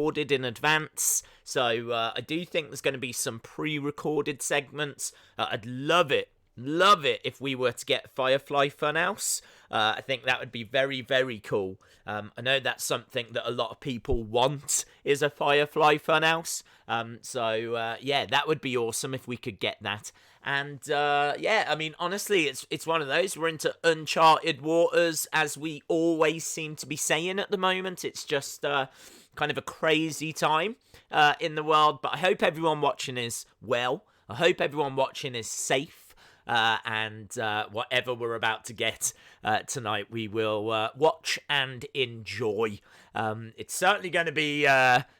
recorded in advance. So I do think there's going to be some pre-recorded segments. I'd love it if we were to get Firefly Funhouse. I think that would be very, very cool. I know that's something that a lot of people want, is a Firefly Funhouse. So that would be awesome if we could get that. And I mean, honestly, it's one of those. We're into uncharted waters, as we always seem to be saying at the moment. It's just kind of a crazy time in the world. But I hope everyone watching is well. I hope everyone watching is safe. And whatever we're about to get tonight, we will watch and enjoy. It's certainly going to be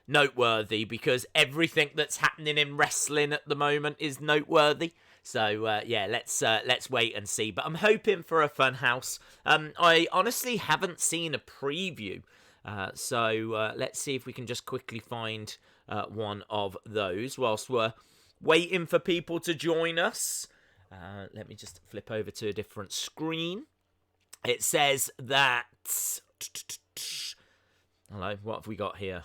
noteworthy, because everything that's happening in wrestling at the moment is noteworthy. So let's wait and see. But I'm hoping for a fun house. I honestly haven't seen a preview, so let's see if we can just quickly find one of those whilst we're waiting for people to join us. Let me just flip over to a different screen. It says that... Hello, what have we got here?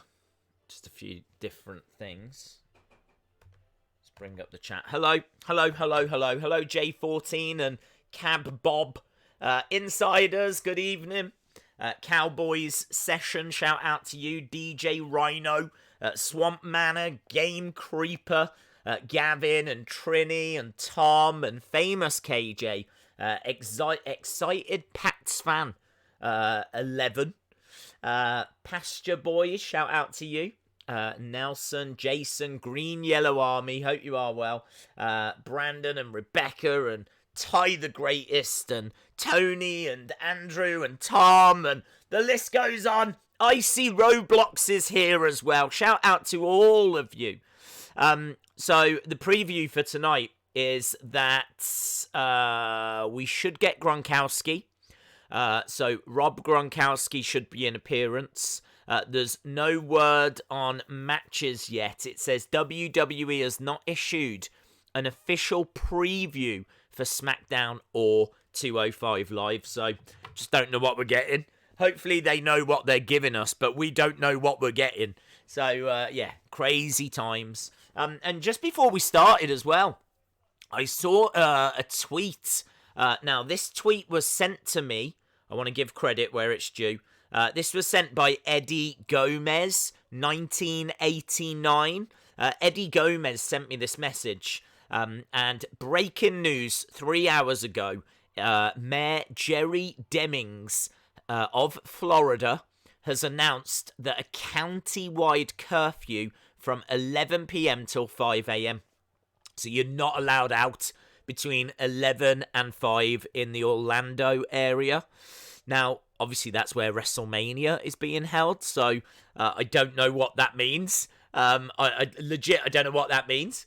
Just a few different things. Let's bring up the chat. Hello, J14 and Cab Bob. Insiders, good evening. Cowboys Session, shout out to you. DJ Rhino, Swamp Manor, Game Creeper, Gavin and Trini and Tom and Famous KJ, Excited Pats Fan 11, Pasture Boys, shout out to you. Nelson, Jason, Green Yellow Army, hope you are well. Brandon and Rebecca and Ty the Greatest and Tony and Andrew and Tom, and the list goes on. Icy Roblox is here as well. Shout out to all of you. So the preview for tonight is that we should get Gronkowski. So Rob Gronkowski should be in appearance. There's no word on matches yet. It says WWE has not issued an official preview for SmackDown or 205 Live. So just don't know what we're getting. Hopefully they know what they're giving us, but we don't know what we're getting. So, crazy times. And just before we started as well, I saw a tweet. Now, this tweet was sent to me. I want to give credit where it's due. This was sent by Eddie Gomez, 1989. Eddie Gomez sent me this message. And breaking news 3 hours ago, Mayor Jerry Demings of Florida has announced that a county-wide curfew from 11 p.m. till 5 a.m. So you're not allowed out between 11 and 5 in the Orlando area. Now, obviously, that's where WrestleMania is being held, so I don't know what that means. I don't know what that means.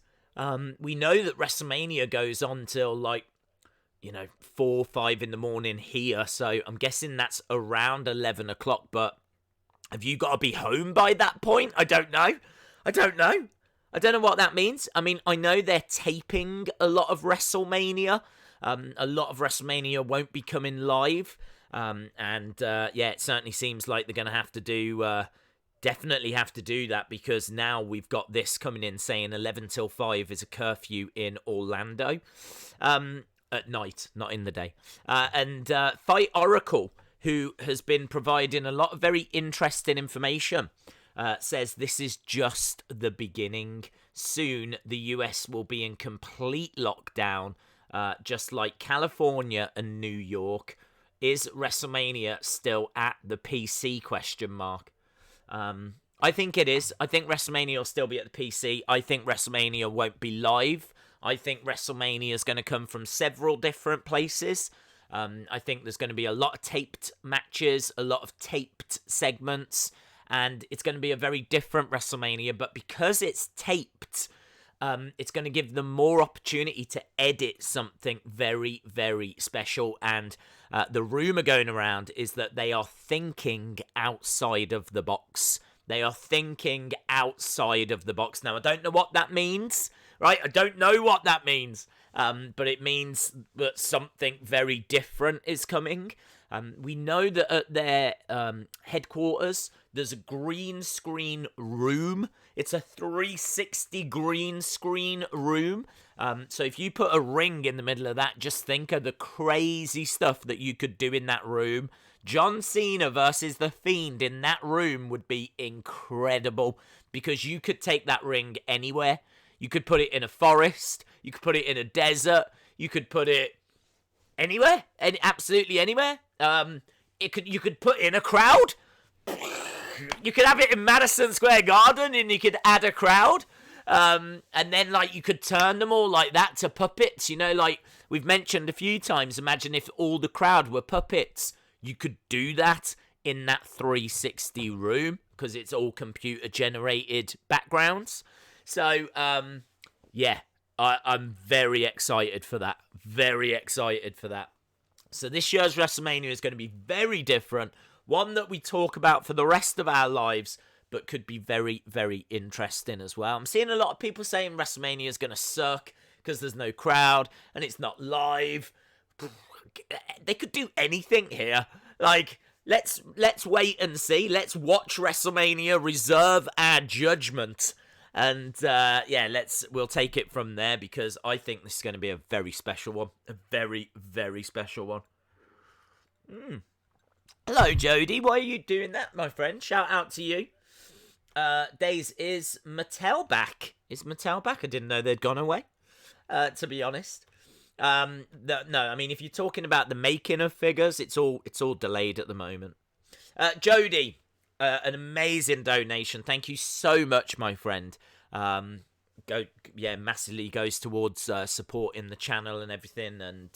We know that WrestleMania goes on till, 4 or 5 in the morning here, so I'm guessing that's around 11 o'clock, but have you got to be home by that point? I don't know what that means. I mean, I know they're taping a lot of WrestleMania. A lot of WrestleMania won't be coming live. It certainly seems like they're going to have to do, definitely have to do that, because now we've got this coming in saying 11 till 5 is a curfew in Orlando. At night, not in the day. Fight Oracle, who has been providing a lot of very interesting information, says this is just the beginning. Soon, the US will be in complete lockdown, just like California and New York. Is WrestleMania still at the PC, ? I think it is. I think WrestleMania will still be at the PC. I think WrestleMania won't be live. I think WrestleMania is going to come from several different places. I think there's going to be a lot of taped matches, a lot of taped segments, and it's going to be a very different WrestleMania. But because it's taped, it's going to give them more opportunity to edit something very, very special. And the rumor going around is that they are thinking outside of the box. They are thinking outside of the box. Now, I don't know what that means, right? I don't know what that means. But it means that something very different is coming. We know that at their headquarters, there's a green screen room. It's a 360 green screen room. So if you put a ring in the middle of that, just think of the crazy stuff that you could do in that room. John Cena versus The Fiend in that room would be incredible, because you could take that ring anywhere. You could put it in a forest. You could put it in a desert. You could put it anywhere. Absolutely anywhere. You could put in a crowd. You could have it in Madison Square Garden, and you could add a crowd. And then, like, you could turn them all like that to puppets. You know, like we've mentioned a few times, imagine if all the crowd were puppets. You could do that in that 360 room, because it's all computer-generated backgrounds. So, yeah, I'm very excited for that. Very excited for that. So this year's WrestleMania is going to be very different. One that we talk about for the rest of our lives, but could be very, very interesting as well. I'm seeing a lot of people saying WrestleMania is going to suck because there's no crowd and it's not live. They could do anything here. Like, let's wait and see. Let's watch WrestleMania, reserve our judgment. And, we'll take it from there, because I think this is going to be a very special one. A very, very special one. Hello, Jody. Why are you doing that, my friend? Shout out to you. Days, is Mattel back? Is Mattel back? I didn't know they'd gone away, to be honest. No, I mean, if you're talking about the making of figures, it's all delayed at the moment. Jody, an amazing donation. Thank you so much, my friend. Massively goes towards supporting the channel and everything, and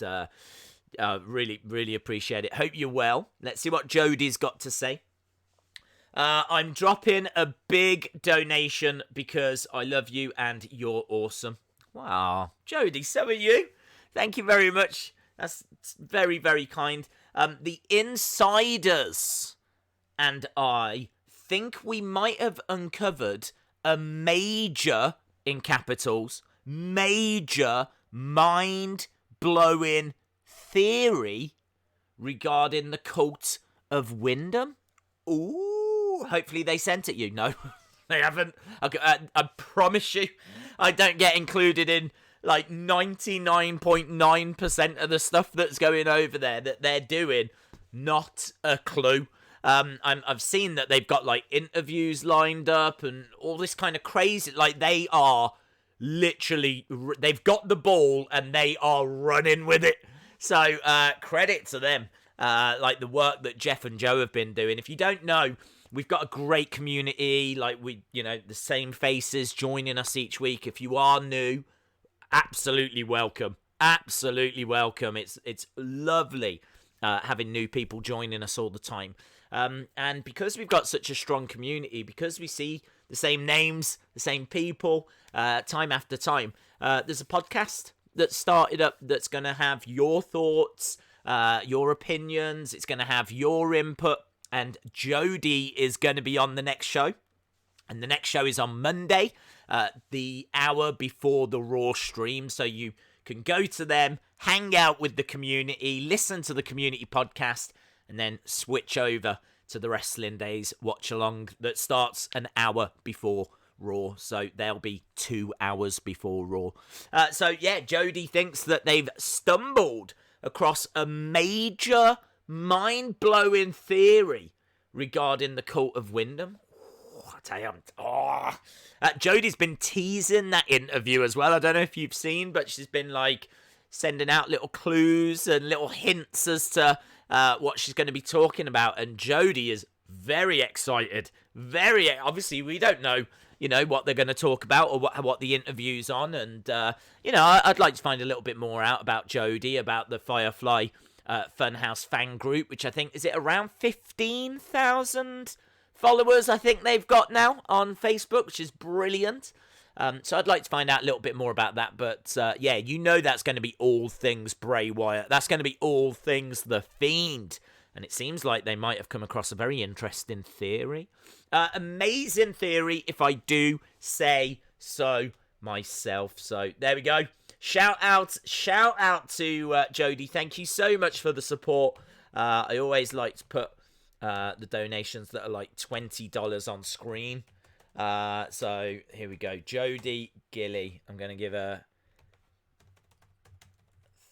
really, really appreciate it. Hope you're well. Let's see what Jody's got to say. I'm dropping a big donation because I love you and you're awesome. Wow, Jody, so are you. Thank you very much. That's very, very kind. The Insiders and I think we might have uncovered a major, in capitals, major mind-blowing theory regarding the cult of Wyndham. Ooh, hopefully they sent it you. No, they haven't. I promise you, I don't get included in like 99.9% of the stuff that's going over there that they're doing. Not a clue. I've seen that they've got like interviews lined up and all this kind of crazy. Like, they are literally, they've got the ball and they are running with it. So credit to them. Like the work that Jeff and Joe have been doing. If you don't know, we've got a great community. Like, the same faces joining us each week. If you are new, absolutely welcome. Absolutely welcome. It's lovely having new people joining us all the time. And because we've got such a strong community, because we see the same names, the same people, time after time, there's a podcast that started up that's going to have your thoughts, your opinions. It's going to have your input. And Jody is going to be on the next show. And the next show is on Monday, the hour before the Raw stream. So you can go to them, hang out with the community, listen to the community podcast, and then switch over to the Wrestling Days watch along that starts an hour before Raw. So they'll be 2 hours before Raw. Jody thinks that they've stumbled across a major, mind-blowing theory regarding the cult of Wyndham. I tell you, Jodie's been teasing that interview as well. I don't know if you've seen, but she's been like sending out little clues and little hints as to what she's going to be talking about. And Jodie is very excited. Obviously, we don't know, what they're going to talk about or what the interview's on. And, I'd like to find a little bit more out about Jodie, about the Firefly Funhouse fan group, which I think, is it around 15,000 followers I think they've got now on Facebook, which is brilliant. So I'd like to find out a little bit more about that. But, that's going to be all things Bray Wyatt. That's going to be all things The Fiend. And it seems like they might have come across a very interesting theory. Amazing theory, if I do say so myself. So there we go. Shout out to Jodie. Thank you so much for the support. I always like to put the donations that are like $20 on screen. So here we go. Jody Gilly. I'm going to give a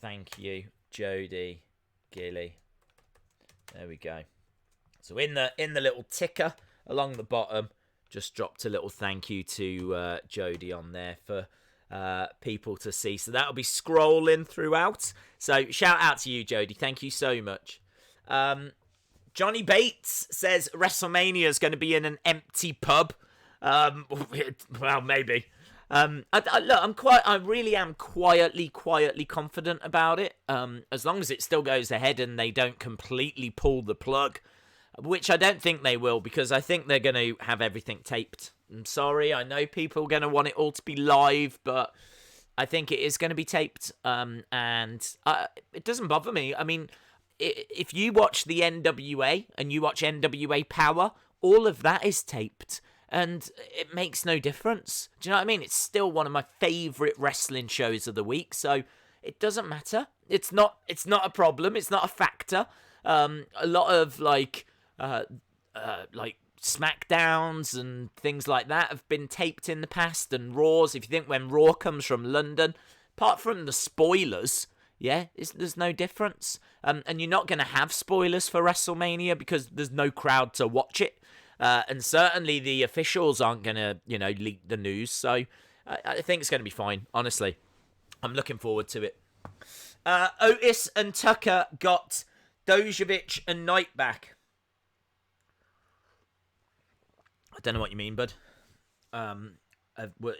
thank you, Jody Gilly. There we go. So in the little ticker along the bottom, just dropped a little thank you to Jody on there for people to see. So that'll be scrolling throughout. So shout out to you, Jody. Thank you so much. Johnny Bates says WrestleMania is going to be in an empty pub. Well, maybe. I really am quietly confident about it. As long as it still goes ahead and they don't completely pull the plug, which I don't think they will, because I think they're going to have everything taped. I'm sorry, I know people are going to want it all to be live, but I think it is going to be taped. And it doesn't bother me. I mean, if you watch the NWA and you watch NWA Power, all of that is taped. And it makes no difference. Do you know what I mean? It's still one of my favourite wrestling shows of the week, so it doesn't matter. It's not a problem. It's not a factor. A lot of like Smackdowns and things like that have been taped in the past, and Raws. If you think when Raw comes from London, apart from the spoilers, yeah, there's no difference. And you're not going to have spoilers for WrestleMania because there's no crowd to watch it. And certainly the officials aren't going to, leak the news. So I think it's going to be fine, honestly. I'm looking forward to it. Otis and Tucker got Dojovic and Knight back. I don't know what you mean, bud.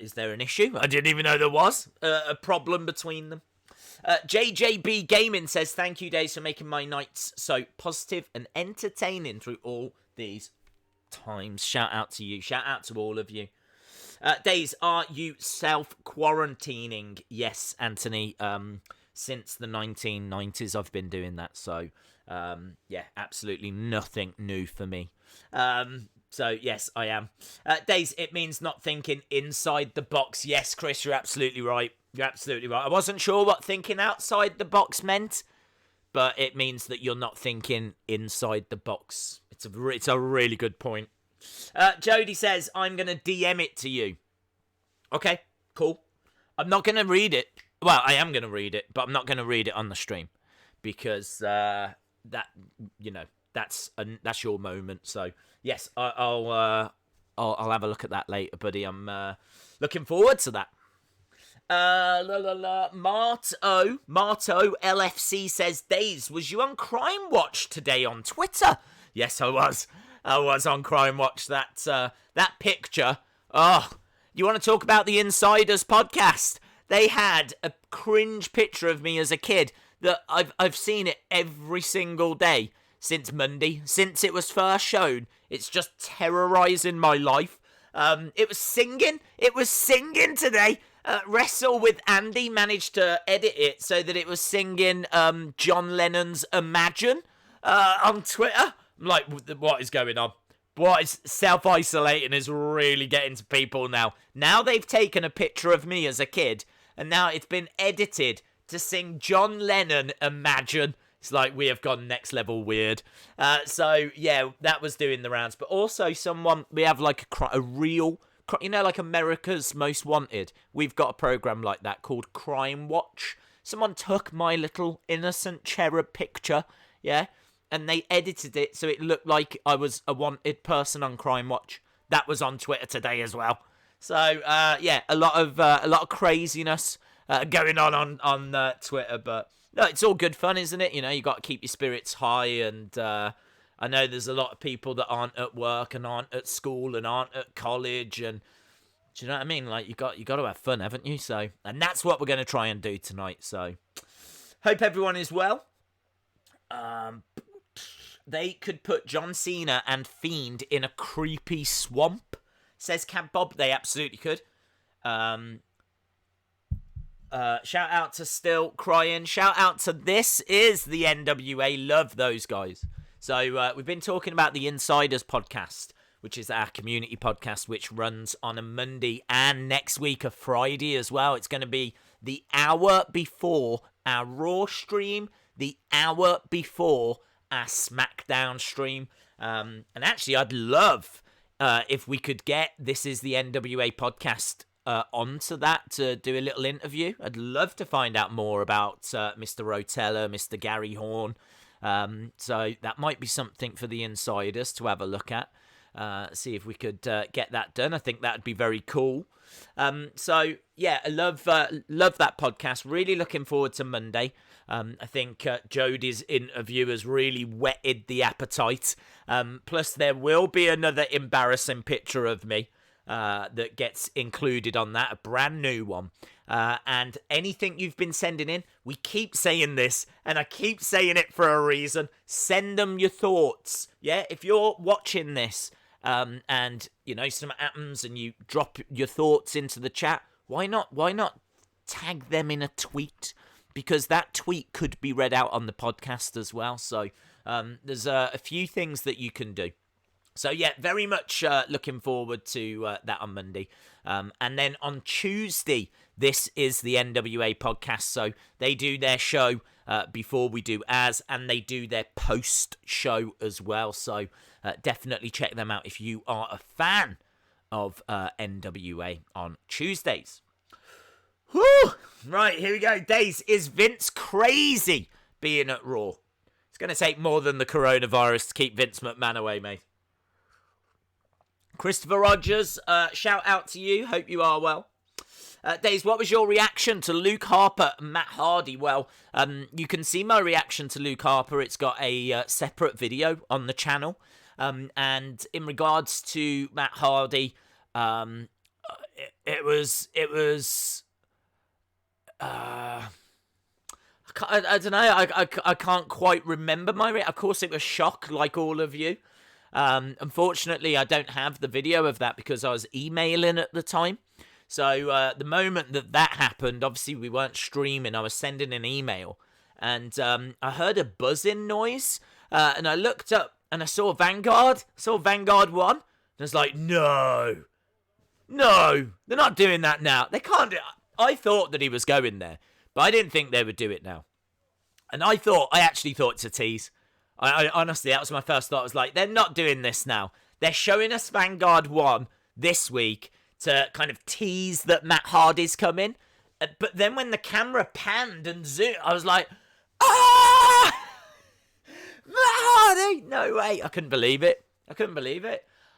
Is there an issue? I didn't even know there was a problem between them. JJB Gaming says, thank you, Days, for making my nights so positive and entertaining through all these times. Shout out to you. Shout out to all of you. Days, are you self-quarantining? Yes, Anthony. Since the 1990s, I've been doing that. So, yeah, absolutely nothing new for me. So, yes, I am. Days, it means not thinking inside the box. Yes, Chris, you're absolutely right. You're absolutely right. I wasn't sure what thinking outside the box meant, but it means that you're not thinking inside the box. It's a really good point. Jody says, I'm going to DM it to you. Okay, cool. I'm not going to read it. Well, I am going to read it, but I'm not going to read it on the stream because that's your moment. So yes, I'll have a look at that later, buddy. I'm looking forward to that. Marto LFC says, Days, was you on Crime Watch today on Twitter? Yes, I was. I was on Crime Watch. That picture. Oh, you want to talk about the Insiders podcast? They had a cringe picture of me as a kid that I've seen it every single day since Monday, since it was first shown. It's just terrorizing my life. It was singing. It was singing today. Wrestle with Andy managed to edit it so that it was singing John Lennon's Imagine on Twitter. I'm like, what is going on? What is self-isolating is really getting to people now. Now they've taken a picture of me as a kid, and now it's been edited to sing John Lennon Imagine. It's like we have gone next level weird. So, yeah, that was doing the rounds. But also we have like a real, like America's Most Wanted. We've got a program like that called Crime Watch. Someone took my little innocent cherub picture, yeah, and they edited it so it looked like I was a wanted person on Crime Watch. That was on Twitter today as well. So yeah, a lot of craziness going on Twitter, but no, it's all good fun, isn't it? You got to keep your spirits high, and I know there's a lot of people that aren't at work and aren't at school and aren't at college, and do you know what I mean? Like you got to have fun, haven't you? So, and that's what we're going to try and do tonight. So, hope everyone is well. They could put John Cena and Fiend in a creepy swamp, says Cab Bob. They absolutely could. Shout out to Still Crying. Shout out to This Is the NWA. Love those guys. So we've been talking about the Insiders podcast, which is our community podcast, which runs on a Monday and next week a Friday as well. It's going to be the hour before our Raw stream, the hour before our Smackdown stream. And actually, I'd love if we could get This Is the NWA podcast onto that to do a little interview. I'd love to find out more about Mr. Rotella, Mr. Gary Horn. So that might be something for the insiders to have a look at. See if we could get that done. I think that'd be very cool. So yeah, I love that podcast. Really looking forward to Monday. I think Jody's interview has really whetted the appetite. Plus, there will be another embarrassing picture of me that gets included on that, a brand new one. And anything you've been sending in, we keep saying this, and I keep saying it for a reason. Send them your thoughts. Yeah, if you're watching this, and something happens and you drop your thoughts into the chat, why not tag them in a tweet? Because that tweet could be read out on the podcast as well. So there's a few things that you can do. So yeah, very much looking forward to that on Monday. And then on Tuesday, This Is the NWA podcast. So they do their show before we do ours, and they do their post show as well. So definitely check them out if you are a fan of NWA on Tuesdays. Whew! Right, here we go. Days, is Vince crazy being at Raw? It's going to take more than the coronavirus to keep Vince McMahon away, mate. Christopher Rogers, shout out to you. Hope you are well. Days, what was your reaction to Luke Harper and Matt Hardy? Well, you can see my reaction to Luke Harper. It's got a separate video on the channel. And in regards to Matt Hardy, it was I don't know. I can't quite remember my reaction. Of course, it was shock, like all of you. Unfortunately, I don't have the video of that because I was emailing at the time. So the moment that happened, obviously we weren't streaming. I was sending an email, and I heard a buzzing noise, and I looked up and I saw Vanguard. Saw Vanguard 1. And I was like, no, they're not doing that now. They can't do it. I thought that he was going there, but I didn't think they would do it now. And I actually thought it's a tease. I honestly, that was my first thought. I was like, they're not doing this now. They're showing us Vanguard 1 this week to kind of tease that Matt Hardy's coming. But then when the camera panned and zoomed, I was like, ah! Matt Hardy! No way. I couldn't believe it.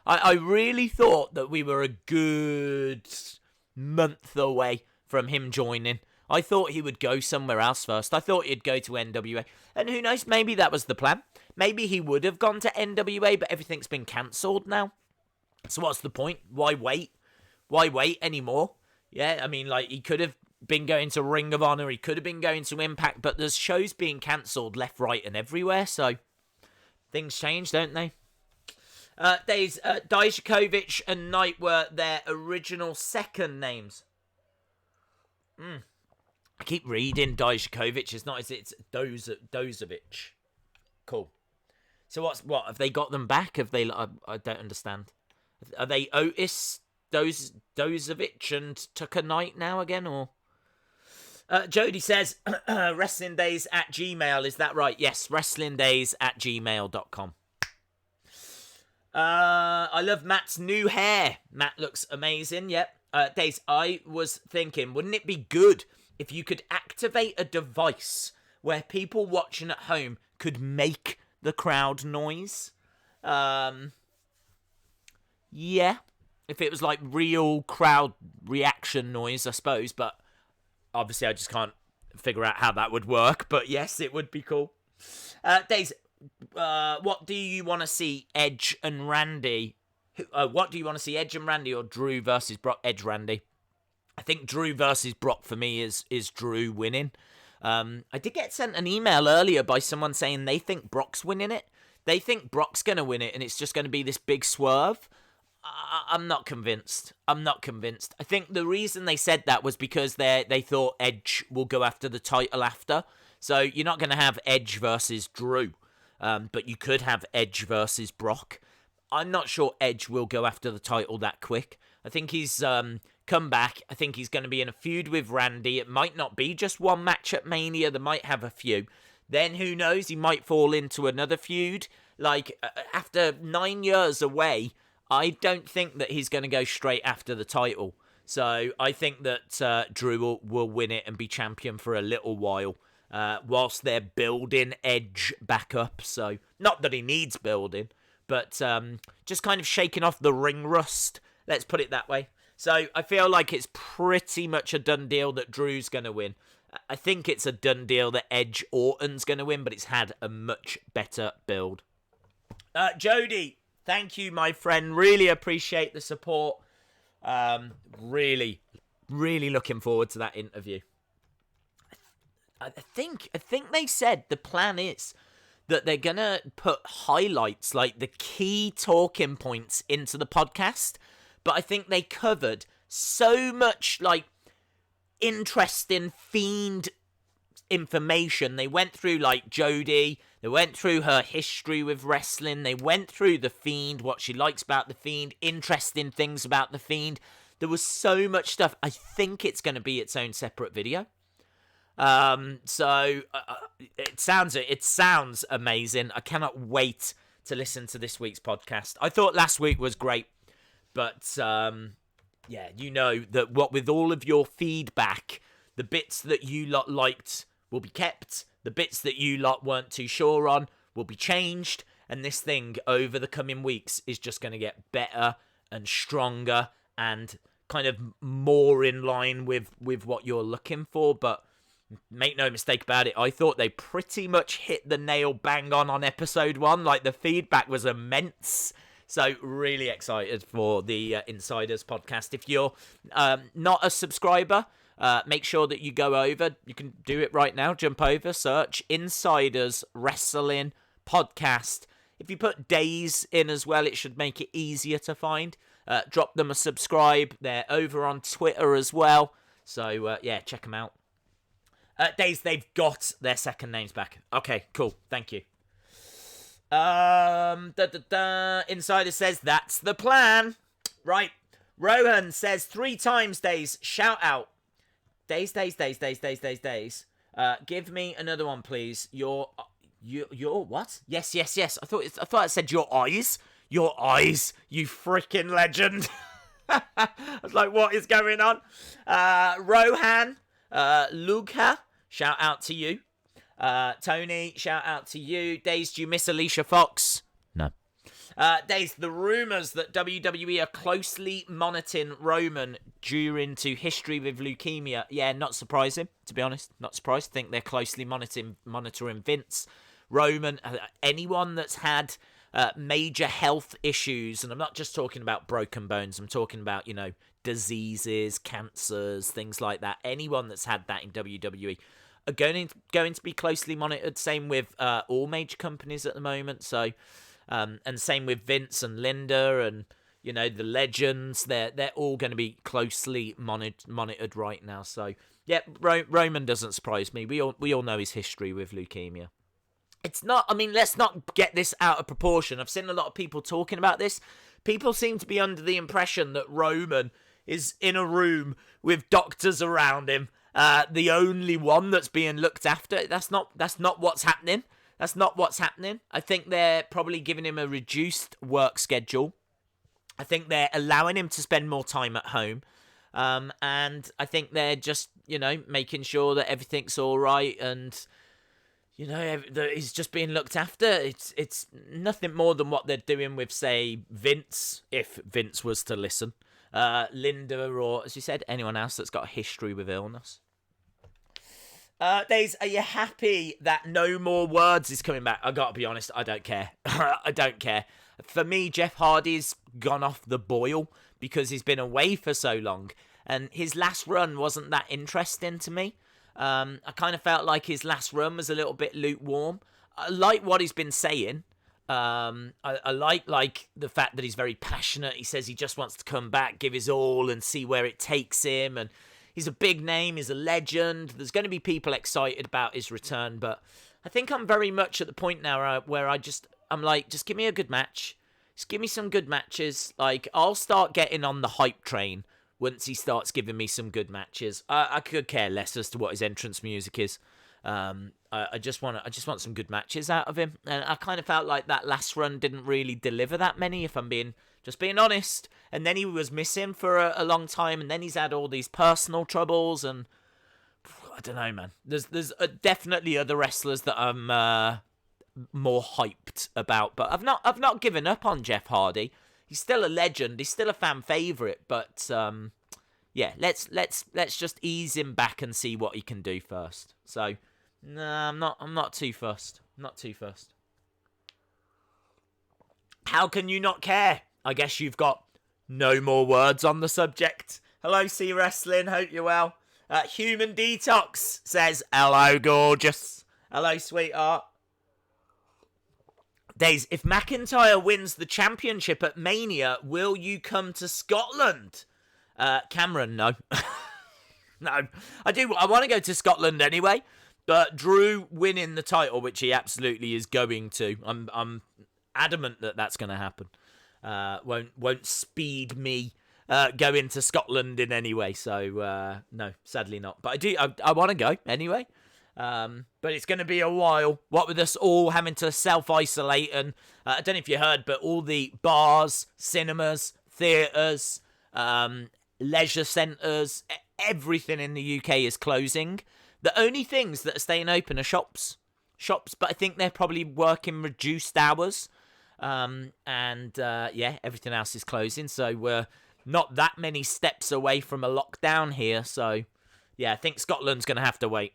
I really thought that we were a good month away from him joining. I thought he would go somewhere else first. I thought he'd go to NWA. And who knows, maybe that was the plan. Maybe he would have gone to NWA, but everything's been cancelled now. So what's the point? Why wait? Why wait anymore? Yeah, I mean, like, he could have been going to Ring of Honor. He could have been going to Impact. But there's shows being cancelled left, right, and everywhere. So things change, don't they? Dijakovic and Knight were their original second names. I keep reading Dijakovic. It's not. It's Dozovic. Cool. So what? Have they got them back? Have they? I don't understand. Are they Otis, Dozovic, and Tucker Knight now again, or? Jody says, wrestlingdays@gmail. Is that right? Yes, wrestlingdays@gmail.com. I love Matt's new hair. Matt looks amazing. Yep. Days, I was thinking, wouldn't it be good if you could activate a device where people watching at home could make the crowd noise? Yeah. If it was like real crowd reaction noise, I suppose. But obviously I just can't figure out how that would work. But yes, it would be cool. Days, what do you want to see Edge and Randy? What do you want to see, Edge and Randy or Drew versus Brock? Edge, Randy. I think Drew versus Brock for me is Drew winning. I did get sent an email earlier by someone saying they think Brock's winning it. They think Brock's going to win it and it's just going to be this big swerve. I'm not convinced. I think the reason they said that was because they thought Edge will go after the title after. So you're not going to have Edge versus Drew. But you could have Edge versus Brock. I'm not sure Edge will go after the title that quick. I think he's come back. I think he's going to be in a feud with Randy. It might not be just one match at Mania. They might have a few. Then who knows? He might fall into another feud. Like, after 9 years away, I don't think that he's going to go straight after the title. So I think that Drew will win it and be champion for a little while, whilst they're building Edge back up. So not that he needs building, but just kind of shaking off the ring rust. Let's put it that way. So I feel like it's pretty much a done deal that Drew's going to win. I think it's a done deal that Edge Orton's going to win, but it's had a much better build. Jody, thank you, my friend. Really appreciate the support. Really looking forward to that interview. I think they said the plan is that they're going to put highlights, like the key talking points, into the podcast. But I think they covered so much, like, interesting Fiend information. They went through, like, Jodie. They went through her history with wrestling. They went through the Fiend, what she likes about the Fiend, interesting things about the Fiend. There was so much stuff. I think it's going to be its own separate video. So it sounds amazing. I cannot wait to listen to this week's podcast. I thought last week was great. But, yeah, you know that what with all of your feedback, the bits that you lot liked will be kept. The bits that you lot weren't too sure on will be changed. And this thing over the coming weeks is just going to get better and stronger and kind of more in line with what you're looking for. But make no mistake about it, I thought they pretty much hit the nail bang on episode 1. Like, the feedback was immense. So really excited for the Insiders podcast. If you're not a subscriber, make sure that you go over. You can do it right now. Jump over, search Insiders Wrestling Podcast. If you put days in as well, it should make it easier to find. Drop them a subscribe. They're over on Twitter as well. So, yeah, check them out. Days, they've got their second names back. Okay, cool. Thank you. Insider says that's the plan. Right. Rohan says 3 times, Days. Shout out. Days. Give me another one, please. Your what? Yes. I thought it said your eyes. Your eyes, you freaking legend. I was like, what is going on? Rohan, Luca, shout out to you. Tony, shout out to you. Days, do you miss Alicia Fox? No. Days, the rumours that WWE are closely monitoring Roman due into history with leukemia. Yeah, not surprising, to be honest. Not surprised. Think they're closely monitoring Vince, Roman, anyone that's had major health issues. And I'm not just talking about broken bones. I'm talking about, diseases, cancers, things like that. Anyone that's had that in WWE are going to be closely monitored. Same with all major companies at the moment. So, and same with Vince and Linda and the legends. They're all going to be closely monitored right now. So yeah, Roman doesn't surprise me. We all know his history with leukemia. It's not. I mean, let's not get this out of proportion. I've seen a lot of people talking about this. People seem to be under the impression that Roman is in a room with doctors around him. The only one that's being looked after. That's not what's happening. That's not what's happening. I think they're probably giving him a reduced work schedule. I think they're allowing him to spend more time at home. And I think they're just, making sure that everything's all right and, that he's just being looked after. It's nothing more than what they're doing with, say, Vince, if Vince was to listen. Linda or, as you said, anyone else that's got a history with illness. Days, are you happy that No More Words is coming back? I gotta be honest, I don't care. I don't care. For me, Jeff Hardy's gone off the boil because he's been away for so long. And his last run wasn't that interesting to me. I kind of felt like his last run was a little bit lukewarm. I like what he's been saying. I like the fact that he's very passionate. He says he just wants to come back, give his all and see where it takes him. And he's a big name. He's a legend. There's going to be people excited about his return. But I think I'm very much at the point now where I'm like, just give me a good match. Just give me some good matches. Like, I'll start getting on the hype train once he starts giving me some good matches. I could care less as to what his entrance music is. I just want some good matches out of him, and I kind of felt like that last run didn't really deliver that many, if I'm being honest. And then he was missing for a long time, and then he's had all these personal troubles, and I don't know, man. There's definitely other wrestlers that I'm more hyped about, but I've not given up on Jeff Hardy. He's still a legend. He's still a fan favorite, but yeah, let's just ease him back and see what he can do first. So, nah, I'm not too fussed. Not too fussed. How can you not care? I guess you've got no more words on the subject. Hello, C Wrestling. Hope you're well. Human Detox says, hello, gorgeous. Hello, sweetheart. Days, if McIntyre wins the championship at Mania, will you come to Scotland? Cameron, no. No, I want to go to Scotland anyway, but Drew winning the title, which he absolutely is going to, I'm adamant that that's going to happen. Won't speed me going to Scotland in any way, so no, sadly not. But I want to go anyway. But it's going to be a while. What with us all having to self-isolate, and I don't know if you heard, but all the bars, cinemas, theatres, leisure centres, everything in the UK is closing. The only things that are staying open are shops, but I think they're probably working reduced hours. Yeah, everything else is closing, so we're not that many steps away from a lockdown here. So yeah, I think Scotland's going to have to wait.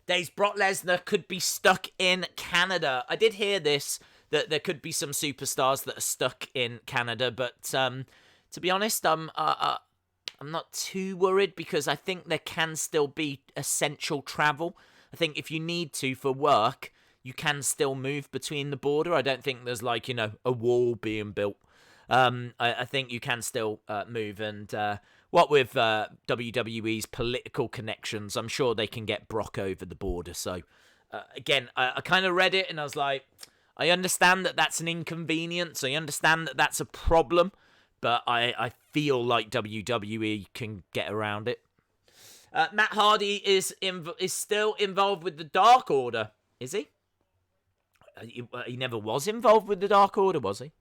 Days, Brock Lesnar could be stuck in Canada. I did hear this, that there could be some superstars that are stuck in Canada, but to be honest, I'm not too worried, because I think there can still be essential travel. I think if you need to for work, you can still move between the border. I don't think there's a wall being built. I think you can still move, and what with WWE's political connections, I'm sure they can get Brock over the border. So, again, I kind of read it and I was like, I understand that that's an inconvenience. I understand that that's a problem, but I feel like WWE can get around it. Matt Hardy is still involved with the Dark Order, is he? He never was involved with the Dark Order, was he?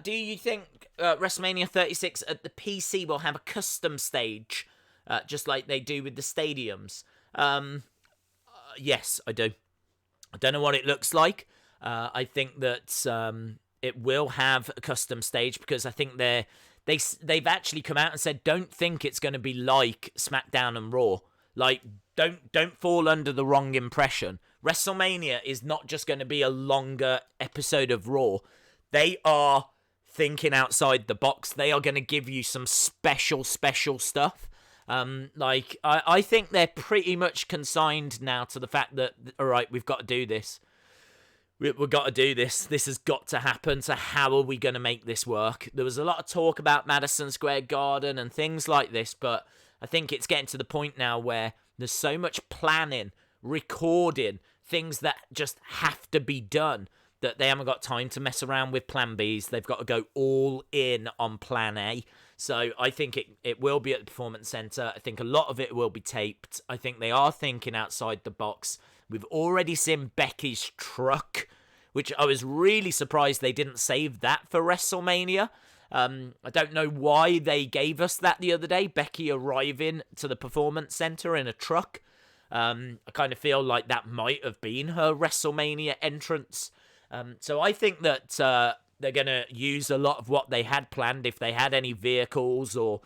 Do you think WrestleMania 36 at the PC will have a custom stage, just like they do with the stadiums? Yes, I do. I don't know what it looks like. I think that it will have a custom stage, because I think they've actually come out and said, don't think it's going to be like SmackDown and Raw. Like, don't fall under the wrong impression. WrestleMania is not just going to be a longer episode of Raw. They are thinking outside the box. They are going to give you some special stuff. I think they're pretty much consigned now to the fact that, all right, we've got to do this. We've got to do this. This has got to happen. So how are we going to make this work? There was a lot of talk about Madison Square Garden and things like this, but I think it's getting to the point now where there's so much planning, recording, things that just have to be done, that they haven't got time to mess around with plan Bs. They've got to go all in on plan A. So I think it will be at the Performance Center. I think a lot of it will be taped. I think they are thinking outside the box. We've already seen Becky's truck, which I was really surprised they didn't save that for WrestleMania. I don't know why they gave us that the other day, Becky arriving to the Performance Center in a truck. I kind of feel like that might have been her WrestleMania entrance. So I think that they're going to use a lot of what they had planned, if they had any vehicles or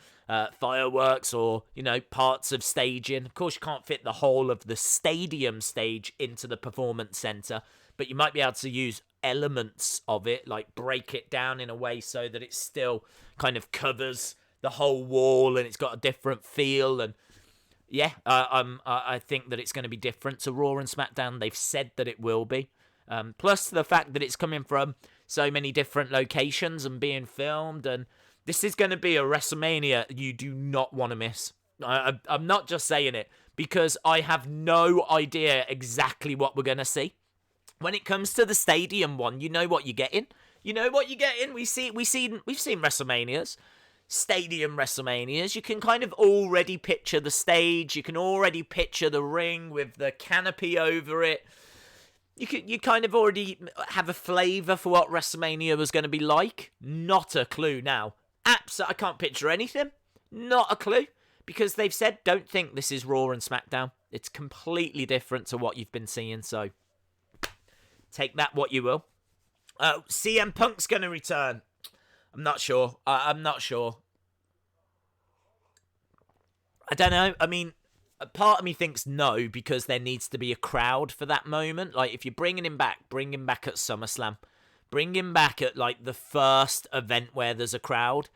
fireworks or, parts of staging. Of course, you can't fit the whole of the stadium stage into the Performance Center, but you might be able to use elements of it, like break it down in a way so that it still kind of covers the whole wall and it's got a different feel. And yeah, I think that it's going to be different to Raw and SmackDown. They've said that it will be. Plus the fact that it's coming from so many different locations and being filmed, and this is going to be a WrestleMania you do not want to miss. I'm not just saying it because I have no idea exactly what we're going to see. When it comes to the stadium one, you know what you're getting. You know what you're getting. We've seen WrestleManias. stadium WrestleManias, you can kind of already picture the stage. You can already picture the ring with the canopy over it. You kind of already have a flavour for what WrestleMania was going to be like. Not a clue now. I can't picture anything. Not a clue. Because they've said, don't think this is Raw and SmackDown. It's completely different to what you've been seeing, so take that what you will. CM Punk's going to return. I'm not sure. I'm not sure. I don't know. I mean, a part of me thinks no, because there needs to be a crowd for that moment. Like, if you're bringing him back at SummerSlam. Bring him back at, like, the first event where there's a crowd.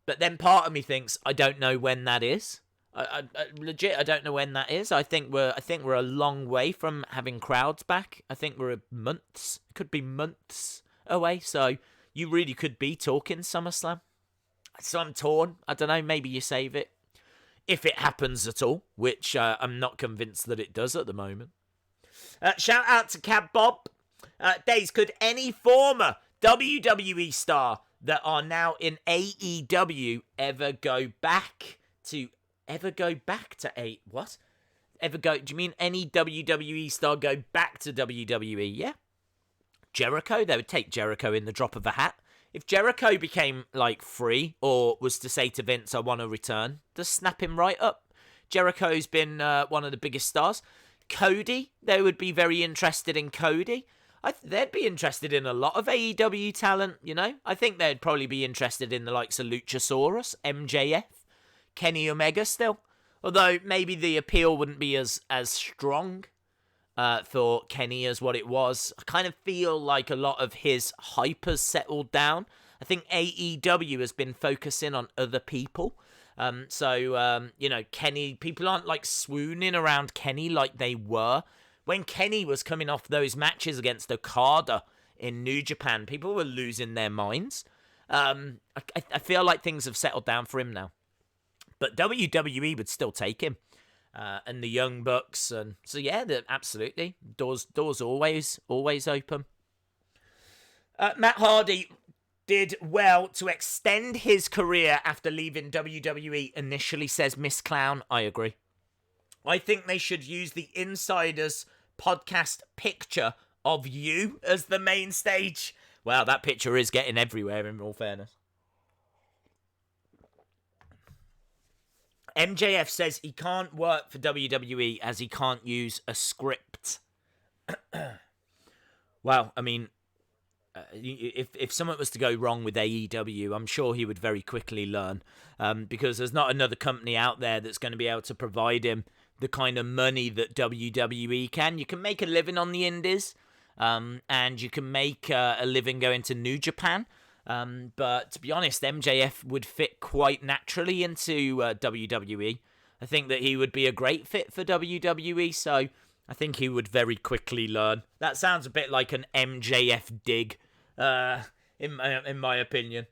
But then part of me thinks, I don't know when that is. I legit, I don't know when that is. I think we're a long way from having crowds back. I think we're months. It could be months away. So you really could be talking SummerSlam. So I'm torn. I don't know. Maybe you save it. If it happens at all, which I'm not convinced that it does at the moment. Shout out to Cab Bob. Days, could any former WWE star that are now in AEW ever go back to what? Do you mean any WWE star go back to WWE? Yeah. Jericho, they would take Jericho in the drop of a hat. If Jericho became, like, free, or was to say to Vince, I want to return, just snap him right up. Jericho's been one of the biggest stars. Cody, they would be very interested in Cody. They'd be interested in a lot of AEW talent, you know? I think they'd probably be interested in the likes of Luchasaurus, MJF, Kenny Omega still. Although maybe the appeal wouldn't be as strong for Kenny as what it was. I kind of feel like a lot of his hype has settled down. I think AEW has been focusing on other people. You know, Kenny, people aren't like swooning around Kenny like they were. When Kenny was coming off those matches against Okada in New Japan, people were losing their minds. I feel like things have settled down for him now. But WWE would still take him. And the Young Bucks. And so, yeah, absolutely. Doors always open. Matt Hardy did well to extend his career after leaving WWE, initially, says Miss Clown. I agree. I think they should use the Insiders podcast picture of you as the main stage. Wow, that picture is getting everywhere, in all fairness. MJF says he can't work for WWE as he can't use a script. Well, I mean, if something was to go wrong with AEW, I'm sure he would very quickly learn, because there's not another company out there that's going to be able to provide him the kind of money that WWE can. You can make a living on the indies, and you can make a living going to New Japan. But to be honest, MJF would fit quite naturally into WWE. I think that he would be a great fit for WWE, so I think he would very quickly learn. That sounds a bit like an MJF dig, in my opinion.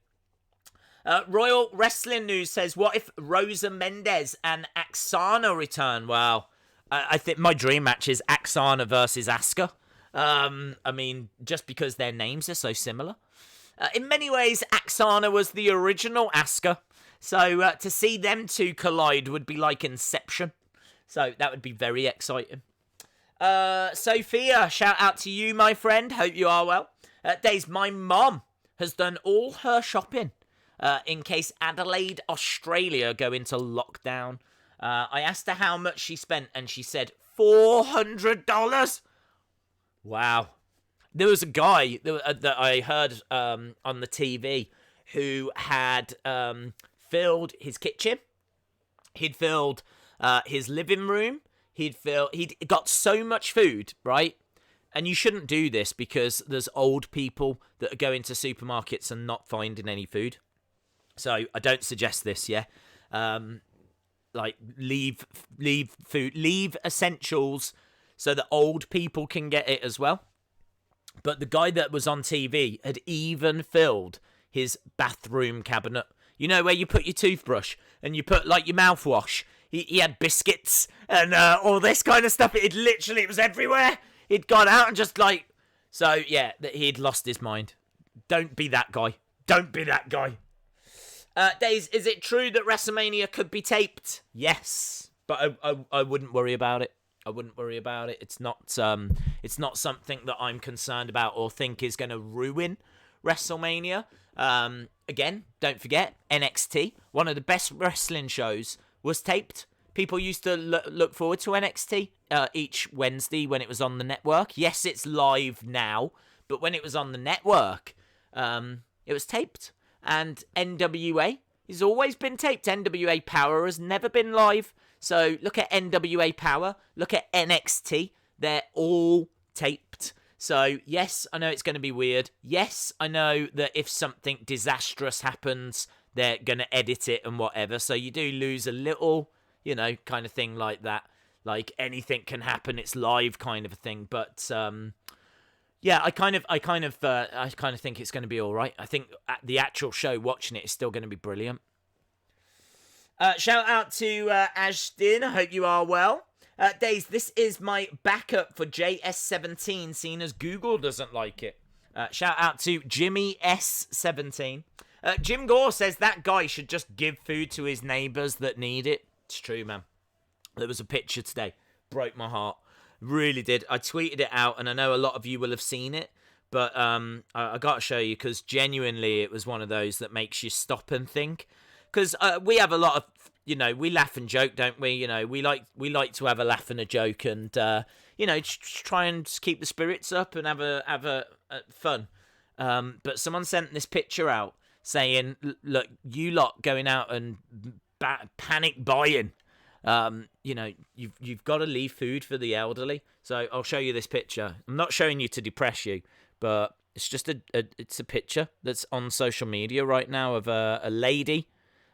Royal Wrestling News says, what if Rosa Mendez and Aksana return? Well, I think my dream match is Aksana versus Asuka. I mean, just because their names are so similar. In many ways, Aksana was the original Asuka. So to see them two collide would be like Inception. So that would be very exciting. Sophia, shout out to you, my friend. Hope you are well. Days, my mom has done all her shopping in case Adelaide, Australia go into lockdown. I asked her how much she spent and she said $400. Wow. There was a guy that I heard on the TV who had filled his kitchen. He'd filled his living room. He'd got so much food, right? And you shouldn't do this because there's old people that are going to supermarkets and not finding any food. So I don't suggest this, yeah? Like, leave food, leave essentials so that old people can get it as well. But the guy that was on TV had even filled his bathroom cabinet. You know, where you put your toothbrush and you put, like, your mouthwash. He had biscuits and all this kind of stuff. It was everywhere. He'd gone out and just, like... So, yeah, he'd lost his mind. Don't be that guy. Don't be that guy. Days, is it true that WrestleMania could be taped? Yes, but I wouldn't worry about it. I wouldn't worry about it. It's not something that I'm concerned about or think is going to ruin WrestleMania. Again, don't forget, NXT, one of the best wrestling shows, was taped. People used to look forward to NXT each Wednesday when it was on the network. Yes, it's live now, but when it was on the network, it was taped. And NWA has always been taped. NWA Power has never been live. So look at NWA Power, look at NXT. They're all taped. So yes, I know it's going to be weird. Yes, I know that if something disastrous happens, they're going to edit it and whatever. So you do lose a little, kind of thing like that. Like anything can happen, it's live kind of a thing. But yeah, I kind of think it's going to be all right. I think the actual show, watching it, is still going to be brilliant. Shout out to Ashton. I hope you are well. Days, this is my backup for JS17, seeing as Google doesn't like it. Shout out to Jimmy S17. Jim Gore says that guy should just give food to his neighbours that need it. It's true, man. There was a picture today. Broke my heart. Really did. I tweeted it out, and I know a lot of you will have seen it. But I got to show you, because genuinely it was one of those that makes you stop and think. Because we have a lot of, we laugh and joke, don't we? We like to have a laugh and a joke, and try and just keep the spirits up and have a fun. But someone sent this picture out saying, "Look, you lot going out and panic buying. You've got to leave food for the elderly." So I'll show you this picture. I'm not showing you to depress you, but it's just it's a picture that's on social media right now of a lady.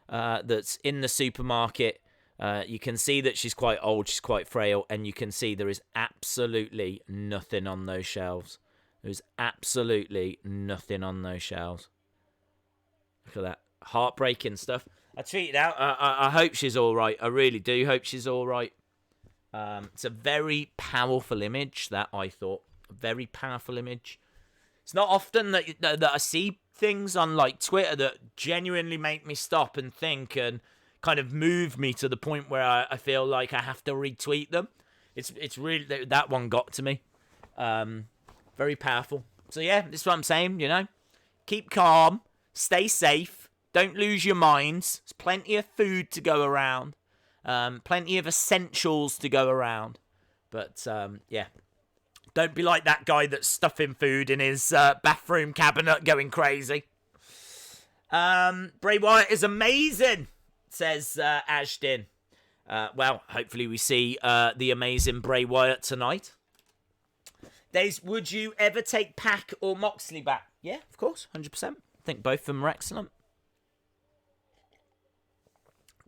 That's in the supermarket. You can see that she's quite old, she's quite frail, and you can see there is absolutely nothing on those shelves. There's absolutely nothing on those shelves. Look at that. Heartbreaking stuff. I tweeted out, I hope she's all right. I really do hope she's all right. It's a very powerful image, that I thought. A very powerful image. It's not often that I see things on like Twitter that genuinely make me stop and think and kind of move me to the point where I feel like I have to retweet them. It's really, that one got to me. Very powerful. So yeah, this is what I'm saying, keep calm, stay safe, don't lose your minds. There's plenty of food to go around, plenty of essentials to go around. But yeah, don't be like that guy that's stuffing food in his bathroom cabinet going crazy. Bray Wyatt is amazing, says Ashton. Well, hopefully we see the amazing Bray Wyatt tonight. Days, would you ever take Pac or Moxley back? Yeah, of course, 100%. I think both of them are excellent.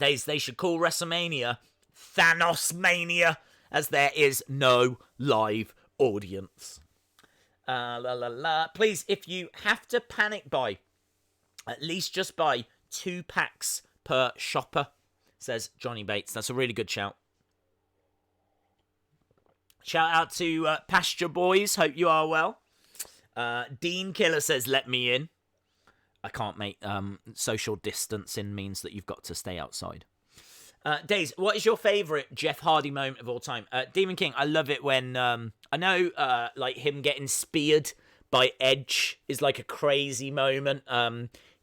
Days, they should call WrestleMania Thanos Mania, as there is no live audience. Please, if you have to panic buy, at least just buy 2 packs per shopper, says Johnny Bates. That's a really good shout. Shout out to Pasture Boys. Hope you are well. Dean Killer says, let me in. I can't, mate. Social distancing means that you've got to stay outside. Days, what is your favourite Jeff Hardy moment of all time? Demon King, I love it when, I know, like, him getting speared by Edge is, like, a crazy moment.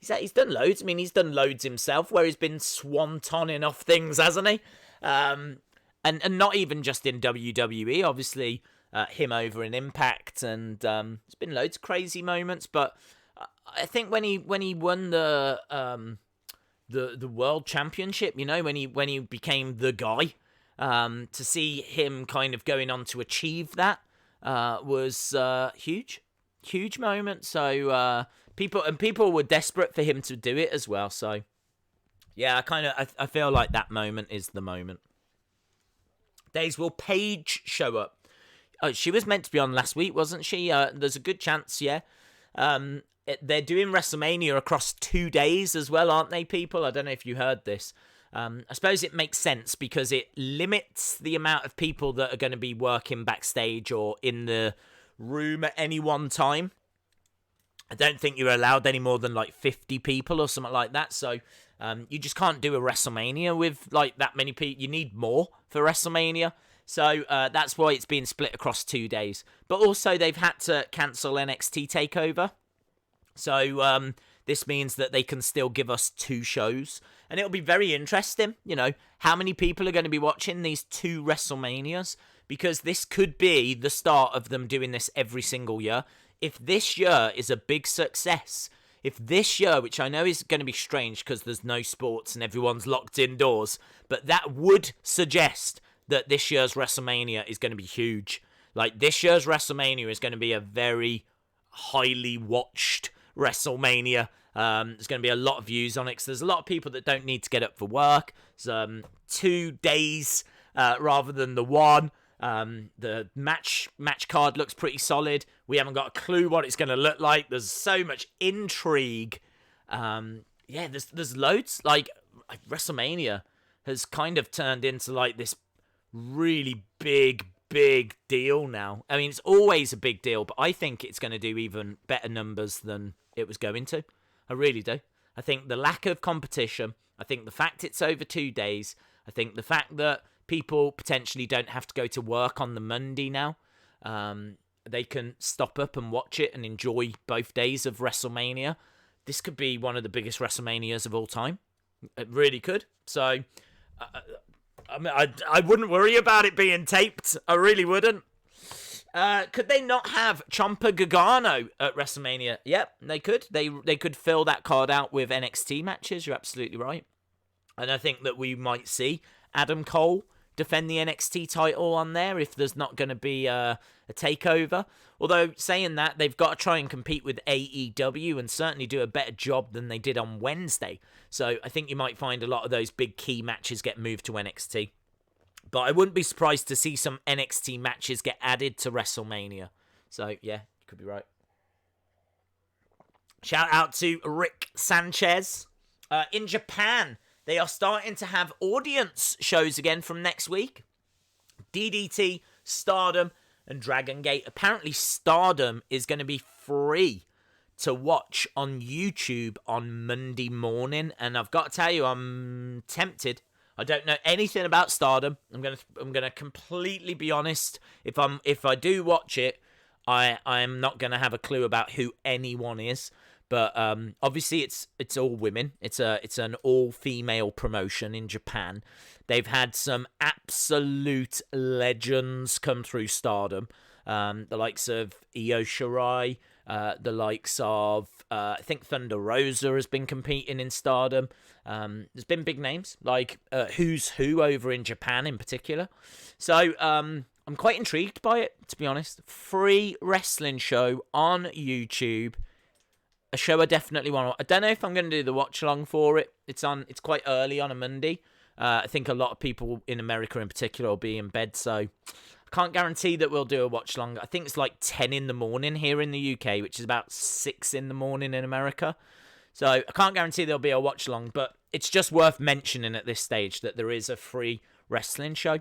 He's done loads. I mean, he's done loads himself, where he's been swantoning off things, hasn't he? And not even just in WWE, obviously, him over in Impact, and there's been loads of crazy moments, but I think when he won the World Championship, when he became the guy, to see him kind of going on to achieve that was huge moment. So people were desperate for him to do it as well. So yeah, I feel like that moment is the moment. Days, will Paige show up? Oh, she was meant to be on last week, wasn't she? There's a good chance, yeah. They're doing WrestleMania across 2 days as well, aren't they, people? I don't know if you heard this. I suppose it makes sense because it limits the amount of people that are going to be working backstage or in the room at any one time. I don't think you're allowed any more than like 50 people or something like that. So you just can't do a WrestleMania with like that many people. You need more for WrestleMania. So that's why it's being split across 2 days. But also they've had to cancel NXT TakeOver. So this means that they can still give us 2 shows. And it'll be very interesting, you know, how many people are going to be watching these 2 WrestleManias. Because this could be the start of them doing this every single year. If this year is a big success, if this year, which I know is going to be strange because there's no sports and everyone's locked indoors, but that would suggest that this year's WrestleMania is going to be huge. Like, this year's WrestleMania is going to be a very highly watched WrestleMania. There's going to be a lot of views on it because there's a lot of people that don't need to get up for work. It's 2 days rather than the one. The match card looks pretty solid. We haven't got a clue what it's going to look like. There's so much intrigue. There's loads. Like, WrestleMania has kind of turned into like this really big deal now. I mean, it's always a big deal, but I think it's going to do even better numbers than it was going to. I really do. I think the lack of competition, I think the fact it's over 2 days, I think the fact that people potentially don't have to go to work on the Monday now. They can stop up and watch it and enjoy both days of WrestleMania. This could be one of the biggest WrestleManias of all time. It really could. So, I wouldn't worry about it being taped. I really wouldn't. Could they not have Ciampa Gargano at WrestleMania? Yep, they could. They could fill that card out with NXT matches. You're absolutely right. And I think that we might see Adam Cole defend the NXT title on there if there's not going to be a takeover. Although, saying that, they've got to try and compete with AEW and certainly do a better job than they did on Wednesday. So I think you might find a lot of those big key matches get moved to NXT. But I wouldn't be surprised to see some NXT matches get added to WrestleMania. So, yeah, you could be right. Shout out to Rick Sanchez. In Japan, they are starting to have audience shows again from next week. DDT, Stardom, and Dragon Gate. Apparently, Stardom is going to be free to watch on YouTube on Monday morning. And I've got to tell you, I'm tempted. I don't know anything about Stardom. I'm gonna completely be honest. If I do watch it, I'm not gonna have a clue about who anyone is. But obviously it's all women. It's an all female promotion in Japan. They've had some absolute legends come through Stardom. The likes of Io Shirai, the likes of I think Thunder Rosa has been competing in Stardom. There's been big names like Who's Who over in Japan in particular. So I'm quite intrigued by it, to be honest. Free wrestling show on YouTube. A show I definitely want to. I don't know if I'm going to do the watch along for it. It's quite early on a Monday. I think a lot of people in America in particular will be in bed, so I can't guarantee that we'll do a watch along. I think it's like 10 in the morning here in the UK, which is about 6 in the morning in America. So I can't guarantee there'll be a watch along, but it's just worth mentioning at this stage that there is a free wrestling show.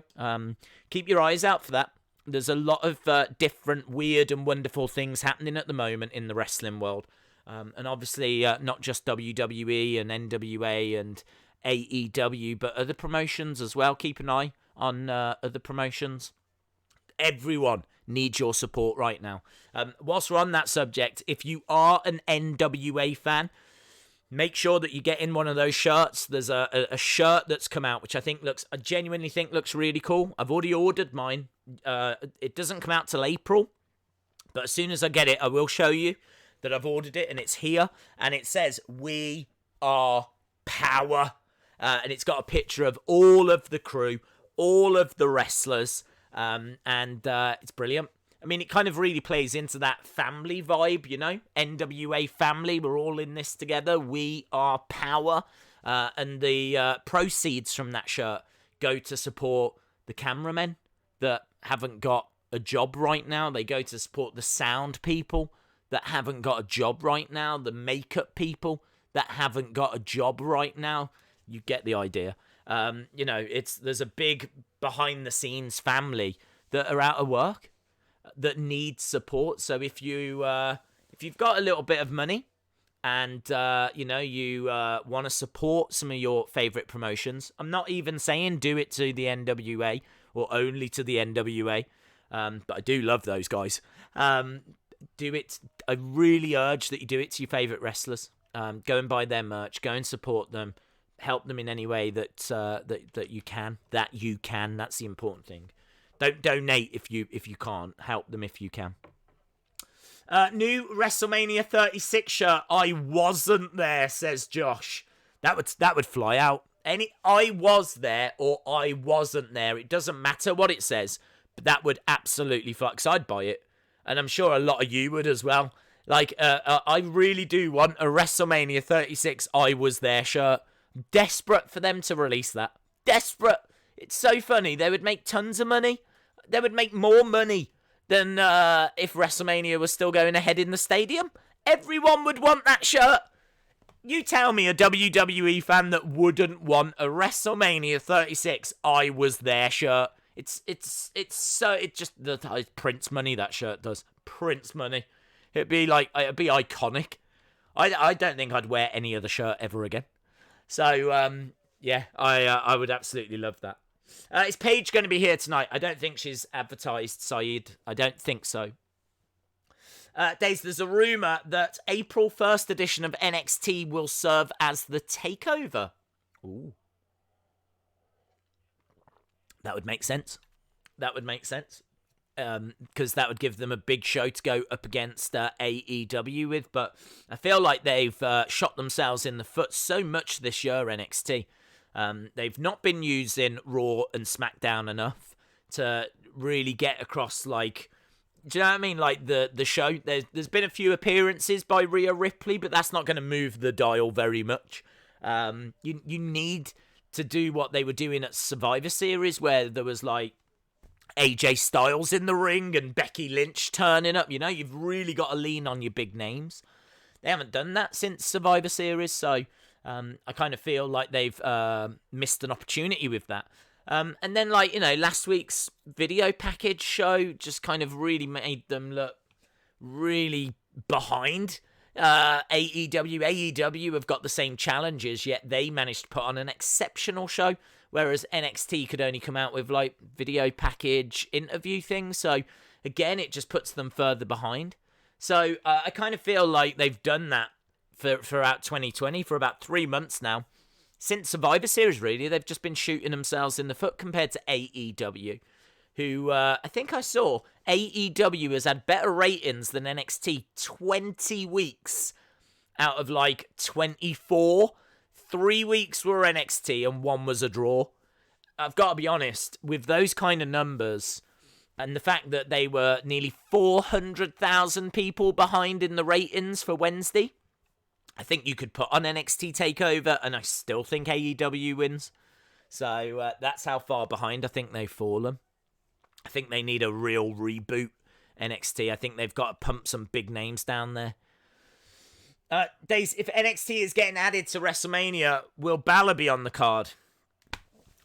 Keep your eyes out for that. There's a lot of different weird and wonderful things happening at the moment in the wrestling world. And obviously not just WWE and NWA and AEW, but other promotions as well. Keep an eye on other promotions. Everyone needs your support right now. Whilst we're on that subject, if you are an NWA fan, make sure that you get in one of those shirts. There's a shirt that's come out, which I genuinely think looks really cool. I've already ordered mine. It doesn't come out till April, but as soon as I get it, I will show you that I've ordered it, and it's here, and it says, "We are power," and it's got a picture of all of the crew, all of the wrestlers, and it's brilliant. I mean, it kind of really plays into that family vibe, you know? NWA family, we're all in this together, we are power, and the proceeds from that shirt go to support the cameramen that haven't got a job right now. They go to support the sound people that haven't got a job right now, the makeup people that haven't got a job right now. You get the idea. You know, there's a big behind-the-scenes family that are out of work that needs support. So if you if you've got a little bit of money and, you want to support some of your favourite promotions, I'm not even saying do it to the NWA or only to the NWA, but I do love those guys. Do it. I really urge that you do it to your favourite wrestlers. Go and buy their merch. Go and support them. Help them in any way that you can. That's the important thing. Don't donate if you can't. Help them if you can. New WrestleMania 36 shirt. I wasn't there, says Josh. That would fly out. I was there or I wasn't there. It doesn't matter what it says, but that would absolutely fly. 'Cause I'd buy it, and I'm sure a lot of you would as well. Like, I really do want a WrestleMania 36 I was there shirt. Desperate for them to release that. Desperate. It's so funny. They would make tons of money. They would make more money than if WrestleMania was still going ahead in the stadium. Everyone would want that shirt. You tell me a WWE fan that wouldn't want a WrestleMania 36 I was there shirt. It's Prince money, that shirt does. Prince money. It'd be iconic. I don't think I'd wear any other shirt ever again. So, I would absolutely love that. Is Paige going to be here tonight? I don't think she's advertised, Saeed. I don't think so. Days, there's a rumour that April 1st edition of NXT will serve as the takeover. Ooh. That would make sense. Because that would give them a big show to go up against AEW with. But I feel like they've shot themselves in the foot so much this year, NXT. They've not been using Raw and SmackDown enough to really get across, like, do you know what I mean? Like the show. There's been a few appearances by Rhea Ripley, but that's not going to move the dial very much. You need to do what they were doing at Survivor Series, where there was like AJ Styles in the ring and Becky Lynch turning up. You've really got to lean on your big names. They haven't done that since Survivor Series, so I kind of feel like they've missed an opportunity with that. And then, last week's video package show just kind of really made them look really behind. AEW have got the same challenges, yet they managed to put on an exceptional show, whereas NXT could only come out with, like, video package interview things. So, again, it just puts them further behind. So, I kind of feel like they've done that throughout 2020 for about 3 months now. Since Survivor Series, really, they've just been shooting themselves in the foot compared to AEW, who I think I saw AEW has had better ratings than NXT 20 weeks out of, like, 24. 3 weeks were NXT and 1 was a draw. I've got to be honest, with those kind of numbers and the fact that they were nearly 400,000 people behind in the ratings for Wednesday, I think you could put on NXT TakeOver, and I still think AEW wins. So that's how far behind I think they've fallen. I think they need a real reboot, NXT. I think they've got to pump some big names down there. Days, if NXT is getting added to WrestleMania, will Balor be on the card?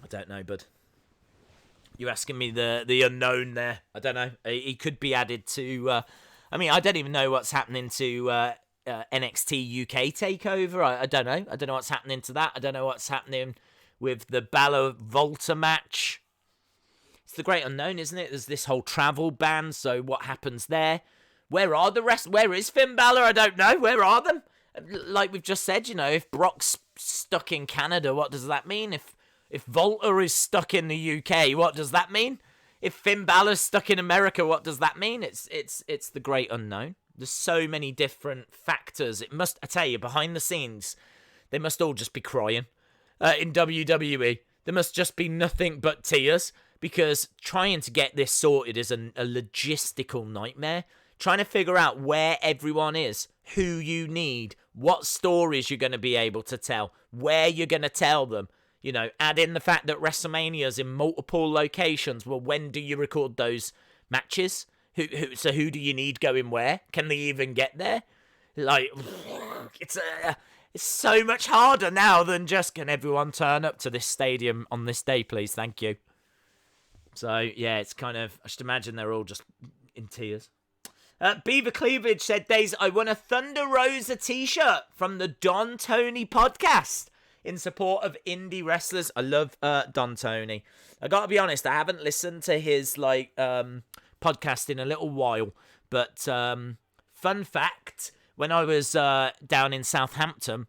I don't know, bud. You're asking me the unknown there. I don't know. He could be added to... I don't even know what's happening to... NXT UK takeover. I don't know. I don't know what's happening to that. I don't know what's happening with the Balor Volta match. It's the great unknown, isn't it? There's this whole travel ban, so what happens there? Where are the rest? Where is Finn Balor? I don't know. Where are them? Like we've just said, if Brock's stuck in Canada, what does that mean? If Volta is stuck in the UK, what does that mean? If Finn Balor's stuck in America, what does that mean? It's the great unknown. There's so many different factors. I tell you, behind the scenes, they must all just be crying. In WWE, there must just be nothing but tears, because trying to get this sorted is a logistical nightmare. Trying to figure out where everyone is, who you need, what stories you're going to be able to tell, where you're going to tell them. Add in the fact that WrestleMania's in multiple locations. Well, when do you record those matches? So who do you need going where? Can they even get there? Like, it's so much harder now than just, can everyone turn up to this stadium on this day, please? Thank you. So, yeah, it's kind of, I should imagine they're all just in tears. Beaver Cleavage said, Days, I won a Thunder Rosa t-shirt from the Don Tony podcast in support of indie wrestlers. I love Don Tony. I gotta be honest, I haven't listened to his podcast in a little while. But fun fact, when I was down in Southampton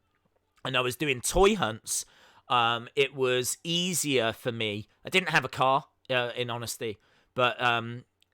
and I was doing toy hunts, it was easier for me. I didn't have a car, in honesty, but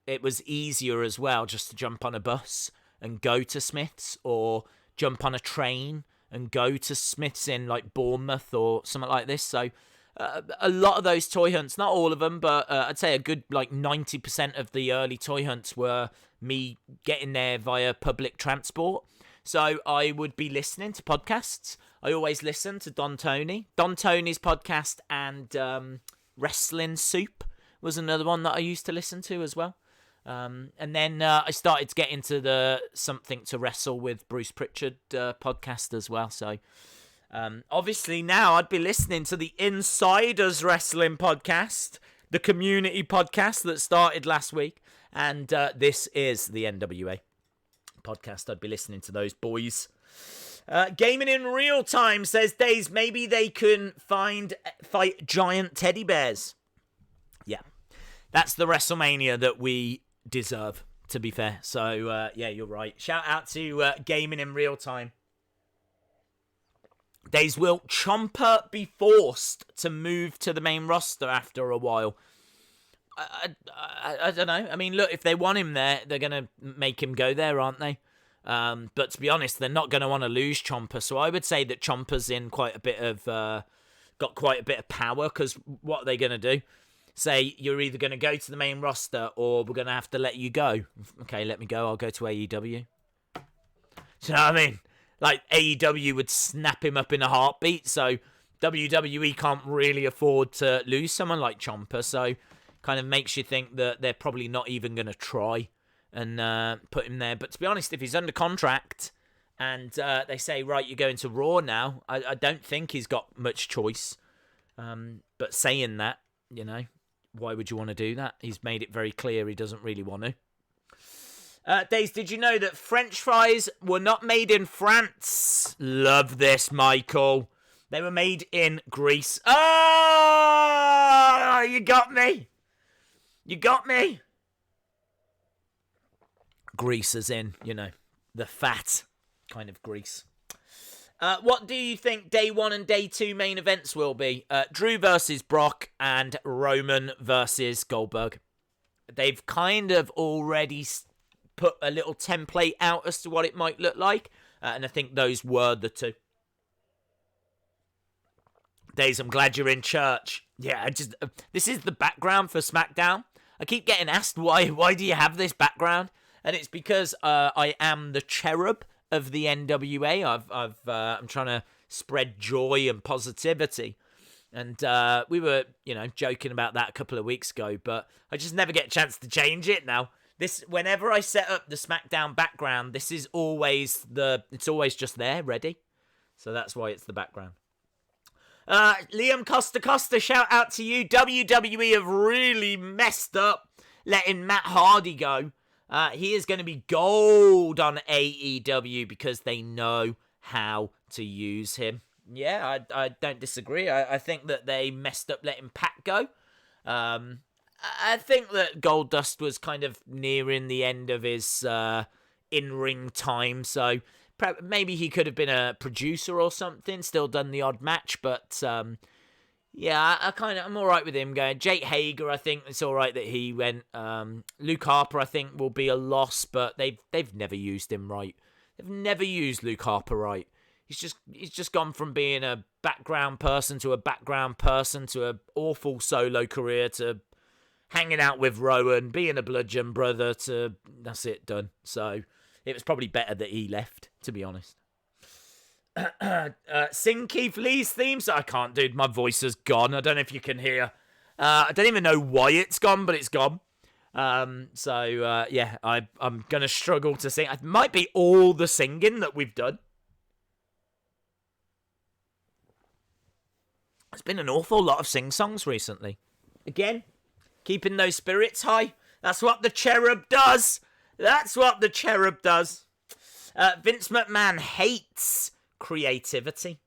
it was easier as well just to jump on a bus and go to Smith's, or jump on a train and go to Smith's in like Bournemouth or something like this. So a lot of those toy hunts, not all of them, but I'd say a good 90% of the early toy hunts were me getting there via public transport. So I would be listening to podcasts. I always listen to Don Tony's podcast, and Wrestling Soup was another one that I used to listen to as well. And then I started to get into the Something to Wrestle with Bruce Pritchard podcast as well. So obviously now I'd be listening to the Insiders Wrestling podcast, the community podcast that started last week. And this is the NWA podcast. I'd be listening to those boys. Gaming in Real Time says, Days, maybe they can fight giant teddy bears. Yeah, that's the WrestleMania that we deserve, to be fair. So, yeah, you're right. Shout out to Gaming in Real Time. Days, will Ciampa be forced to move to the main roster after a while? I don't know. I mean, look, if they want him there, they're going to make him go there, aren't they? But to be honest, they're not going to want to lose Ciampa. So I would say that Ciampa's in quite a bit of, got quite a bit of power, because what are they going to do? Say, you're either going to go to the main roster or we're going to have to let you go. Okay, let me go. I'll go to AEW. Do you know what I mean? Like, AEW would snap him up in a heartbeat. So WWE can't really afford to lose someone like Ciampa. So kind of makes you think that they're probably not even going to try and put him there. But to be honest, if he's under contract and they say, right, you're going to Raw now, I don't think he's got much choice. But saying that, you know, why would you want to do that? He's made it very clear he doesn't really want to. Days, did you know that French fries were not made in France? Love this, Michael. They were made in Greece. Oh, you got me. You got me. Grease as in, you know, the fat kind of grease. What do you think Day 1 and Day 2 main events will be? Drew versus Brock and Roman versus Goldberg. They've kind of already put a little template out as to what it might look like. And I think those were the two. Days, I'm glad you're in church. Yeah, this is the background for SmackDown. I keep getting asked, why do you have this background? And it's because I am the cherub of the NWA. I'm trying to spread joy and positivity. And we were, joking about that a couple of weeks ago, but I just never get a chance to change it now. Whenever I set up the SmackDown background, it's always just there, ready. So that's why it's the background. Liam Costa, shout out to you. WWE have really messed up letting Matt Hardy go. He is going to be gold on AEW because they know how to use him. Yeah, I don't disagree. I think that they messed up letting Pat go. I think that Goldust was kind of nearing the end of his in-ring time, so maybe he could have been a producer or something, still done the odd match, but yeah, I'm all right with him going. Jake Hager, I think it's all right that he went. Luke Harper, I think, will be a loss, but they've never used him right. They've never used Luke Harper right. He's just gone from being a background person to an awful solo career to hanging out with Rowan, being a bludgeon brother to that's it, done. So it was probably better that he left, to be honest. Sing Keith Lee's theme. So I can't, dude. My voice is gone. I don't know if you can hear. I don't even know why it's gone, but it's gone. Yeah, I'm gonna struggle to sing. It might be all the singing that we've done. There's been an awful lot of sing-songs recently. Again, keeping those spirits high. That's what the cherub does. That's what the cherub does. Vince McMahon hates creativity.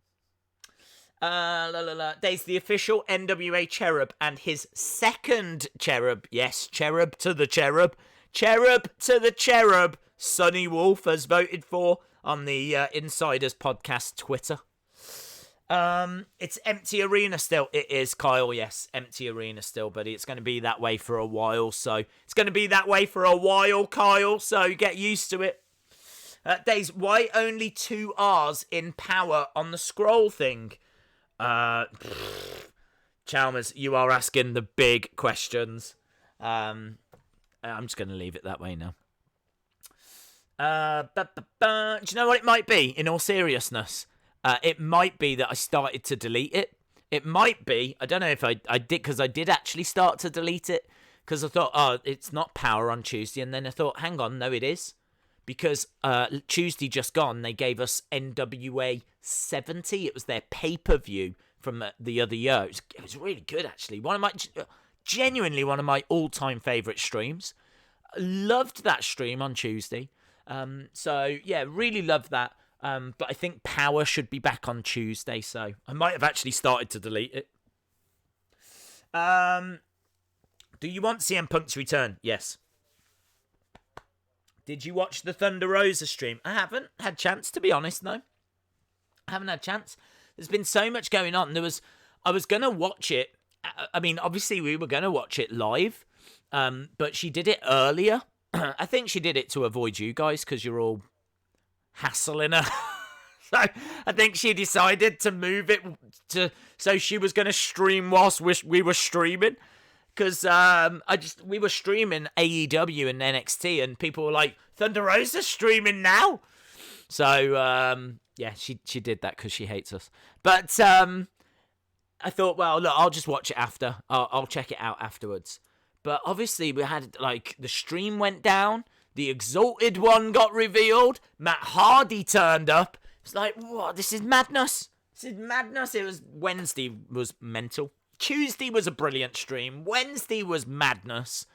Dave's the official NWA cherub and his second cherub. Yes, cherub to the cherub. Cherub to the cherub. Sonny Wolf has voted for on the Insiders Podcast Twitter. It's empty arena still. It is, Kyle. Yes, empty arena still, buddy. It's going to be that way for a while. So it's going to be that way for a while, Kyle. So get used to it. Days, why only 2 R's in power on the scroll thing? Chalmers, you are asking the big questions. I'm just going to leave it that way now. Do you know what it might be, in all seriousness? It might be that I started to delete it. It might be, I don't know if I did, because I did actually start to delete it, because I thought, oh, it's not power on Tuesday, and then I thought, hang on, no, it is. Because Tuesday just gone, they gave us NWA 70. It was their pay-per-view from the other year. It was really good, actually. Genuinely one of my all-time favourite streams. Loved that stream on Tuesday. So, yeah, really loved that. But I think Power should be back on Tuesday, so I might have actually started to delete it. Do you want CM Punk to return? Yes. Did you watch the Thunder Rosa stream? I haven't had chance, to be honest, no. I haven't had chance. There's been so much going on. I was going to watch it. I mean, obviously we were going to watch it live, but she did it earlier. I think she did it to avoid you guys because you're all hassling her. So I think she decided to move it so she was going to stream whilst we were streaming. Because we were streaming AEW and NXT, and people were like, Thunder Rosa's streaming now. So, yeah, she did that because she hates us. But I thought, well, look, I'll just watch it after. I'll check it out afterwards. But obviously, we had, like, the stream went down. The Exalted One got revealed. Matt Hardy turned up. It's like, what? This is madness. This is madness. Wednesday was mental. Tuesday was a brilliant stream. Wednesday was madness.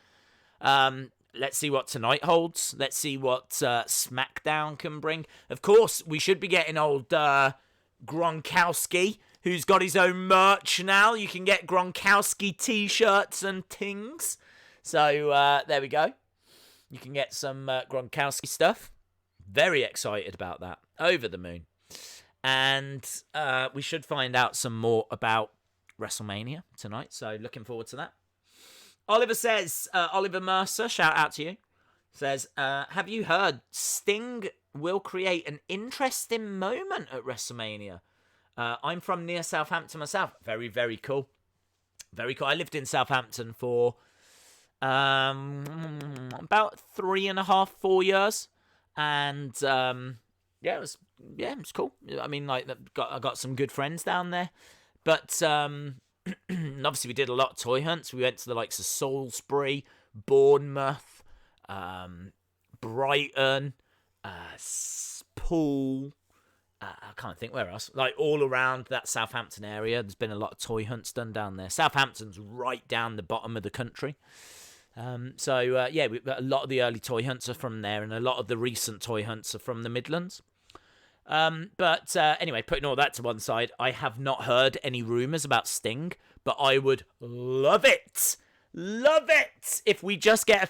Let's see what tonight holds. Let's see what SmackDown can bring. Of course, we should be getting old Gronkowski, who's got his own merch now. You can get Gronkowski t-shirts and things. So there we go. You can get some Gronkowski stuff. Very excited about that. Over the moon. And we should find out some more about WrestleMania tonight, so looking forward to that. Oliver says, Oliver Mercer, shout out to you, says, have you heard Sting will create an interesting moment at WrestleMania? I'm from near Southampton myself. Very, very cool. Very cool. I lived in Southampton for about 3.5-4 years, and it was cool. I mean, like, I got some good friends down there. But obviously we did a lot of toy hunts. We went to the likes of Salisbury, Bournemouth, Brighton, Poole. I can't think where else. Like all around that Southampton area, there's been a lot of toy hunts done down there. Southampton's right down the bottom of the country. So a lot of the early toy hunts are from there, and a lot of the recent toy hunts are from the Midlands. But anyway, putting all that to one side, I have not heard any rumours about Sting, but I would love it if we just get a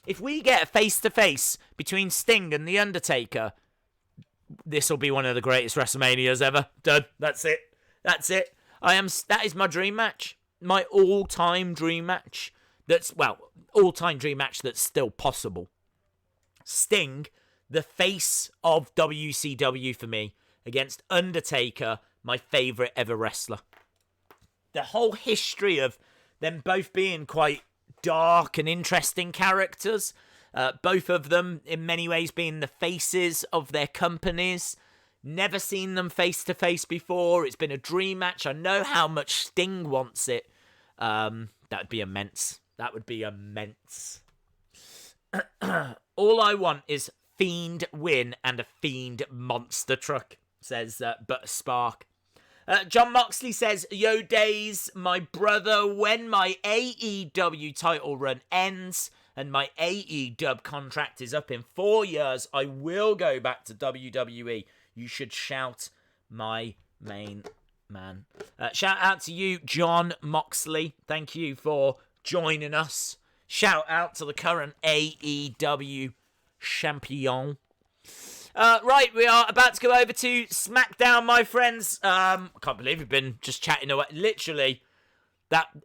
if we get a face-to-face between Sting and The Undertaker, this will be one of the greatest WrestleManias ever. Done. That's it. That is my dream match. My all-time dream match. All-time dream match that's still possible. Sting, the face of WCW for me, against Undertaker, my favourite ever wrestler. The whole history of them both being quite dark and interesting characters, both of them in many ways being the faces of their companies. Never seen them face to face before. It's been a dream match. I know how much Sting wants it. That would be immense. All I want is Fiend win and a Fiend monster truck, says But Spark. John Moxley says, Yo Days, my brother, when my AEW title run ends, and my AEW contract is up in 4 years, I will go back to WWE. You should shout my main man. Shout out to you, John Moxley. Thank you for joining us. Shout out to the current AEW champion. Right, we are about to go over to SmackDown, my friends. I can't believe we've been just chatting away. Literally,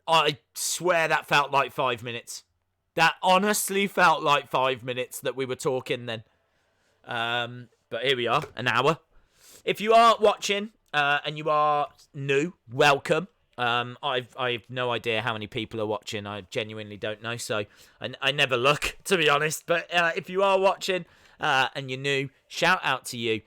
I swear that felt like 5 minutes. That honestly felt like 5 minutes that we were talking then. But here we are, an hour. If you are watching and you are new, welcome. I've no idea how many people are watching. I genuinely don't know, so I never look, to be honest. But if you are watching and you're new, shout out to you.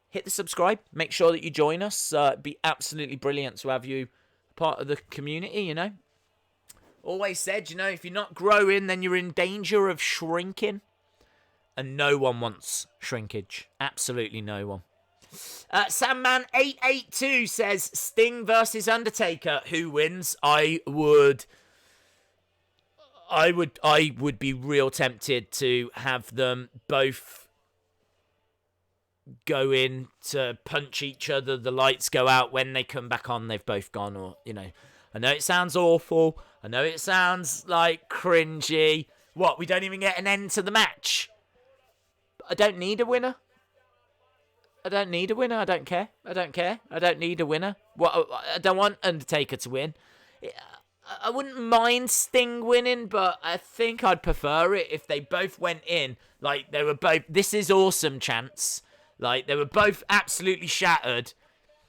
Hit the subscribe. Make sure that you join us. It'd be absolutely brilliant to have you part of the community, you know. Always said, you know, if you're not growing, then you're in danger of shrinking. And no one wants shrinkage. Absolutely no one. Sandman882 says, Sting versus Undertaker. Who wins? I would be real tempted to have them both go in to punch each other. The lights go out. When they come back on, they've both gone. Or, you know, I know it sounds awful. I know it sounds like cringy. What? We don't even get an end to the match. I don't need a winner. I don't need a winner. I don't care. I don't care. I don't need a winner. I don't want Undertaker to win. I wouldn't mind Sting winning, but I think I'd prefer it if they both went in. Like, they were both, this is awesome chants. Like, they were both absolutely shattered.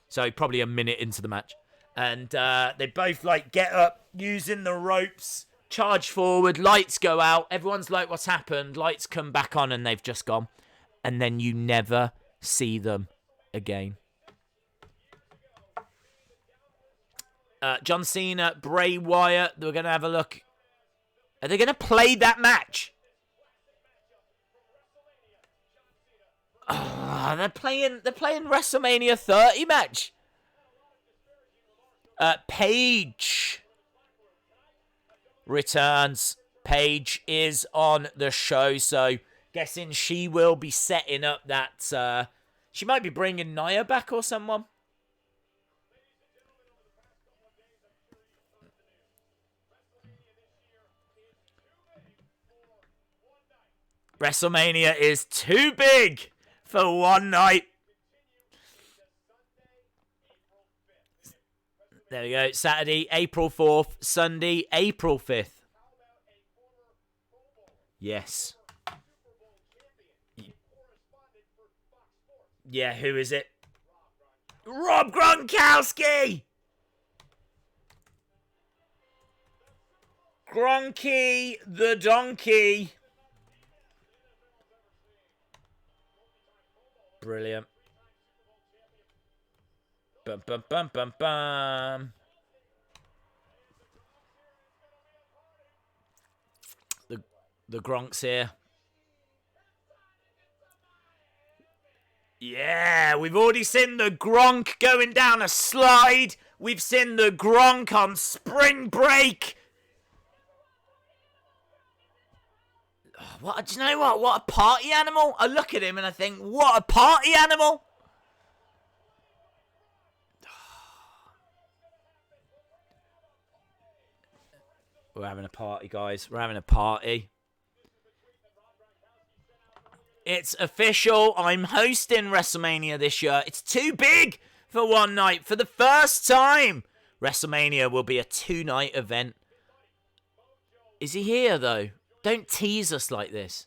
So, probably a minute into the match. And they both, like, get up using the ropes, charge forward, lights go out. Everyone's like, what's happened? Lights come back on and they've just gone. And then you never see them again. John Cena, Bray Wyatt. We're going to have a look. Are they going to play that match? Oh, they're playing WrestleMania 30 match. Paige returns. Paige is on the show, so guessing she will be setting up that. She might be bringing Nia back or someone. WrestleMania is too big for one night. There we go. Saturday, April 4th. Sunday, April 5th. Yes. Yeah, who is it? Rob Gronkowski! Gronky the donkey. Brilliant. Bum, bum, bum, bum, bum. The Gronk's here. Yeah, we've already seen the Gronk going down a slide. We've seen the Gronk on spring break. What? Do you know what? What a party animal. I look at him and I think, what a party animal. We're having a party, guys. We're having a party. It's official. I'm hosting WrestleMania this year. It's too big for one night. For the first time, WrestleMania will be a 2-night event. Is he here, though? Don't tease us like this.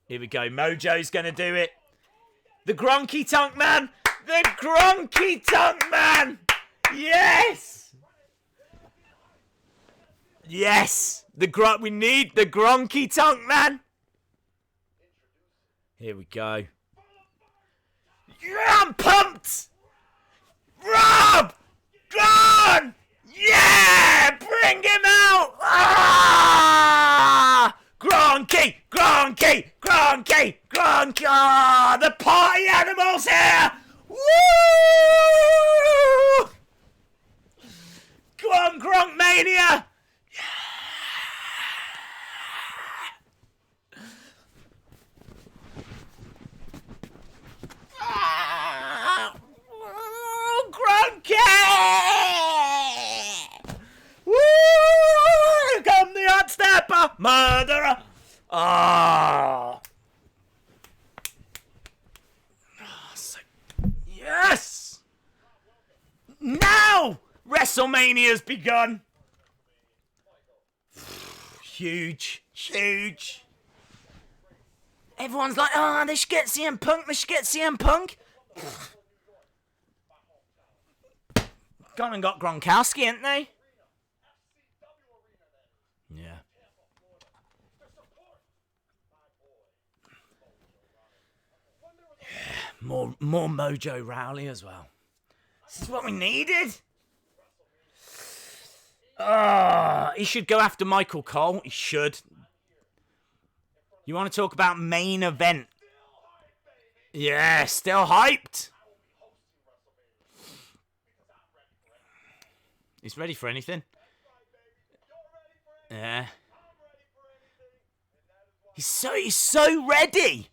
Here we go. Mojo's going to do it. The Gronky Tonk Man. The Gronky Tonk Man. Yes. Yes. We need the Gronky Tonk Man. Here we go. Yeah, I'm pumped. Rob. Gone. Yeah. Bring him out. Ah. Gronky. Gronky. Gronky. Gronky. Ah, the party animals here. Woo. Go on, Gronk Mania. Now WrestleMania's begun. Huge. Everyone's like, oh, they should get CM Punk. Gone and got Gronkowski, ain't they? Yeah. More Mojo Rawley as well. This is what we needed. He should go after Michael Cole. He should. You want to talk about main event? Yeah, still hyped. He's ready for anything. Yeah. He's so ready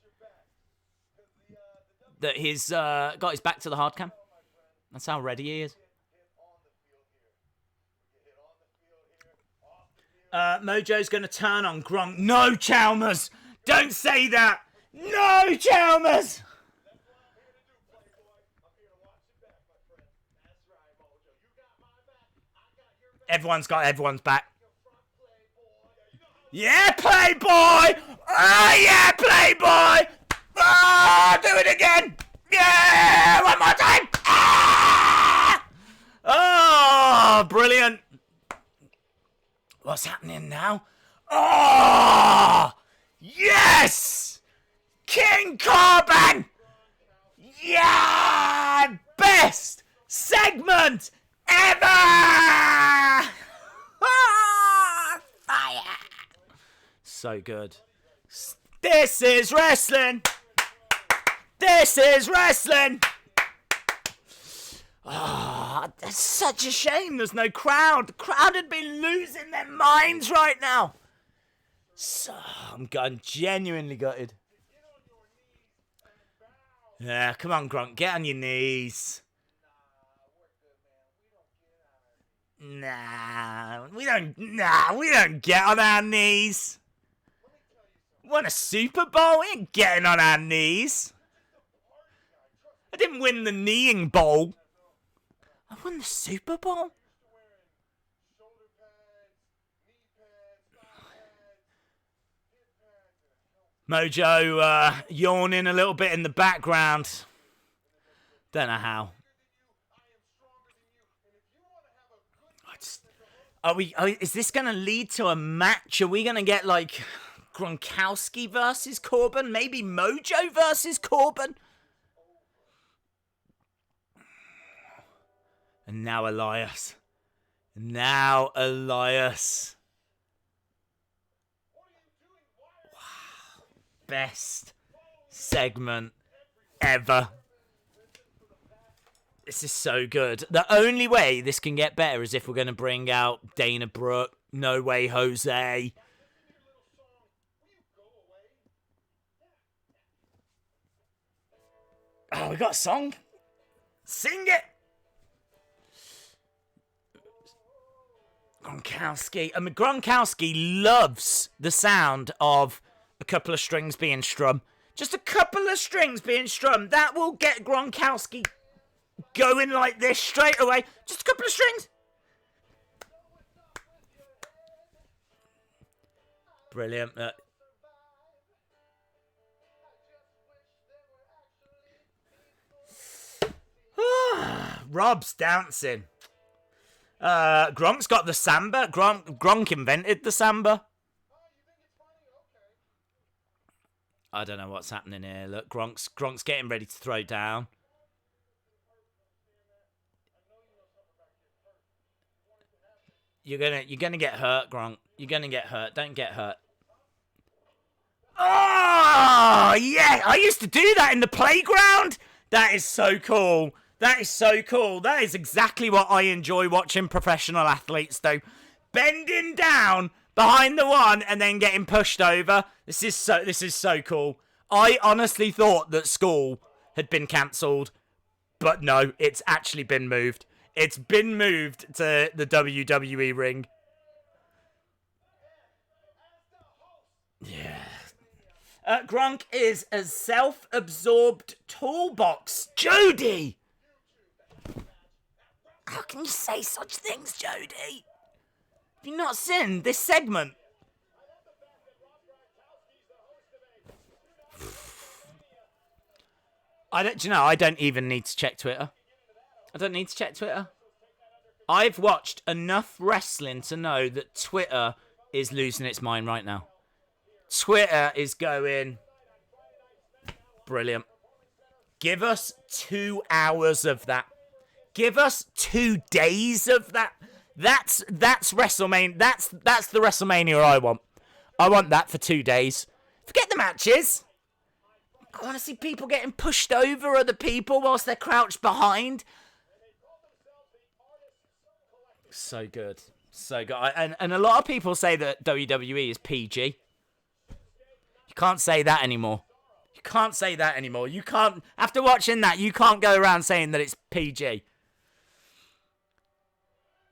that he's got his back to the hard cam. That's how ready he is. Mojo's going to turn on Gronk. No, Chalmers! Don't say that! No, Chalmers! Everyone's got everyone's back. Yeah, Playboy! Oh, yeah, Playboy! Oh, do it again! Yeah, one more time! Ah! Oh, brilliant. What's happening now? Oh, yes! King Corbin! Yeah! Best segment ever! Ah, fire! So good. This is wrestling! This is wrestling! Ah, that's such a shame there's no crowd. The crowd had been losing their minds right now. So, I'm genuinely gutted. Yeah, come on, Gronk, get on your knees. Nah, we don't get on our knees. Won a Super Bowl? We ain't getting on our knees. I didn't win the kneeing bowl. I won the Super Bowl? Mojo yawning a little bit in the background. Don't know how. Is this going to lead to a match? Are we going to get like Gronkowski versus Corbin? Maybe Mojo versus Corbin? And now Elias. Wow. Best segment ever. This is so good. The only way this can get better is if we're going to bring out Dana Brooke. No way, Jose. Oh, we got a song. Sing it. Gronkowski. I mean, Gronkowski loves the sound of a couple of strings being strummed. Just a couple of strings being strummed. That will get Gronkowski going like this straight away. Just a couple of strings. Brilliant. Rob's dancing. Gronk's got the samba. Gronk invented the samba. I don't know what's happening here. Look, Gronk's getting ready to throw down. You're gonna get hurt, Gronk. You're gonna get hurt. Don't get hurt. Oh yeah! I used to do that in the playground. That is so cool. That is so cool. That is exactly what I enjoy watching professional athletes do. Bending down behind the one and then getting pushed over. This is so cool. I honestly thought that school had been cancelled, but no, it's actually been moved. It's been moved to the WWE ring. Yeah. Gronk is a self-absorbed toolbox. Jody! can you say such things, Jody? Have you not seen this segment? I don't even need to check Twitter. I don't need to check Twitter. I've watched enough wrestling to know that Twitter is losing its mind right now. Twitter is going... Brilliant. Give us 2 hours of that. Give us 2 days of that. That's WrestleMania. That's the WrestleMania I want. I want that for 2 days. Forget the matches. I want to see people getting pushed over other people whilst they're crouched behind. So good. So good. And a lot of people say that WWE is PG. You can't say that anymore. You can't say that anymore. You can't... After watching that, you can't go around saying that it's PG.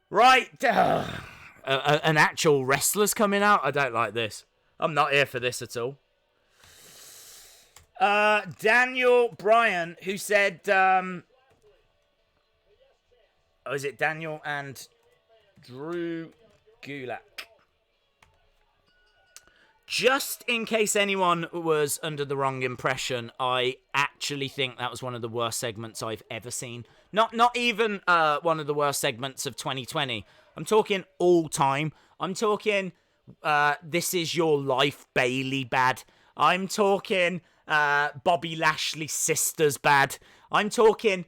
Right. An actual wrestler's coming out? I don't like this. I'm not here for this at all. Daniel Bryan, who said... is it Daniel and Drew Gulick? Just in case anyone was under the wrong impression, I actually think that was one of the worst segments I've ever seen. Not even one of the worst segments of 2020. I'm talking all time. I'm talking This Is Your Life Bailey bad. I'm talking Bobby Lashley's sisters bad. I'm talking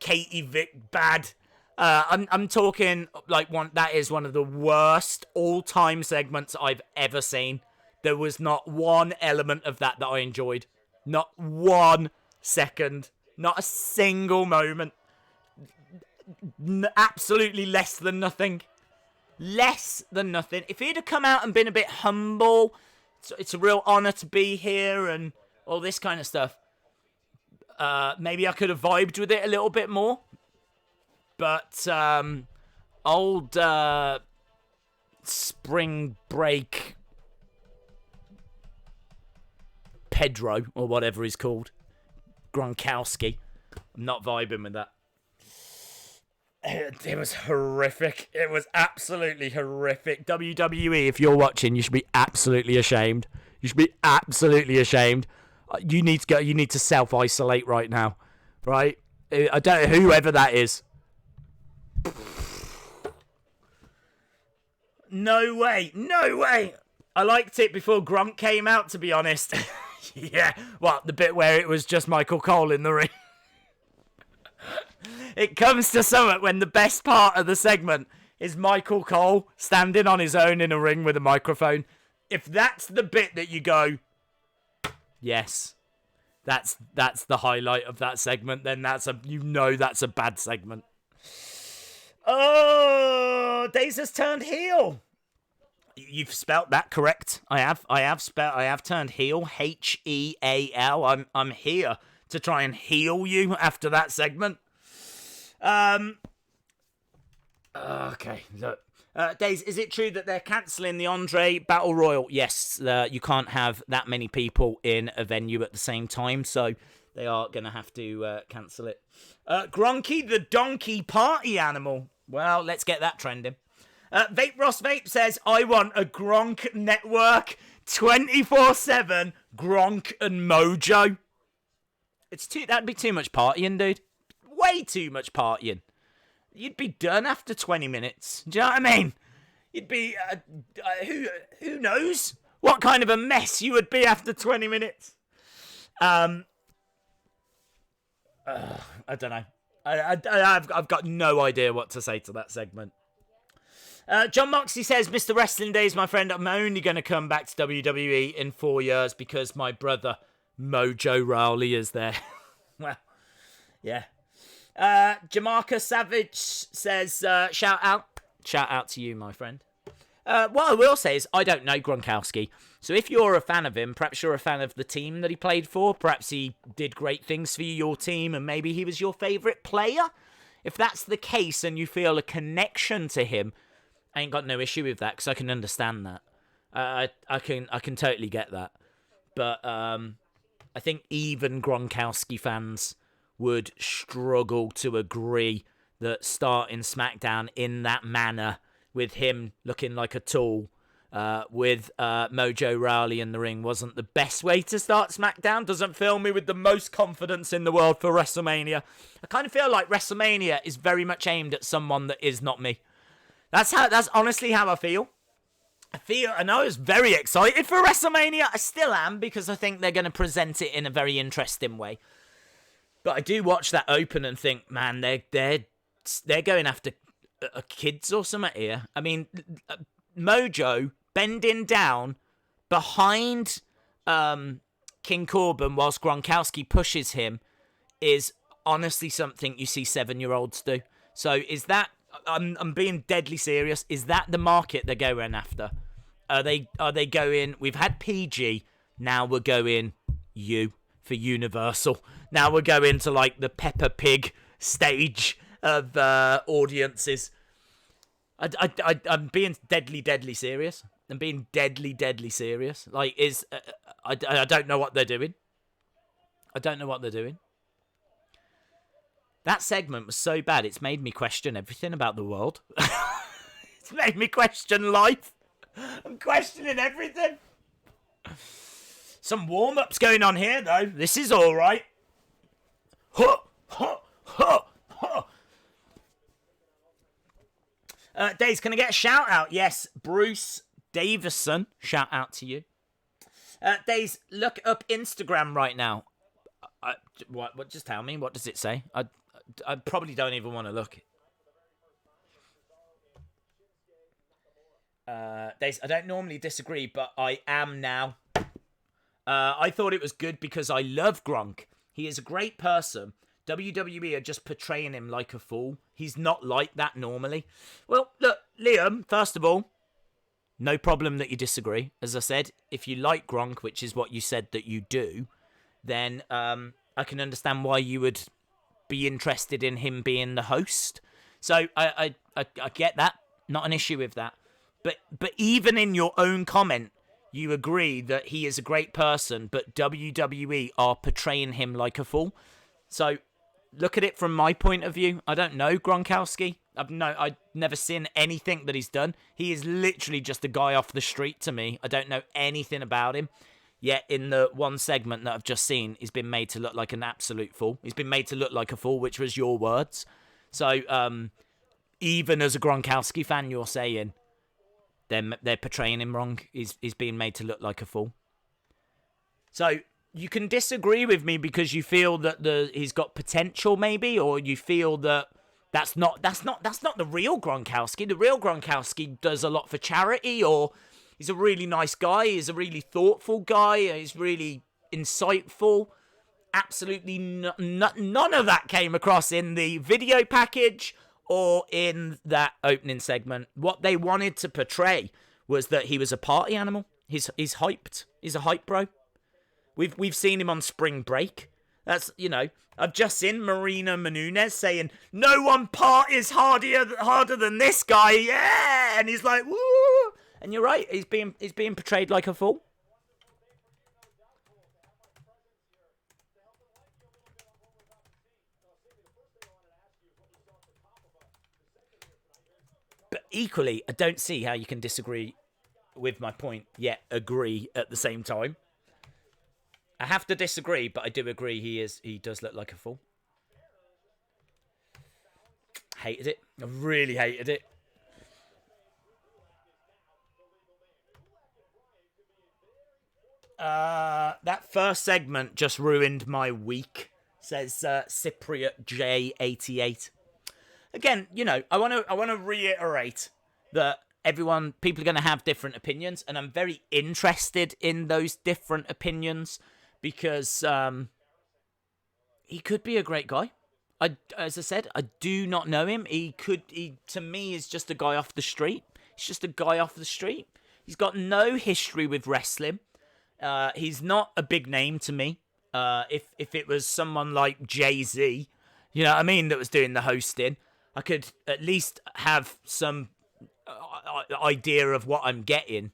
Katie Vick bad. I'm talking like that is one of the worst all-time segments I've ever seen. There was not one element of that I enjoyed. Not 1 second. Not a single moment. Absolutely less than nothing. Less than nothing. If he'd have come out and been a bit humble, it's a real honour to be here and all this kind of stuff, maybe I could have vibed with it a little bit more. But old spring break Pedro, or whatever he's called, Gronkowski, I'm not vibing with that. It was horrific. It was absolutely horrific. WWE, if you're watching, you should be absolutely ashamed. You should be absolutely ashamed. You need to go. You need to self-isolate right now, right? I don't know whoever that is. No way. No way. I liked it before Gronk came out, to be honest. Yeah. What, the bit where it was just Michael Cole in the ring? It comes to something when the best part of the segment is Michael Cole standing on his own in a ring with a microphone. If that's the bit that you go, yes, that's the highlight of that segment, then that's a bad segment. Oh, Daze has turned heel. You've spelt that correct. I have turned heel. H-E-A-L. I'm here to try and heal you after that segment. Okay. Look. Daze, is it true that they're cancelling the Andre Battle Royal? Yes, you can't have that many people in a venue at the same time, so they are going to have to cancel it. Gronky the Donkey Party Animal. Well, let's get that trending. Vape Ross Vape says, I want a Gronk network 24/7 Gronk and Mojo. That'd be too much partying, dude. Way too much partying. You'd be done after 20 minutes. Do you know what I mean? You'd be... who knows what kind of a mess you would be after 20 minutes. I don't know. I've got no idea what to say to that segment. John Moxley says, Mr. Wrestling Days, my friend, I'm only going to come back to WWE in 4 years because my brother Mojo Rawley is there. Well, yeah. Jamarca Savage says, shout out to you, my friend. What I will say is, I don't know Gronkowski. So if you're a fan of him, perhaps you're a fan of the team that he played for. Perhaps he did great things for your team and maybe he was your favourite player. If that's the case and you feel a connection to him, I ain't got no issue with that because I can understand that. I can totally get that. But I think even Gronkowski fans would struggle to agree that starting SmackDown in that manner, with him looking like a tool, with Mojo Rawley in the ring, wasn't the best way to start SmackDown. Doesn't fill me with the most confidence in the world for WrestleMania. I kind of feel like WrestleMania is very much aimed at someone that is not me. That's honestly how I feel. And I was very excited for WrestleMania. I still am, because I think they're going to present it in a very interesting way. But I do watch that open and think, man, they're going after kids or something here. I mean, Mojo bending down behind King Corbin whilst Gronkowski pushes him is honestly something you see 7-year-olds do. So is that... I'm being deadly serious. Is that the market they're going after? Are they going... We've had PG, now we're going U for Universal. Now we're going to like the Peppa Pig stage of audiences. I'm being deadly serious. I'm being deadly serious. Like, I don't know what they're doing. I don't know what they're doing. That segment was so bad, it's made me question everything about the world. It's made me question life. I'm questioning everything. Some warm-ups going on here, though. This is all right. Huh, huh, huh, huh. Days, can I get a shout-out? Yes, Bruce Davison. Shout-out to you. Days, look up Instagram right now. What? Just tell me. What does it say? I probably don't even want to look. Days, I don't normally disagree, but I am now. I thought it was good because I love Gronk. He is a great person. WWE are just portraying him like a fool. He's not like that normally. Well, look, Liam, first of all, no problem that you disagree. As I said, if you like Gronk, which is what you said that you do, then I can understand why you would be interested in him being the host. So I get that. Not an issue with that. But even in your own comment, you agree that he is a great person, but WWE are portraying him like a fool. So look at it from my point of view. I don't know Gronkowski. I've never seen anything that he's done. He is literally just a guy off the street to me. I don't know anything about him. Yet in the one segment that I've just seen, he's been made to look like an absolute fool. He's been made to look like a fool, which was your words. So even as a Gronkowski fan, you're saying they're portraying him wrong. He's being made to look like a fool. So you can disagree with me because you feel that he's got potential, maybe, or you feel that that's not the real Gronkowski. The real Gronkowski does a lot for charity, or he's a really nice guy. He's a really thoughtful guy. He's really insightful. Absolutely none of that came across in the video package or in that opening segment. What they wanted to portray was that he was a party animal. He's hyped. He's a hype bro. We've seen him on Spring Break. That's, I've just seen Marina Menounos saying, no one parties harder than this guy, yeah! And he's like, woo! And you're right, he's being portrayed like a fool. But equally, I don't see how you can disagree with my point, yet agree at the same time. I have to disagree, but I do agree he does look like a fool. Hated it. I really hated it. That first segment just ruined my week, says Cypriot J88. Again, I want to reiterate that people are going to have different opinions, and I'm very interested in those different opinions because he could be a great guy. As I said, I do not know him. He to me is just a guy off the street. He's just a guy off the street. He's got no history with wrestling. He's not a big name to me. If it was someone like Jay-Z, you know what I mean, that was doing the hosting, I could at least have some idea of what I'm getting,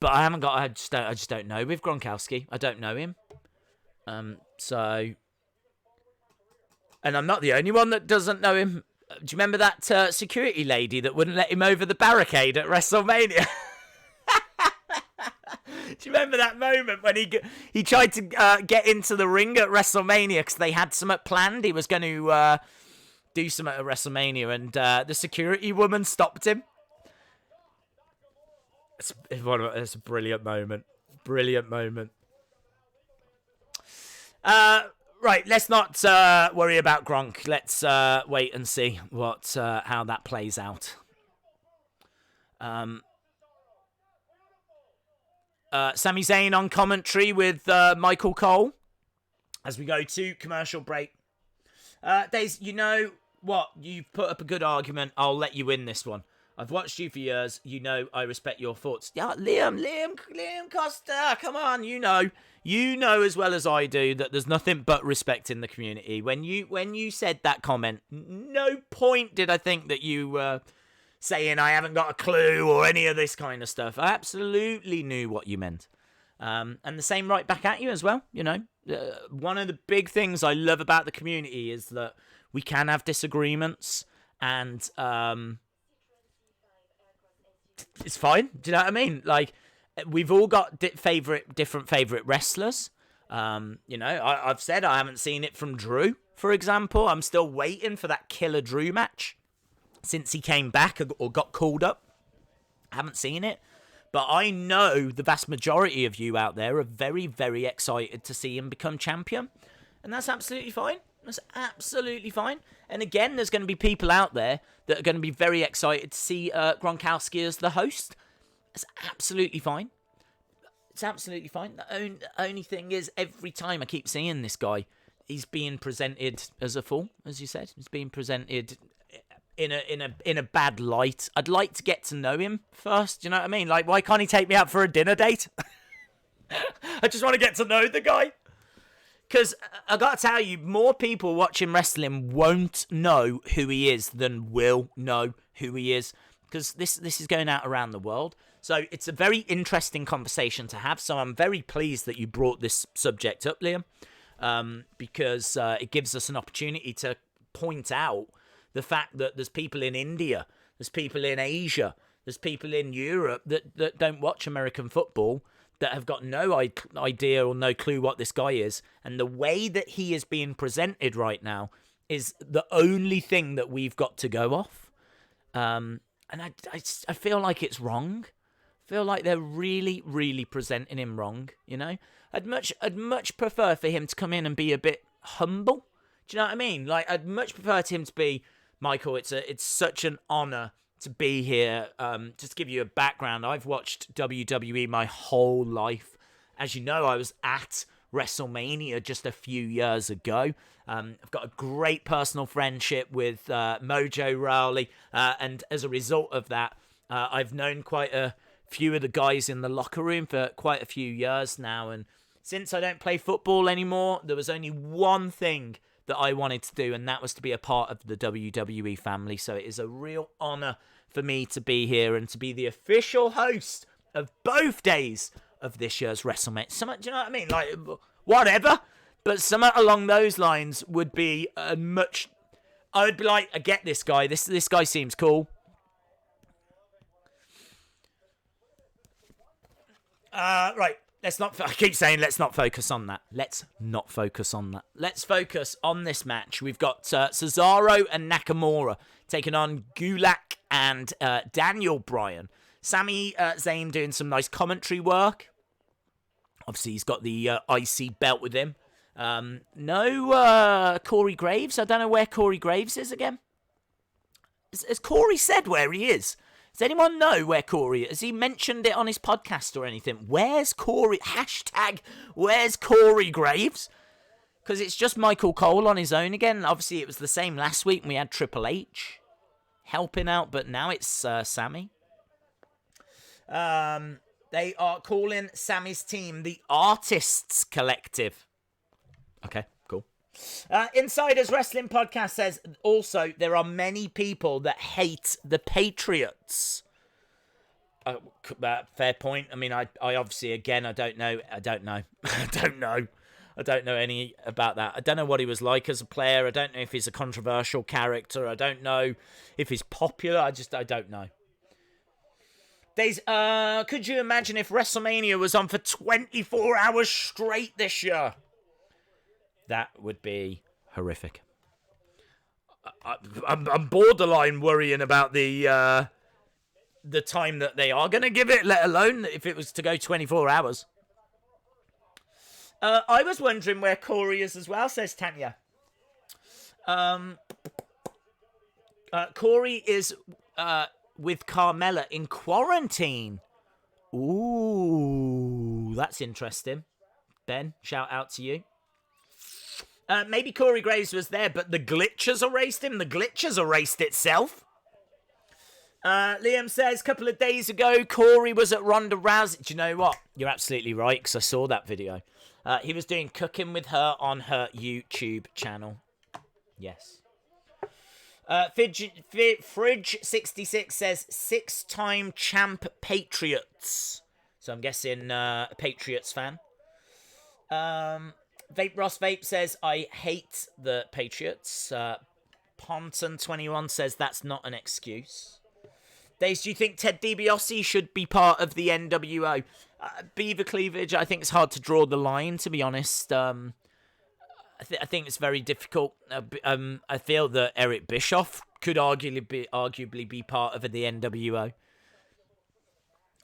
But I haven't got. I just don't know. With Gronkowski, I don't know him. So And I'm not the only one that doesn't know him. Do you remember that security lady that wouldn't let him over the barricade at WrestleMania? Do you remember that moment when he tried to get into the ring at WrestleMania because they had something planned? He was going to do something at WrestleMania, and the security woman stopped him. It's a brilliant moment. Brilliant moment. Right, let's not worry about Gronk. Let's wait and see how that plays out. Sami Zayn on commentary with Michael Cole as we go to commercial break. Daze, you know what? You've put up a good argument. I'll let you win this one. I've watched you for years. You know I respect your thoughts. Yeah, Liam Costa, come on. You know as well as I do that there's nothing but respect in the community. When you said that comment, no point did I think that you were saying I haven't got a clue or any of this kind of stuff. I absolutely knew what you meant. And the same right back at you as well. You know, one of the big things I love about the community is that we can have disagreements, and it's fine. Do you know what I mean? Like, we've all got different favorite wrestlers. You know, I've said I haven't seen it from Drew, for example. I'm still waiting for that Killer Drew match since he came back or got called up. I haven't seen it. But I know the vast majority of you out there are very, very excited to see him become champion. And that's absolutely fine. That's absolutely fine. And again, there's going to be people out there that are going to be very excited to see Gronkowski as the host. It's absolutely fine. It's absolutely fine. The only thing is, every time I keep seeing this guy, he's being presented as a fool, as you said. He's being presented in a bad light. I'd like to get to know him first. Do you know what I mean? Like, why can't he take me out for a dinner date? I just want to get to know the guy. Because I got to tell you, more people watching wrestling won't know who he is than will know who he is. Because this is going out around the world. So it's a very interesting conversation to have. So I'm very pleased that you brought this subject up, Liam. Because it gives us an opportunity to point out the fact that there's people in India, there's people in Asia, there's people in Europe that don't watch American football, that have got no idea or no clue what this guy is. And the way that he is being presented right now is the only thing that we've got to go off. And I feel like it's wrong. I feel like they're really, really presenting him wrong, you know? I'd much prefer for him to come in and be a bit humble. Do you know what I mean? Like, I'd much prefer him to be, Michael, it's such an honor to be here. Just to give you a background, I've watched WWE my whole life. As you know, I was at WrestleMania just a few years ago. I've got a great personal friendship with Mojo Rawley, and as a result of that, I've known quite a few of the guys in the locker room for quite a few years now. And since I don't play football anymore, there was only one thing that I wanted to do, and that was to be a part of the WWE family. So it is a real honor for me to be here and to be the official host of both days of this year's WrestleMania. Do you know what I mean? Like, whatever. But something along those lines would be I would be like, I get this guy. This guy seems cool. Right. I keep saying let's not focus on that. Let's not focus on that. Let's focus on this match. We've got Cesaro and Nakamura taking on Gulick and Daniel Bryan. Sami Zayn doing some nice commentary work. Obviously, he's got the IC belt with him. No Corey Graves. I don't know where Corey Graves is again. Has Corey said where he is? Does anyone know where Corey is? Has he mentioned it on his podcast or anything? Where's Corey? Hashtag, where's Corey Graves? Because it's just Michael Cole on his own again. Obviously, it was the same last week when we had Triple H helping out, but now it's Sami. They are calling Sami's team the Artists Collective. Okay, cool. Insiders Wrestling Podcast says also there are many people that hate the Patriots. Fair point. I mean, I obviously, again, I don't know. I don't know any about that. I don't know what he was like as a player. I don't know if he's a controversial character. I don't know if he's popular. I don't know. Could you imagine if WrestleMania was on for 24 hours straight this year? That would be horrific. I'm borderline worrying about the time that they are going to give it, let alone if it was to go 24 hours. I was wondering where Corey is as well, says Tanya. Corey is with Carmella in quarantine. Ooh, that's interesting. Ben, shout out to you. Maybe Corey Graves was there, but the glitches erased him. The glitches erased itself. Liam says, a couple of days ago, Corey was at Ronda Rousey. Do you know what? You're absolutely right, because I saw that video. He was doing cooking with her on her YouTube channel. Yes. Fridge66 says, 6-time champ Patriots. So I'm guessing a Patriots fan. Vape Ross Vape says, I hate the Patriots. Ponton21 says, that's not an excuse. Days, do you think Ted DiBiase should be part of the NWO? Beaver Cleavage, I think it's hard to draw the line, to be honest. I think it's very difficult. I feel that Eric Bischoff could arguably be part of the NWO.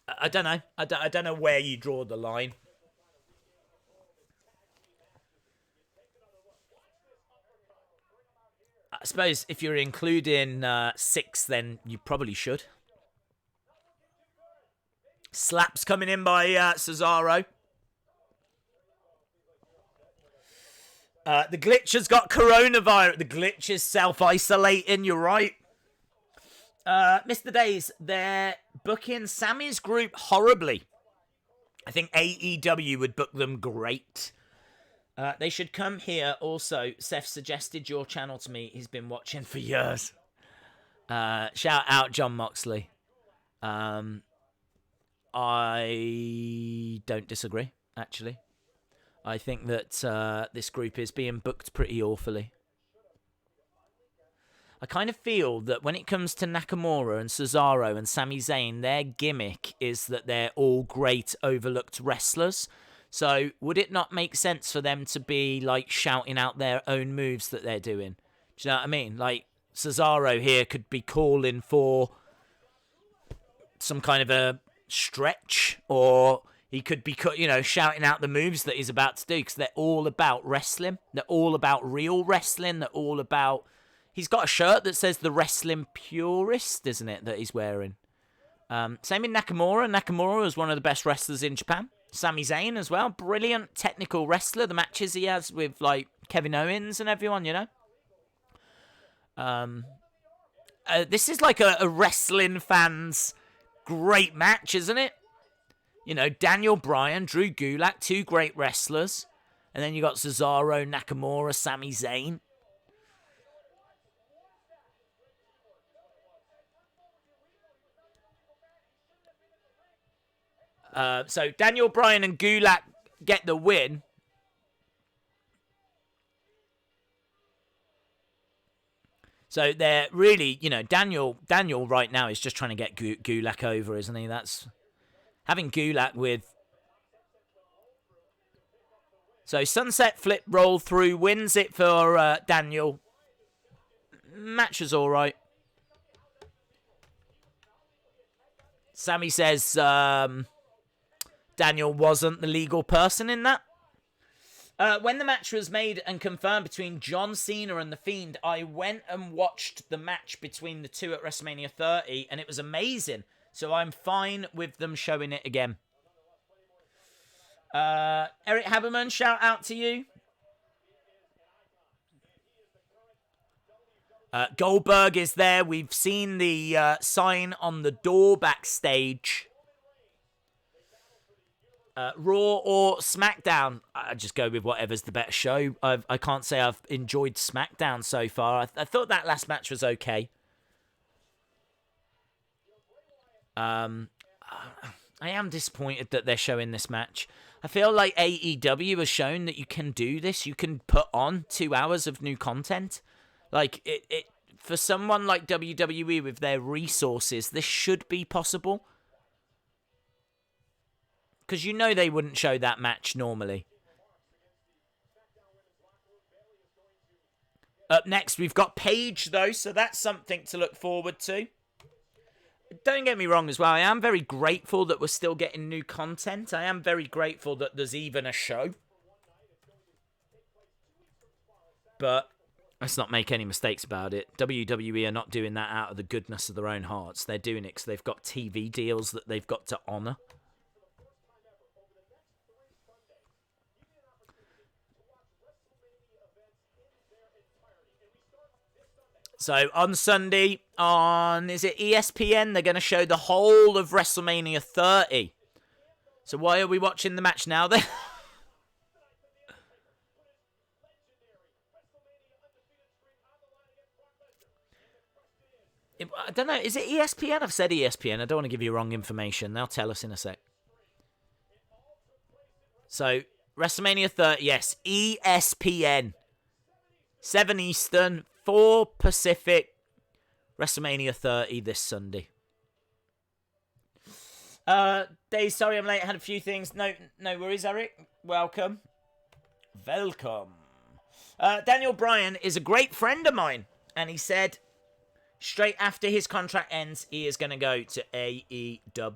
I don't know. I don't know where you draw the line. I suppose if you're including 6, then you probably should. Slaps coming in by Cesaro. The glitch has got coronavirus. The glitch is self-isolating, you're right. Mr. Days, they're booking Sammy's group horribly. I think AEW would book them great. They should come here. Also, Seth suggested your channel to me. He's been watching for years. Shout out John Moxley. I don't disagree, actually. I think that this group is being booked pretty awfully. I kind of feel that when it comes to Nakamura and Cesaro and Sami Zayn, their gimmick is that they're all great overlooked wrestlers. So would it not make sense for them to be like shouting out their own moves that they're doing? Do you know what I mean? Like Cesaro here could be calling for some kind of a stretch, or he could be, shouting out the moves that he's about to do, because they're all about wrestling. They're all about real wrestling. They're all about... He's got a shirt that says the wrestling purist, isn't it, that he's wearing? Same in Nakamura. Nakamura was one of the best wrestlers in Japan. Sami Zayn as well. Brilliant technical wrestler. The matches he has with, like, Kevin Owens and everyone, This is like a wrestling fan's great match, isn't it? Daniel Bryan, Drew Gulak, 2 great wrestlers. And then you got Cesaro, Nakamura, Sami Zayn. So Daniel Bryan and Gulak get the win. So they're really, Daniel right now is just trying to get Gulak over, isn't he? That's having Gulak with. So Sunset Flip roll through wins it for Daniel. Match is all right. Sammy says Daniel wasn't the legal person in that. When the match was made and confirmed between John Cena and The Fiend, I went and watched the match between the two at WrestleMania 30, and it was amazing. So I'm fine with them showing it again. Eric Haberman, shout out to you. Goldberg is there. We've seen the sign on the door backstage. Raw or SmackDown? I just go with whatever's the better show. I can't say I've enjoyed SmackDown so far. I thought that last match was okay. I am disappointed that they're showing this match. I feel like AEW has shown that you can do this. You can put on 2 hours of new content. Like, it for someone like WWE with their resources, this should be possible. Because you know they wouldn't show that match normally. Up next, we've got Paige, though, so that's something to look forward to. Don't get me wrong as well, I am very grateful that we're still getting new content. I am very grateful that there's even a show. But let's not make any mistakes about it. WWE are not doing that out of the goodness of their own hearts. They're doing it because they've got TV deals that they've got to honour. So on Sunday, is it ESPN, they're going to show the whole of WrestleMania 30. So why are we watching the match now then? I don't know, is it ESPN? I've said ESPN, I don't want to give you wrong information. They'll tell us in a sec. So, WrestleMania 30, yes, ESPN. 7 Eastern, 4 Pacific, WrestleMania 30 this Sunday. Dave, sorry I'm late. I had a few things. No worries, Eric. Welcome. Daniel Bryan is a great friend of mine. And he said, straight after his contract ends, he is going to go to AEW.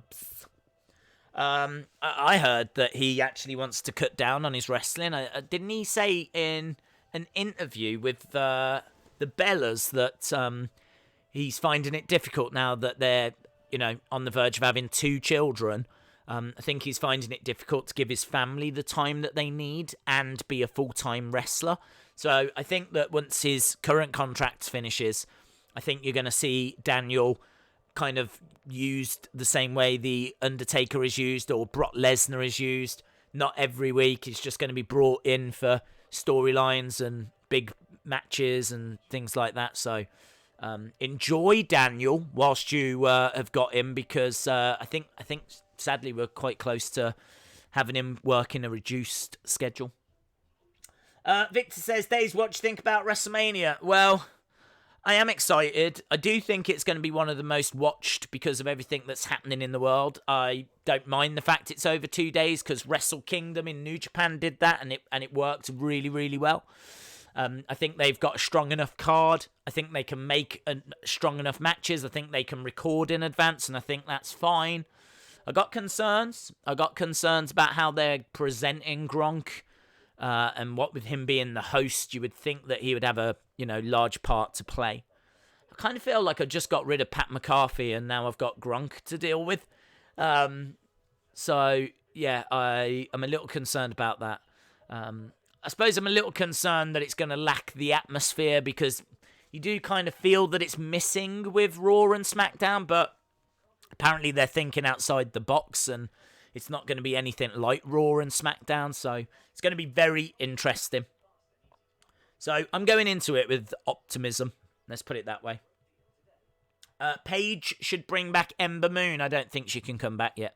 I heard that he actually wants to cut down on his wrestling. Didn't he say in an interview with the Bellas that he's finding it difficult now that they're, on the verge of having 2 children? I think he's finding it difficult to give his family the time that they need and be a full-time wrestler. So I think that once his current contract finishes, I think you're going to see Daniel kind of used the same way the Undertaker is used or Brock Lesnar is used. Not every week. He's just going to be brought in for storylines and big matches and things like that. So enjoy Daniel whilst you have got him, because I think sadly we're quite close to having him work in a reduced schedule. Victor says, Days, what do you think about WrestleMania? Well, I am excited. I do think it's going to be one of the most watched because of everything that's happening in the world. I don't mind the fact it's over 2 days because Wrestle Kingdom in New Japan did that and it worked really, really well. I think they've got a strong enough card. I think they can make strong enough matches. I think they can record in advance, and I think that's fine. I got concerns about how they're presenting Gronk. And what with him being the host, you would think that he would have a large part to play. I kind of feel like I just got rid of Pat McAfee and now I've got Gronk to deal with. So yeah, I'm a little concerned about that. I suppose I'm a little concerned that it's going to lack the atmosphere because you do kind of feel that it's missing with Raw and SmackDown, but apparently they're thinking outside the box and it's not going to be anything like Raw and SmackDown, so it's going to be very interesting. So I'm going into it with optimism. Let's put it that way. Paige should bring back Ember Moon. I don't think she can come back yet.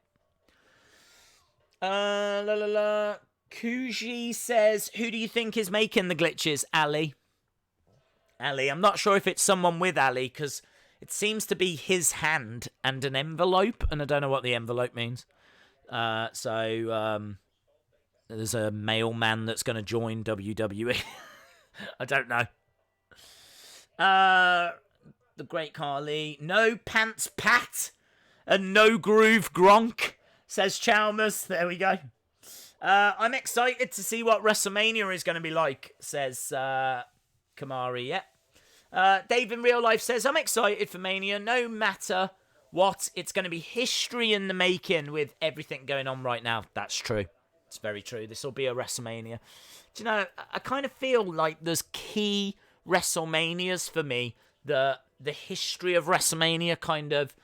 Kuji says, who do you think is making the glitches? Ali. I'm not sure if it's someone with Ali, because it seems to be his hand and an envelope, and I don't know what the envelope means. So there's a mailman that's going to join WWE. I don't know. The Great Carly. No Pants Pat and no Groove Gronk, says Chalmers. There we go. I'm excited to see what WrestleMania is going to be like, says Kamari. Yeah. Dave in real life says, I'm excited for Mania no matter what. It's going to be history in the making with everything going on right now. That's true. It's very true. This will be a WrestleMania. Do you know, I kind of feel like there's key WrestleManias for me. The history of WrestleMania kind of...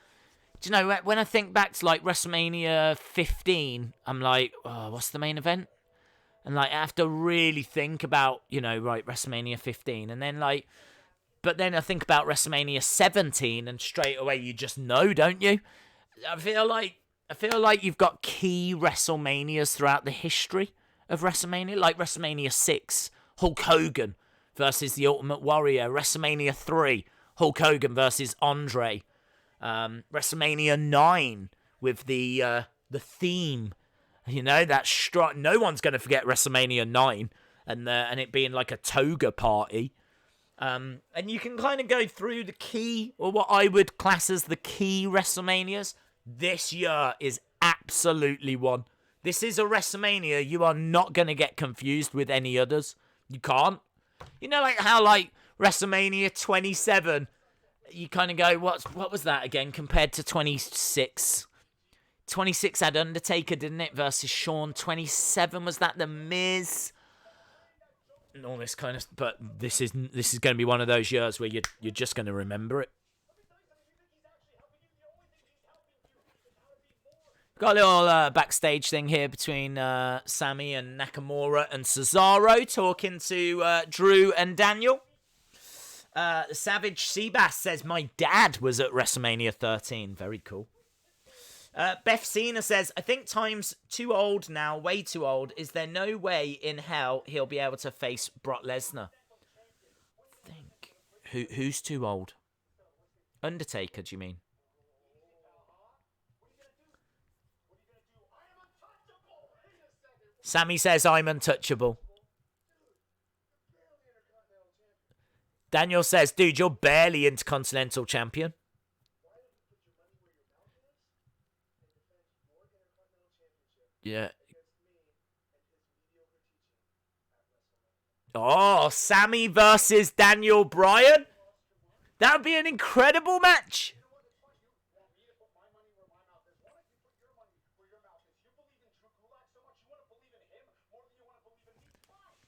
Do you know, when I think back to like WrestleMania 15, I'm like, oh, what's the main event? And like, I have to really think about, WrestleMania 15. And then like... But then I think about WrestleMania 17 and straight away you just know, don't you? I feel like I feel like you've got key WrestleManias throughout the history of WrestleMania, like WrestleMania 6, Hulk Hogan versus the Ultimate Warrior, WrestleMania 3, Hulk Hogan versus Andre, WrestleMania 9 with the theme, you know, that no one's going to forget WrestleMania 9 and it being like a toga party. And you can kind of go through the key, or what I would class as the key WrestleManias. This year is absolutely one. This is a WrestleMania you are not going to get confused with any others. You can't. You know, like how, like, WrestleMania 27, you kind of go, what was that again compared to 26? 26 had Undertaker, didn't it, versus Shawn. 27, was that The Miz? And all this kind of... But this is going to be one of those years where you're just going to remember it. Got a little backstage thing here between Sammy and Nakamura and Cesaro talking to Drew and Daniel. Savage Seabass says, my dad was at WrestleMania 13. Very cool. Beth Cena says, I think time's too old now, way too old. Is there no way in hell he'll be able to face Brock Lesnar? I think. Who's too old? Undertaker, do you mean? Sammy says, I'm untouchable. Daniel says, dude, you're barely Intercontinental Champion. Yeah. Oh, Sammy versus Daniel Bryan? That would be an incredible match.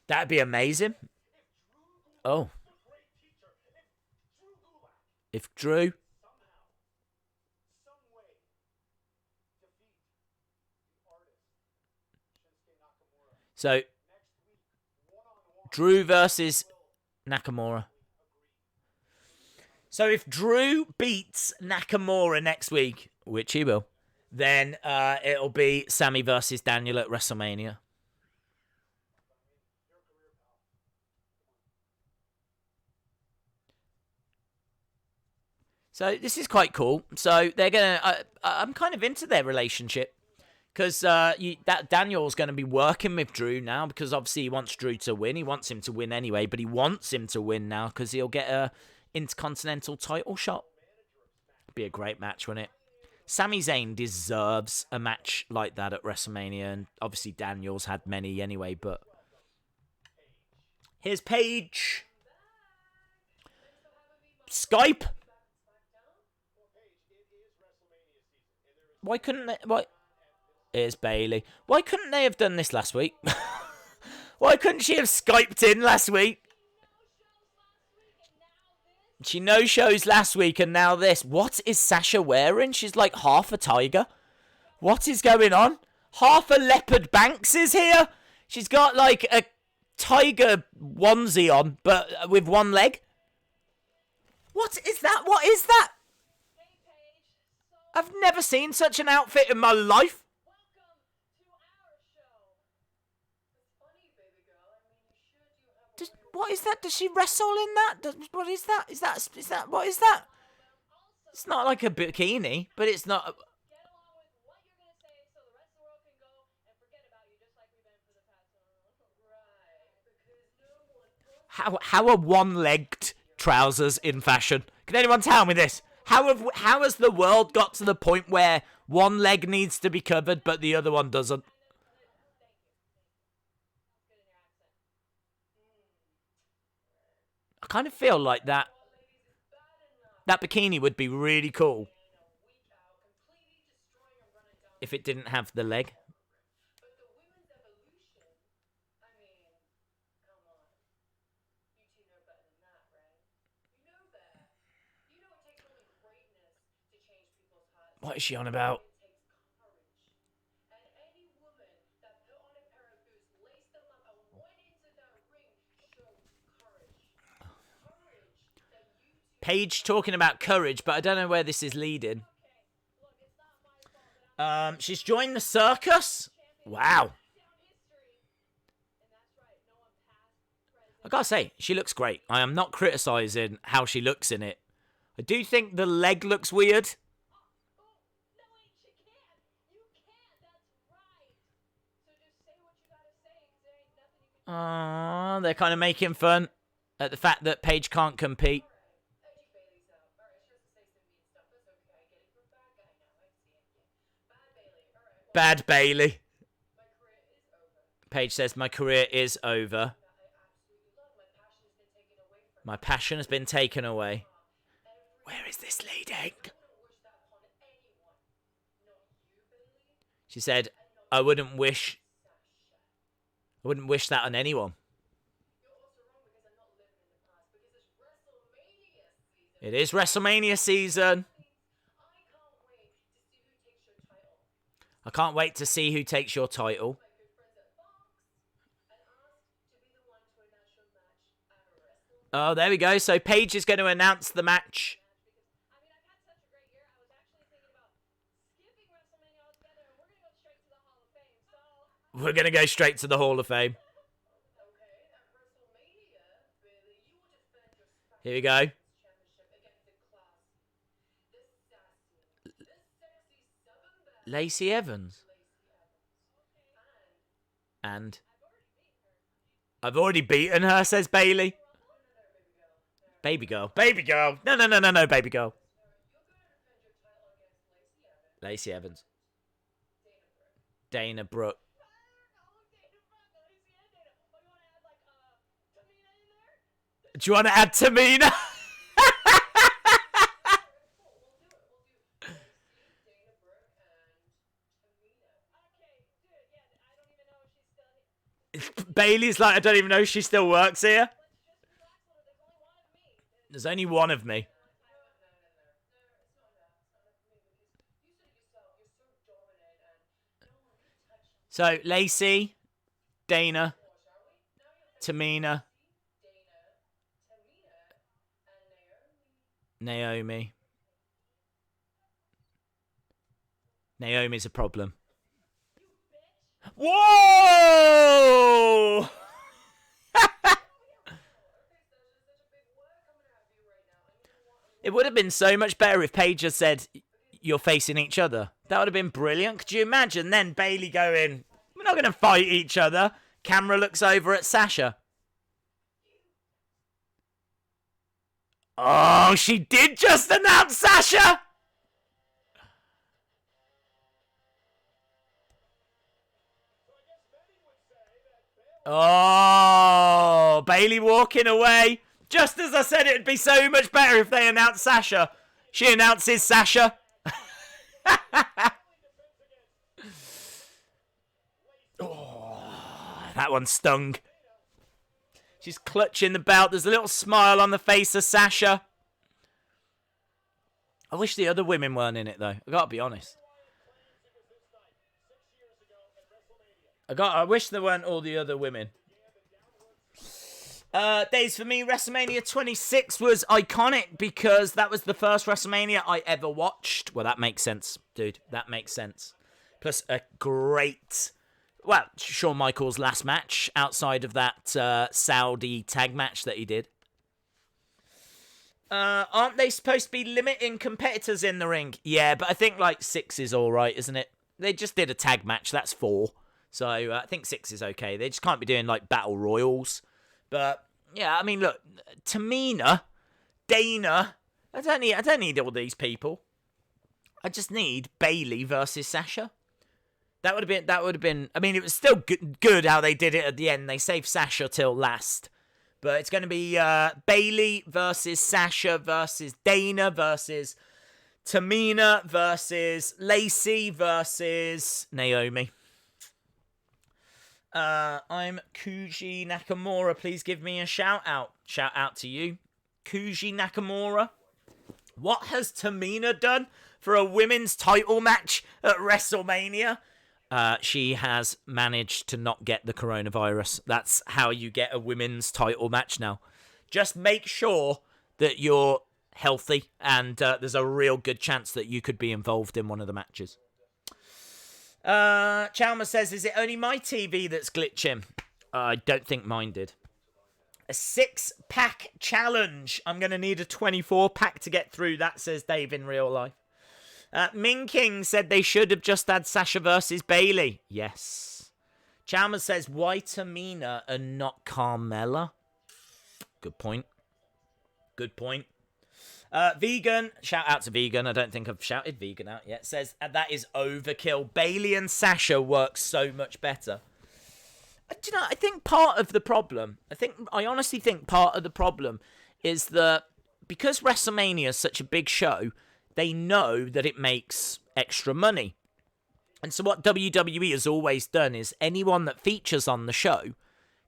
That'd be amazing. Oh. If Drew... So, Drew versus Nakamura. So if Drew beats Nakamura next week, which he will, then it'll be Sammy versus Daniel at WrestleMania. So this is quite cool. So they're gonna... I'm kind of into their relationship. Because that Daniel's going to be working with Drew now, because obviously he wants Drew to win. He wants him to win anyway, but he wants him to win now because he'll get a Intercontinental title shot. Be a great match, wouldn't it? Sami Zayn deserves a match like that at WrestleMania, and obviously Daniel's had many anyway, but... Here's Paige. Skype? Why couldn't they... Why... Here's Bailey. Why couldn't they have done this last week? Why couldn't she have Skyped in last week? She no-shows last week and now this. What is Sasha wearing? She's like half a tiger. What is going on? Half a Leopard Banks is here. She's got like a tiger onesie on, but with one leg. What is that? What is that? I've never seen such an outfit in my life. What is that? Does she wrestle in that? What is that? Is that? What is that? It's not like a bikini, but it's not. How are one-legged trousers in fashion? Can anyone tell me this? How has the world got to the point where one leg needs to be covered, but the other one doesn't? I kind of feel like that bikini would be really cool if it didn't have the leg. What is she on about? Paige talking about courage, but I don't know where this is leading. She's joined the circus. Wow. I gotta say, she looks great. I am not criticizing how she looks in it. I do think the leg looks weird. They're kind of making fun at the fact that Paige can't compete. Bad Bailey. Paige says, my career is over. My passion has been taken away. Where is this leading? She said, I wouldn't wish that on anyone. It is WrestleMania season. I can't wait to see who takes your title. Oh, there we go. So Paige is going to announce the match. We're going to go straight to the Hall of Fame. Here we go. Lacey Evans. And I've already beaten her, says Bailey. Baby girl. Baby girl. No, baby girl. Lacey Evans. Dana Brooke. Do you want to add Tamina? Bailey's like, I don't even know if she still works here. There's only one of me. So, Lacey, Dana, Tamina, Naomi. Naomi's a problem. Whoa! It would have been so much better if Paige had said, you're facing each other. That would have been brilliant. Could you imagine then Bailey going, we're not going to fight each other. Camera looks over at Sasha. Oh, she did just announce Sasha! Oh, Bailey walking away. Just as I said, it'd be so much better if they announced Sasha. She announces Sasha. Oh, that one stung. She's clutching the belt. There's a little smile on the face of Sasha. I wish the other women weren't in it, though. I gotta be honest. I wish there weren't all the other women. Days for me, WrestleMania 26 was iconic because that was the first WrestleMania I ever watched. Well, that makes sense, dude. That makes sense. Plus a great, well, Shawn Michaels' last match outside of that Saudi tag match that he did. Aren't they supposed to be limiting competitors in the ring? Yeah, but I think like 6 is all right, isn't it? They just did a tag match. That's 4. So I think 6 is okay. They just can't be doing like battle royals. But yeah, I mean, look, Tamina, Dana. I don't need all these people. I just need Bailey versus Sasha. That would have been. I mean, it was still good how they did it at the end. They saved Sasha till last. But it's going to be Bailey versus Sasha versus Dana versus Tamina versus Lacey versus Naomi. I'm Kuji Nakamura. Please give me a shout out. Shout out to you, Kuji Nakamura. What has Tamina done for a women's title match at WrestleMania? She has managed to not get the coronavirus. That's how you get a women's title match now. Just make sure that you're healthy and there's a real good chance that you could be involved in one of the matches. Chalmers says, is it only my TV that's glitching? I don't think mine did. A 6-pack challenge. I'm going to need a 24-pack to get through that, says Dave in real life. Min King said they should have just had Sasha versus Bayley. Yes. Chalmers says, why Tamina and not Carmella? Good point. Good point. Vegan, shout out to Vegan. I don't think I've shouted Vegan out yet. Says, that is overkill. Bayley and Sasha work so much better. Do you know, I think part of the problem, I honestly think part of the problem is that because WrestleMania is such a big show, they know that it makes extra money. And so what WWE has always done is anyone that features on the show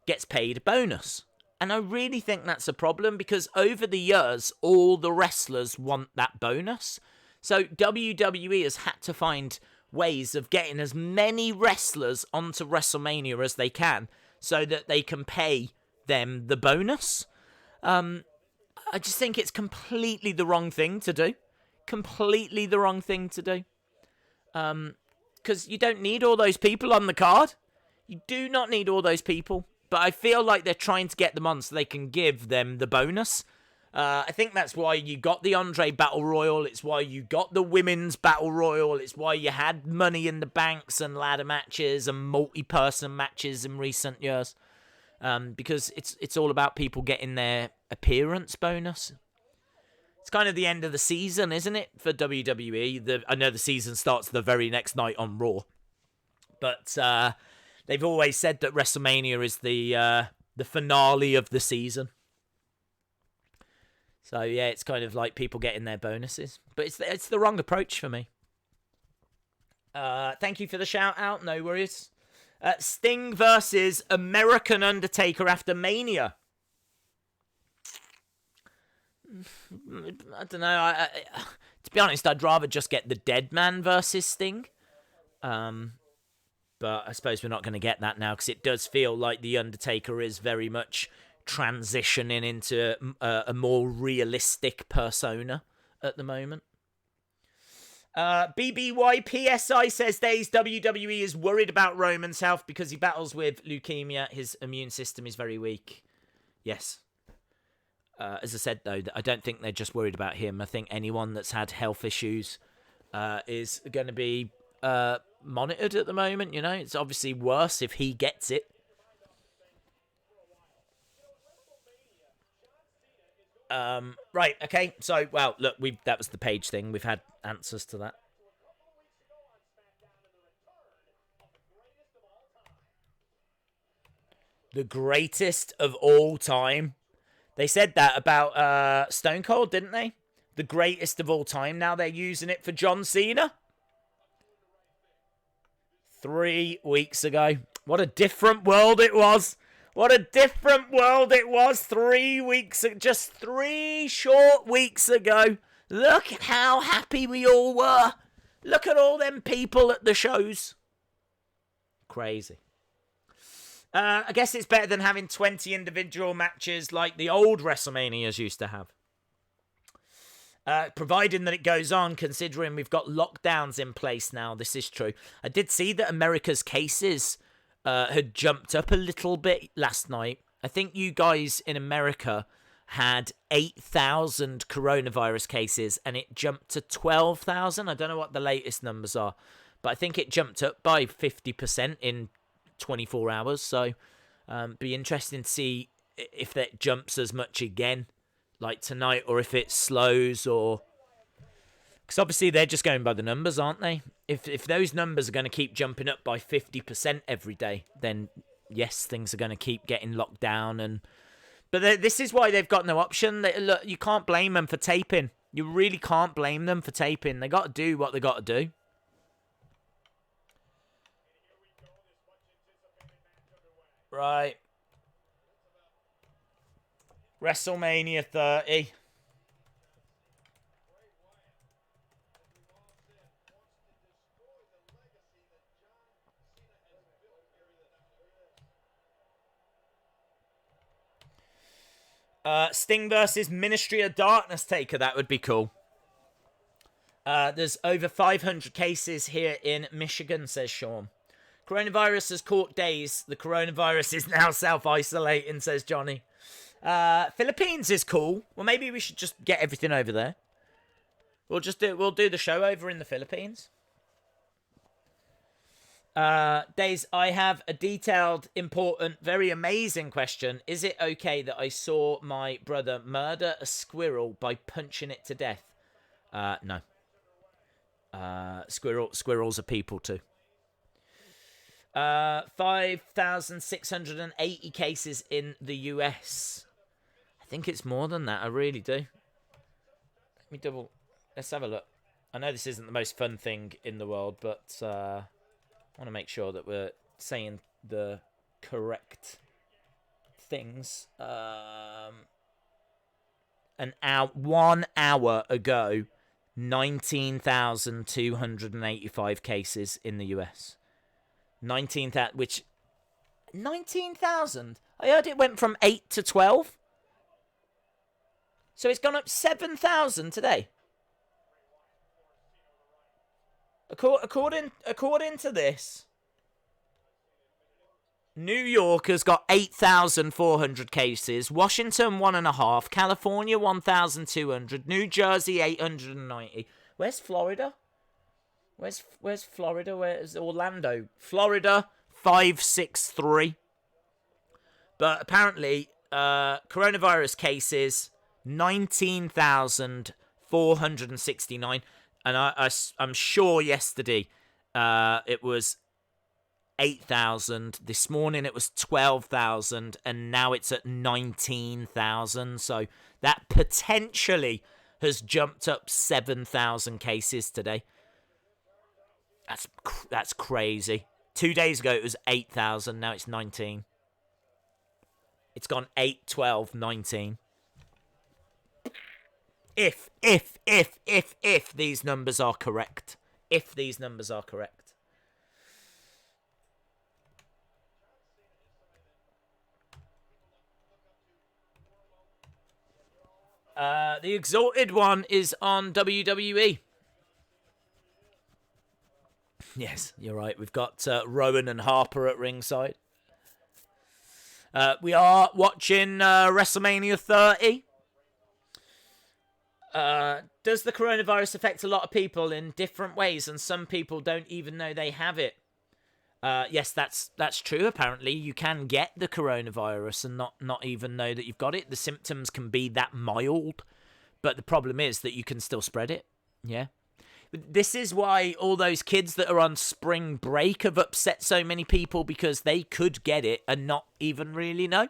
gets paid a bonus. And I really think that's a problem because over the years, all the wrestlers want that bonus. So WWE has had to find ways of getting as many wrestlers onto WrestleMania as they can so that they can pay them the bonus. I just think it's completely the wrong thing to do. Completely the wrong thing to do. Because you don't need all those people on the card. You do not need all those people. But I feel like they're trying to get them on so they can give them the bonus. I think that's why you got the Andre Battle Royal. It's why you got the Women's Battle Royal. It's why you had Money in the Banks and ladder matches and multi-person matches in recent years. Because it's all about people getting their appearance bonus. It's kind of the end of the season, isn't it, for WWE? I know the season starts the very next night on Raw. But they've always said that WrestleMania is the finale of the season. So, yeah, it's kind of like people getting their bonuses. But it's the wrong approach for me. Thank you for the shout-out. No worries. Sting versus American Undertaker after Mania. I don't know. To be honest, I'd rather just get the Dead Man versus Sting. But I suppose we're not going to get that now because it does feel like the Undertaker is very much transitioning into a more realistic persona at the moment. BBYPSI says days WWE is worried about Roman's health because he battles with leukemia. His immune system is very weak. Yes. As I said, though, I don't think they're just worried about him. I think anyone that's had health issues is going to be monitored at the moment. You know, it's obviously worse if he gets it. Right, okay. So, well, look, that was the page thing. We've had answers to that. The greatest of all time. They said that about Stone Cold, didn't they? The greatest of all time. Now they're using it for John Cena. 3 weeks ago. What a different world it was. What a different world it was 3 weeks ago. Just 3 short weeks ago. Look at how happy we all were. Look at all them people at the shows. Crazy. I guess it's better than having 20 individual matches like the old WrestleManias used to have. Providing that it goes on, considering we've got lockdowns in place now. This is true. I did see that America's cases had jumped up a little bit last night. I think you guys in America had 8,000 coronavirus cases and it jumped to 12,000. I don't know what the latest numbers are, but I think it jumped up by 50% in 24 hours. So be interesting to see if that jumps as much again like tonight, or if it slows, or because obviously they're just going by the numbers, aren't they? If those numbers are going to keep jumping up by 50% every day, then yes, things are going to keep getting locked down. But this is why they've got no option. Look, you can't blame them for taping. You really can't blame them for taping. They got to do what they got to do. Right. WrestleMania 30. Sting versus Ministry of Darkness Taker. That would be cool. There's over 500 cases here in Michigan, says Sean. Coronavirus has caught days. The coronavirus is now self-isolating, says Johnny. Philippines is cool. Well, maybe we should just get everything over there. We'll do the show over in the Philippines. Days, I have a detailed, important, very amazing question. Is it okay that I saw my brother murder a squirrel by punching it to death? No. Squirrels are people too. 5,680 cases in the US. I think it's more than that. I really do. Let's have a look. I know this isn't the most fun thing in the world, but I want to make sure that we're saying the correct things. 1 hour ago, 19,285 cases in the US. 19,000? I heard it went from 8 to 12. So it's gone up 7,000 today. According to this, New York has got 8,400 cases, Washington 1.5, California 1,200, New Jersey 890. Where's Florida? Where's Florida? Where's Orlando? Florida 563. But apparently, coronavirus cases 19,469. And I'm sure yesterday it was 8,000. This morning it was 12,000. And now it's at 19,000. So that potentially has jumped up 7,000 cases today. That's crazy. 2 days ago it was 8,000. Now it's 19. It's gone 8, 12, 19. If these numbers are correct. If these numbers are correct. The Exalted One is on WWE. Yes, you're right. We've got Rowan and Harper at ringside. We are watching WrestleMania 30. Does the coronavirus affect a lot of people in different ways, and some people don't even know they have it? Yes, that's true. Apparently, you can get the coronavirus and not even know that you've got it. The symptoms can be that mild, but the problem is that you can still spread it. Yeah. This is why all those kids that are on spring break have upset so many people, because they could get it and not even really know.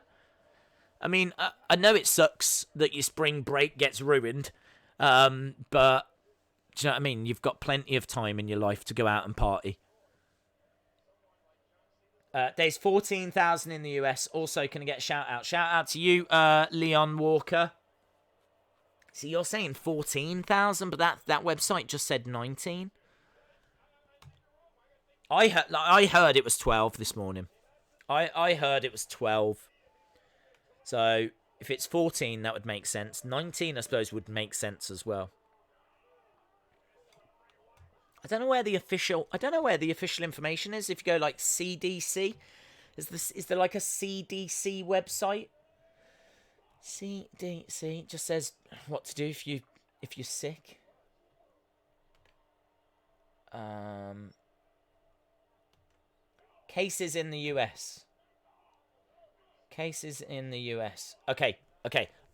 I mean, I know it sucks that your spring break gets ruined, but do you know what I mean? You've got plenty of time in your life to go out and party. There's 14,000 in the US. Also, can I get a shout out? Shout out to you, Leon Walker. See, you're saying 14,000, but that website just said 19. I heard it was 12 this morning. I heard it was 12. So if it's 14, that would make sense. 19, I suppose, would make sense as well. I don't know where the official information is. If you go like CDC, is there like a CDC website? CDC just says what to do if you're sick. Cases in the US. Cases in the US. Okay.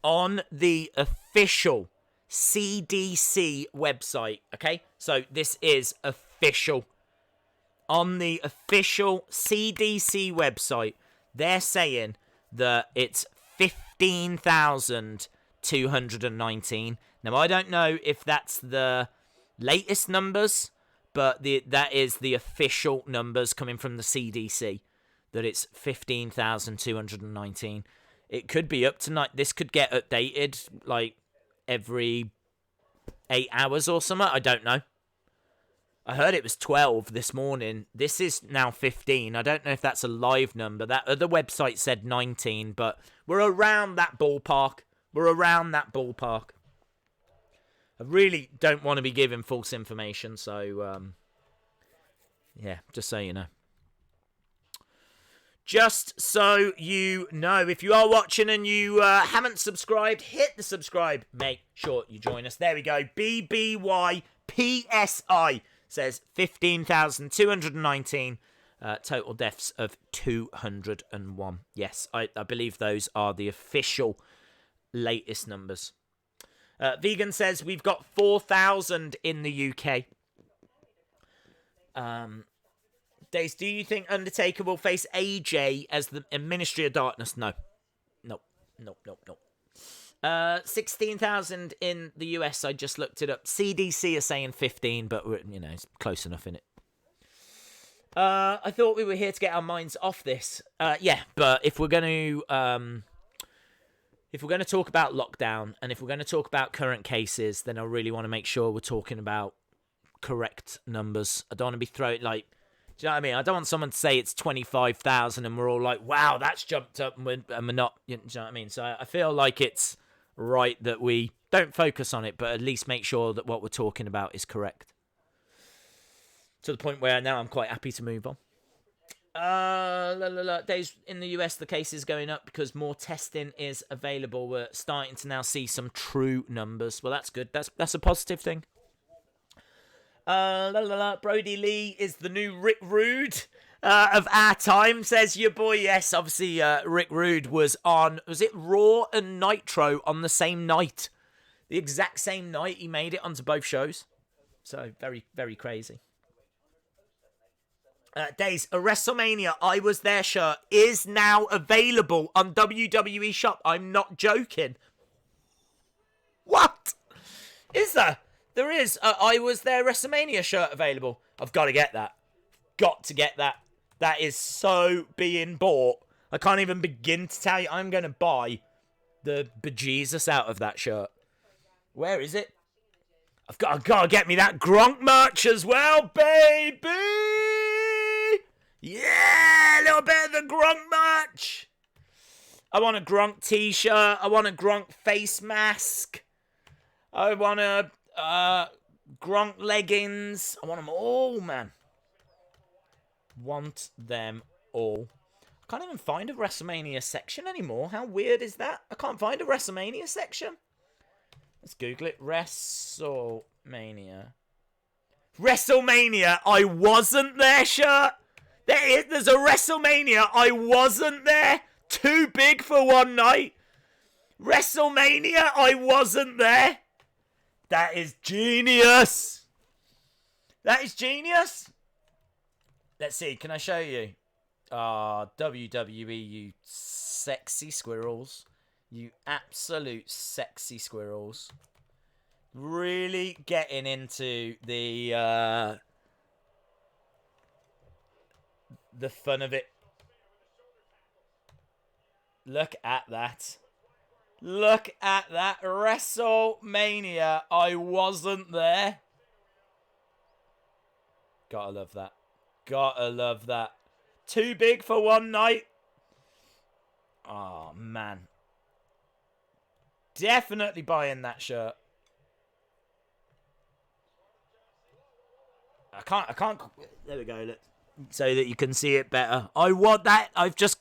On the official CDC website. Okay, so this is official. On the official CDC website, they're saying that it's 15,219. Now, I don't know if that's the latest numbers, but that is the official numbers coming from the CDC, that it's 15,219. It could be up tonight. This could get updated like every 8 hours or something. I don't know. I heard it was 12 this morning. This is now 15. I don't know if that's a live number. That other website said 19, but we're around that ballpark. I really don't want to be giving false information, so yeah, just so you know. Just so you know, if you are watching and you haven't subscribed, hit the subscribe. Make sure you join us. There we go. BBYPSI says 15,219. Total deaths of 201. Yes, I believe those are the official latest numbers. Vegan says we've got 4,000 in the UK. Days, do you think Undertaker will face AJ as the Ministry of Darkness? No. 16,000 in the US. I just looked it up. CDC are saying 15, but it's close enough in it. I thought we were here to get our minds off this. Yeah, but if we're going to talk about lockdown and if we're going to talk about current cases, then I really want to make sure we're talking about correct numbers. I don't want to be throwing do you know what I mean? I don't want someone to say it's 25,000 and we're all like, wow, that's jumped up and we're not. Do you know what I mean? So I feel like it's right that we don't focus on it, but at least make sure that what we're talking about is correct. To the point where now I'm quite happy to move on. Days in the US, the case is going up because more testing is available. We're starting to now see some true numbers. Well, that's good. That's a positive thing. Brody Lee is the new Rick Rude of our time, says your boy. Yes, obviously Rick Rude was it Raw and Nitro on the same night? The exact same night he made it onto both shows. So very, very crazy. Days, a WrestleMania I Was There shirt is now available on WWE Shop. I'm not joking. What? Is there? There is a I Was There WrestleMania shirt available. I've got to get that. Got to get that. That is so being bought. I can't even begin to tell you. I'm going to buy the bejesus out of that shirt. Where is it? I've got to get me that Gronk merch as well, baby! Yeah, a little bit of the Gronk merch. I want a Gronk t-shirt. I want a Gronk face mask. I want a Gronk leggings. I want them all, man. Want them all. I can't even find a WrestleMania section anymore. How weird is that? I can't find a WrestleMania section. Let's Google it. WrestleMania. WrestleMania, I wasn't there shirt. There's a WrestleMania, I wasn't there. Too big for one night. WrestleMania, I wasn't there. That is genius. That is genius. Let's see, can I show you? WWE, you sexy squirrels. You absolute sexy squirrels. Really getting into the fun of it. Look at that. Look at that. WrestleMania. I wasn't there. Gotta love that. Gotta love that. Too big for one night. Oh, man. Definitely buying that shirt. I can't. There we go. Look. So that you can see it better. I want that. I've just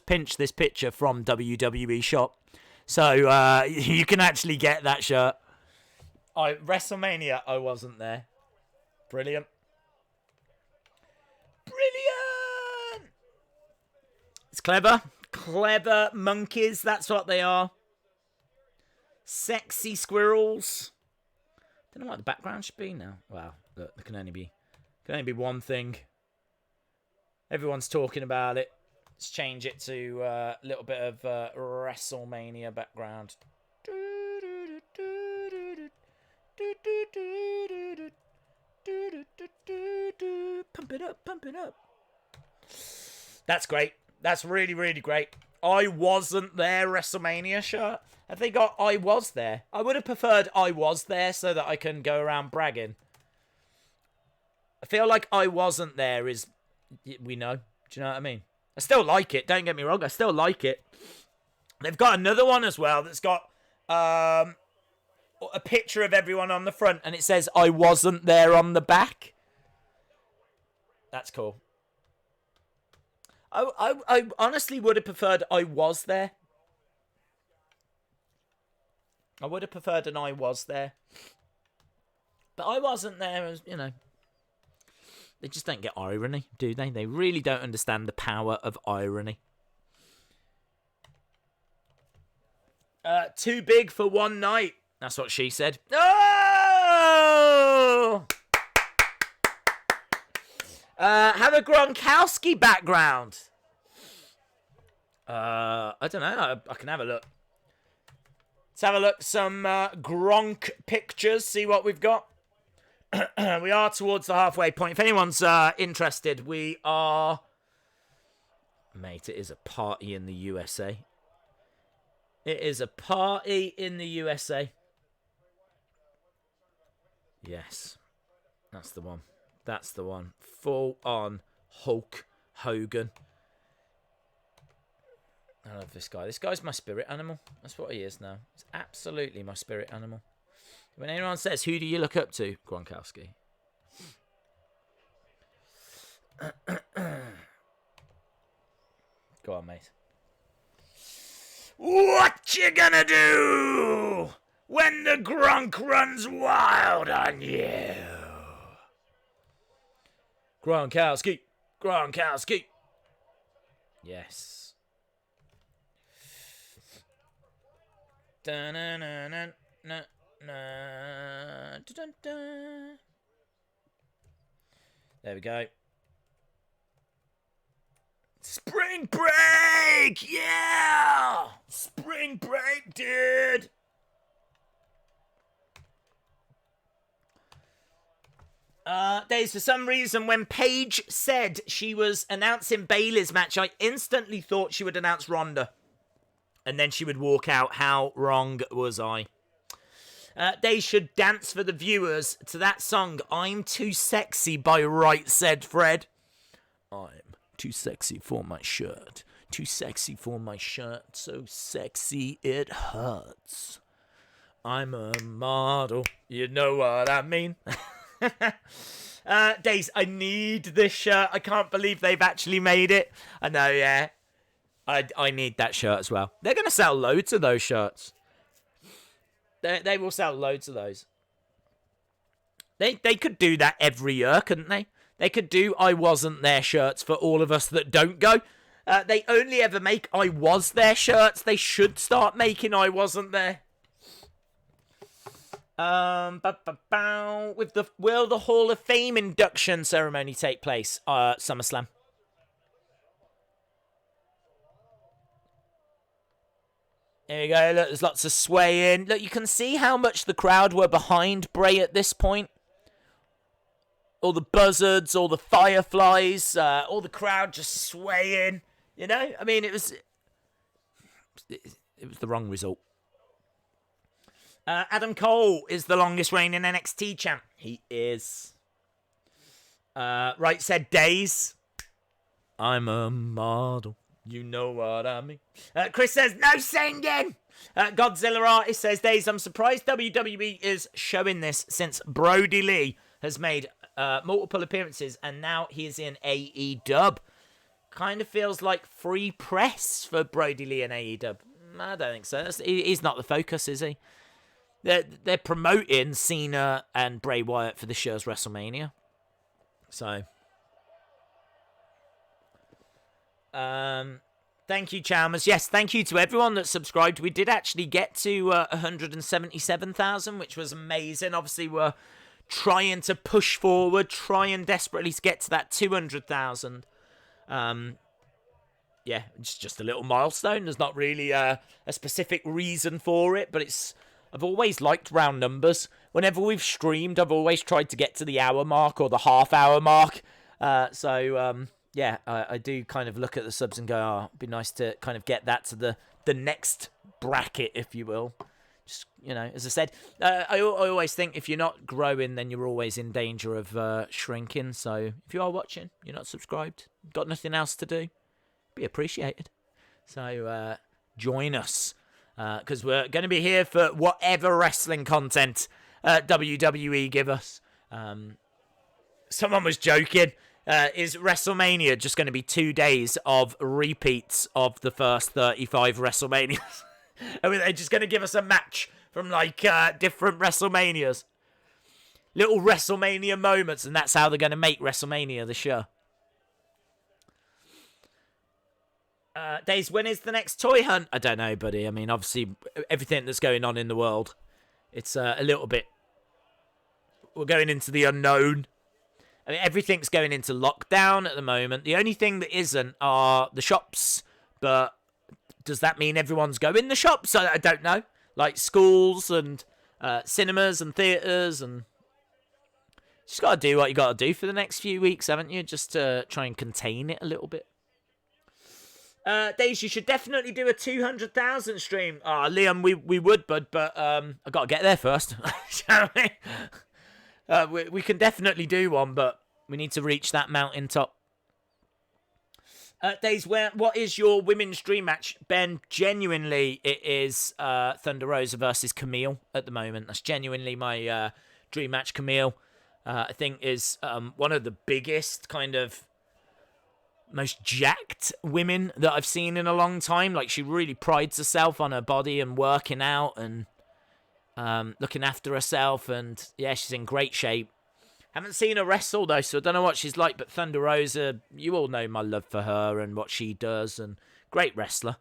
pinched this picture from WWE Shop, so you can actually get that shirt. WrestleMania, I wasn't there. Brilliant. Brilliant. It's clever. Clever monkeys. That's what they are. Sexy squirrels. Don't know what the background should be now. Wow. Look, there can only be one thing. Everyone's talking about it. Let's change it to a little bit of WrestleMania background. Pump it up, pump it up. That's great. That's really, really great. I wasn't there WrestleMania shirt. Have they got I was there? I would have preferred I was there so that I can go around bragging. I feel like I wasn't there is... We know. Do you know what I mean? I still like it. Don't get me wrong. I still like it. They've got another one as well that's got a picture of everyone on the front, and it says, I wasn't there on the back. That's cool. I honestly would have preferred I was there. I would have preferred an I was there. But I wasn't there, as you know. They just don't get irony, do they? They really don't understand the power of irony. Too big for one night. That's what she said. Oh! Have a Gronkowski background. I don't know. I can have a look. Let's have a look. Some Gronk pictures. See what we've got. We are towards the halfway point. If anyone's interested, we are... Mate, it is a party in the USA. It is a party in the USA. Yes. That's the one. That's the one. Full on Hulk Hogan. I love this guy. This guy's my spirit animal. That's what he is now. He's absolutely my spirit animal. When anyone says, who do you look up to? Gronkowski. Go on, mate. What you gonna do when the Gronk runs wild on you? Gronkowski. Gronkowski. Yes. Da-na-na-na-na. There we go. Spring break! Yeah! Spring break, dude! Days, for some reason, when Paige said she was announcing Bayley's match, I instantly thought she would announce Ronda. And then she would walk out. How wrong was I? They should dance for the viewers to that song, I'm Too Sexy by Right Said Fred. I'm too sexy for my shirt. Too sexy for my shirt. So sexy it hurts. I'm a model. You know what I mean? Days, I need this shirt. I can't believe they've actually made it. I know, yeah. I need that shirt as well. They're going to sell loads of those shirts. They will sell loads of those. They could do that every year, couldn't they? They could do I wasn't there shirts for all of us that don't go. They only ever make I was there shirts. They should start making I wasn't there. Will the Hall of Fame induction ceremony take place? SummerSlam. There you go. Look, there's lots of swaying. Look, you can see how much the crowd were behind Bray at this point. All the buzzards, all the fireflies, all the crowd just swaying. You know, I mean, it was the wrong result. Adam Cole is the longest reigning NXT champ. He is. Right said Days. I'm a model. You know what I mean. Chris says, no singing. Godzilla Artist says, Days, I'm surprised WWE is showing this since Brody Lee has made multiple appearances and now he is in AEW. Kind of feels like free press for Brody Lee and AEW. I don't think so. He's not the focus, is he? They're promoting Cena and Bray Wyatt for this year's WrestleMania. So... thank you, Chalmers. Yes, thank you to everyone that subscribed. We did actually get to 177,000, which was amazing. Obviously, we're trying to push forward, trying desperately to get to that 200,000. Yeah, it's just a little milestone. There's not really a specific reason for it, but I've always liked round numbers. Whenever we've streamed, I've always tried to get to the hour mark or the half-hour mark. Yeah, I do kind of look at the subs and go, oh, it'd be nice to kind of get that to the next bracket, if you will. Just, you know, as I said, I always think if you're not growing, then you're always in danger of shrinking. So if you are watching, you're not subscribed, got nothing else to do, be appreciated. So join us. because we're going to be here for whatever wrestling content WWE give us. Someone was joking. Is WrestleMania just going to be 2 days of repeats of the first 35 WrestleManias? I mean, they're just going to give us a match from, like, different WrestleManias. Little WrestleMania moments, and that's how they're going to make WrestleMania the show. Days, when is the next toy hunt? I don't know, buddy. I mean, obviously, everything that's going on in the world, it's a little bit... We're going into the unknown. I mean, everything's going into lockdown at the moment. The only thing that isn't are the shops. But does that mean everyone's going in the shops? I don't know. Like schools and cinemas and theatres, and just got to do what you got to do for the next few weeks, haven't you? Just to try and contain it a little bit. Days, you should definitely do a 200,000 stream. Liam, we would, bud, but I got to get there first. Shall we? We can definitely do one, but we need to reach that mountaintop. Days, what is your women's dream match? Ben, genuinely, it is Thunder Rosa versus Camille at the moment. That's genuinely my dream match. Camille, I think, is one of the biggest, kind of, most jacked women that I've seen in a long time. Like, she really prides herself on her body and working out and looking after herself, and yeah, she's in great shape. Haven't seen her wrestle though, so I don't know what she's like, but Thunder Rosa, you all know my love for her and what she does, and great wrestler.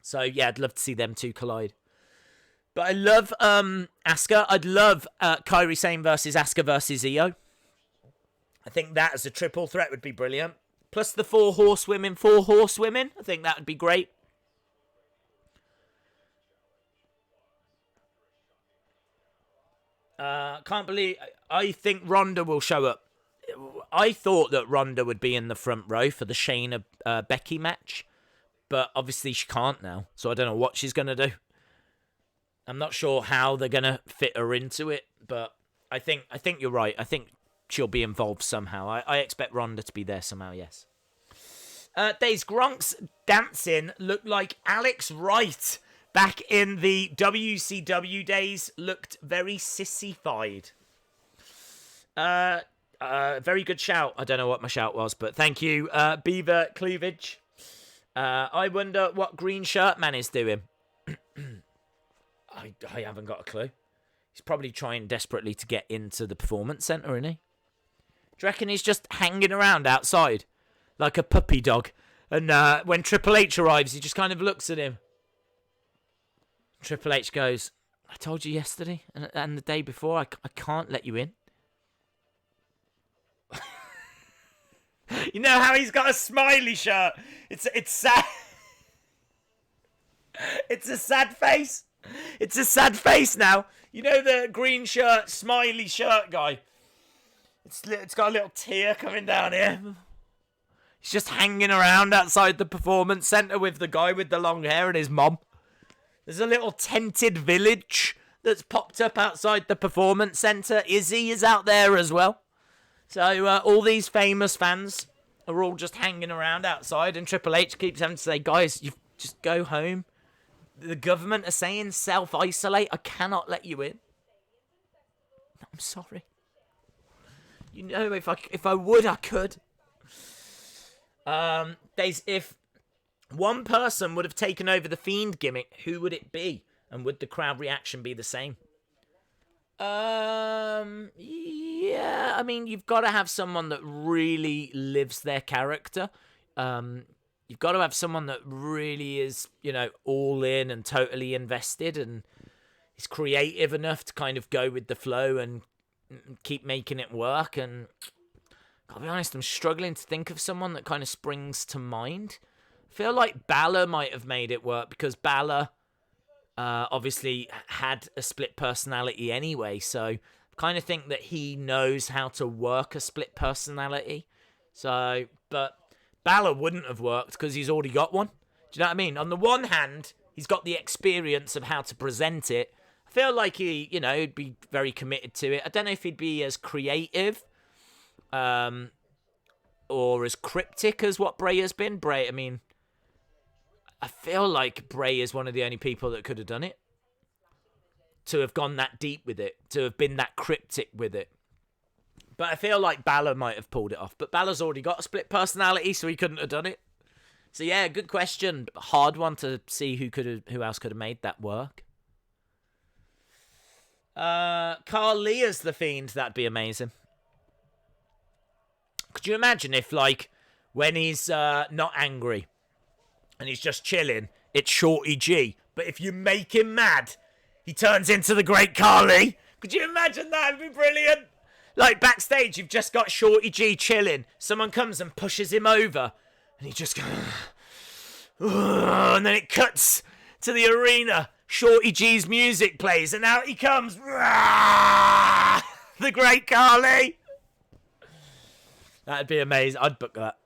So yeah, I'd love to see them two collide. But I love Asuka. I'd love Kairi Sane versus Asuka versus Io. I think that as a triple threat would be brilliant. Plus the four horsewomen. I think that would be great. Can't believe... I think Ronda will show up. I thought that Ronda would be in the front row for the Shayna Becky match, but obviously she can't now, so I don't know what she's going to do. I'm not sure how they're going to fit her into it, but I think you're right. I think she'll be involved somehow. I expect Ronda to be there somehow, yes. Days, Gronk's dancing looked like Alex Wright back in the WCW days. Looked very sissified. Very good shout. I don't know what my shout was, but thank you, Beaver Cleavage. I wonder what Green Shirt Man is doing. I haven't got a clue. He's probably trying desperately to get into the Performance Centre, isn't he? Do you reckon he's just hanging around outside like a puppy dog? And when Triple H arrives, he just kind of looks at him. Triple H goes, I told you yesterday and the day before, I can't let you in. You know how he's got a smiley shirt? It's sad. It's a sad face. It's a sad face now. You know the green shirt, smiley shirt guy? It's got a little tear coming down here. He's just hanging around outside the Performance Centre with the guy with the long hair and his mom. There's a little tented village that's popped up outside the Performance Centre. Izzy is out there as well. So all these famous fans are all just hanging around outside, and Triple H keeps having to say, guys, you just go home. The government are saying self-isolate. I cannot let you in. I'm sorry. You know, if I would, I could. If one person would have taken over the Fiend gimmick, who would it be? And would the crowd reaction be the same? Yeah, I mean, you've got to have someone that really lives their character. You've got to have someone that really is, you know, all in and totally invested and is creative enough to kind of go with the flow and keep making it work. And I'll be honest, I'm struggling to think of someone that kind of springs to mind. I feel like Balor might have made it work because Balor obviously had a split personality anyway, so I kind of think that he knows how to work a split personality. So, but Balor wouldn't have worked because he's already got one. Do you know what I mean? On the one hand, he's got the experience of how to present it. I feel like he, you know, he'd be very committed to it. I don't know if he'd be as creative or as cryptic as what Bray has been. Bray, I mean, I feel like Bray is one of the only people that could have done it. To have gone that deep with it. To have been that cryptic with it. But I feel like Balor might have pulled it off. But Balor's already got a split personality, so he couldn't have done it. So yeah, good question. Hard one to see who else could have made that work. Carly as the Fiend, that'd be amazing. Could you imagine if, like, when he's not angry and he's just chilling, it's Shorty G. But if you make him mad, he turns into the Great Carly. Could you imagine that? It'd be brilliant. Like, backstage, you've just got Shorty G chilling. Someone comes and pushes him over. And he just goes... and then it cuts to the arena. Shorty G's music plays. And out he comes. The Great Carly. That'd be amazing. I'd book that.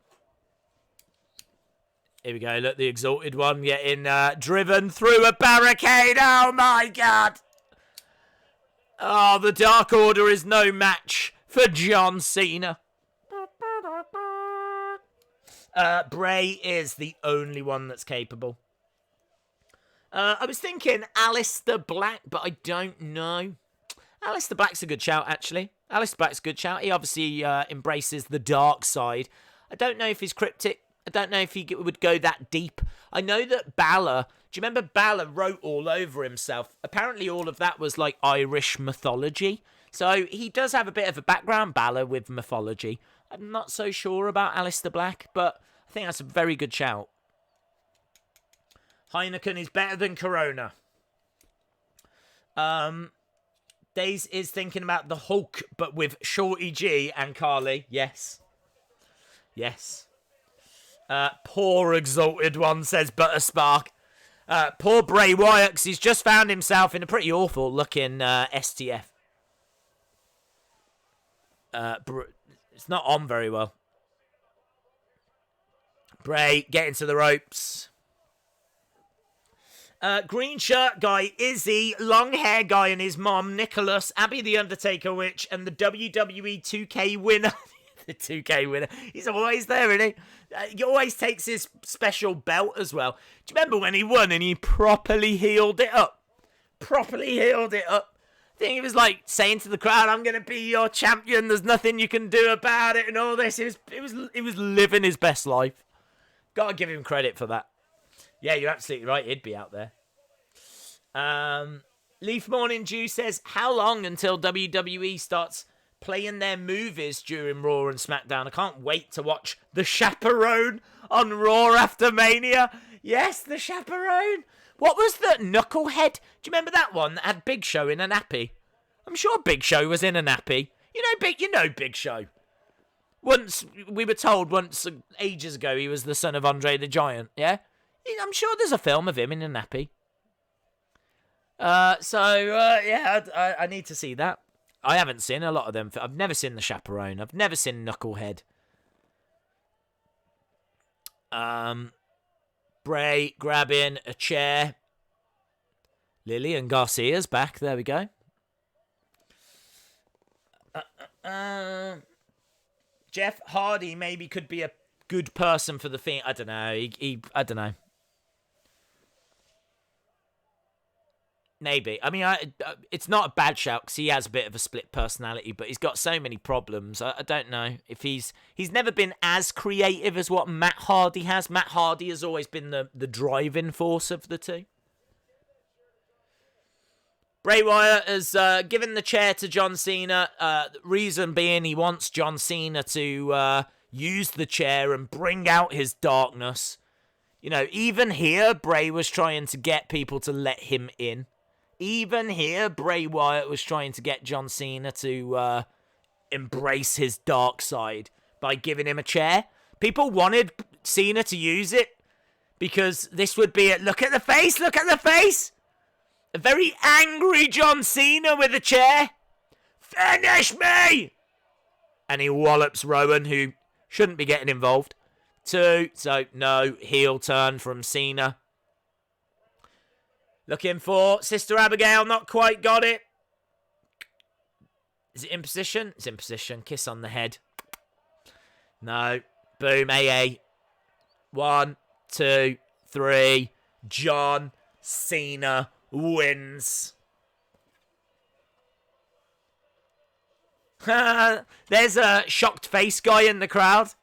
Here we go. Look, the Exalted One getting driven through a barricade. Oh, my God. Oh, the Dark Order is no match for John Cena. Bray is the only one that's capable. I was thinking Aleister Black, but I don't know. Aleister Black's a good shout, actually. Aleister Black's a good shout. He obviously embraces the dark side. I don't know if he's cryptic. I don't know if he would go that deep. I know that Balor... Do you remember Balor wrote all over himself? Apparently all of that was like Irish mythology. So he does have a bit of a background, Balor, with mythology. I'm not so sure about Aleister Black, but I think that's a very good shout. Heineken is better than Corona. Days is thinking about the Hulk, but with Shorty G and Carly. Yes. Yes. Poor Exalted One, says Butterspark. Poor Bray Wyatt, 'cause he's just found himself in a pretty awful looking STF. It's not on very well. Bray getting to the ropes. Green shirt guy, Izzy, long hair guy and his mom, Nicholas, Abby the Undertaker Witch, and the WWE 2K winner. The 2K winner. He's always there, isn't he? He always takes his special belt as well. Do you remember when he won and he properly healed it up? Properly healed it up. I think he was like saying to the crowd, I'm going to be your champion. There's nothing you can do about it and all this. He was living his best life. Gotta give him credit for that. Yeah, you're absolutely right. He'd be out there. Leaf Morning Dew says, how long until WWE starts playing their movies during Raw and SmackDown? I can't wait to watch The Chaperone on Raw after Mania. Yes, The Chaperone. What was the Knucklehead? Do you remember that one that had Big Show in a nappy? I'm sure Big Show was in a nappy. You know Big Show. Once, we were told ages ago, he was the son of Andre the Giant, yeah? I'm sure there's a film of him in a nappy. Yeah, I need to see that. I haven't seen a lot of them. I've never seen The Chaperone. I've never seen Knucklehead. Bray grabbing a chair. Lillian Garcia's back. There we go. Jeff Hardy maybe could be a good person for the Fiend. I don't know. I don't know. Maybe. I mean, it's not a bad shout because he has a bit of a split personality, but he's got so many problems. I don't know if he's never been as creative as what Matt Hardy has. Matt Hardy has always been the driving force of the two. Bray Wyatt has given the chair to John Cena. Reason being he wants John Cena to use the chair and bring out his darkness. You know, even here, Bray was trying to get people to let him in. Even here, Bray Wyatt was trying to get John Cena to embrace his dark side by giving him a chair. People wanted Cena to use it because this would be look at the face, look at the face. A very angry John Cena with a chair. Finish me! And he wallops Rowan, who shouldn't be getting involved. 2, so no, heel turn from Cena. Looking for Sister Abigail, not quite got it. Is it in position? It's in position. Kiss on the head. No. Boom, AA. 1, 2, 3. John Cena wins. There's a shocked face guy in the crowd.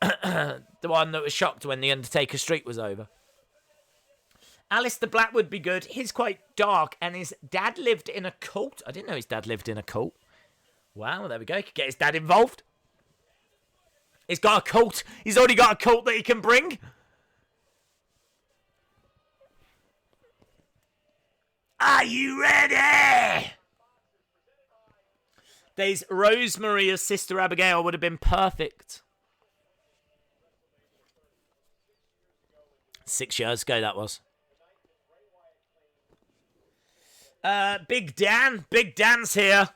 The one that was shocked when the Undertaker streak was over. Alistair Black would be good. He's quite dark, and his dad lived in a cult. I didn't know his dad lived in a cult. Wow, there we go. He could get his dad involved. He's got a cult. He's already got a cult that he can bring. Are you ready? There's Rosemary as Sister Abigail would have been perfect. 6 years ago, that was. Big Dan. Big Dan's here.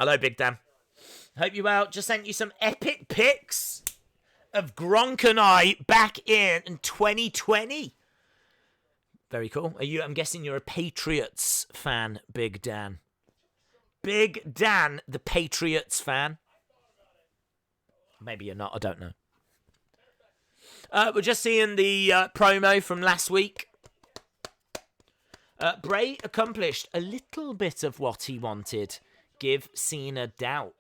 Hello, Big Dan. Hope you're well. Just sent you some epic pics of Gronk and I back in 2020. Very cool. I'm guessing you're a Patriots fan, Big Dan. Big Dan, the Patriots fan. Maybe you're not. I don't know. We're just seeing the promo from last week. Bray accomplished a little bit of what he wanted. Give Cena doubt.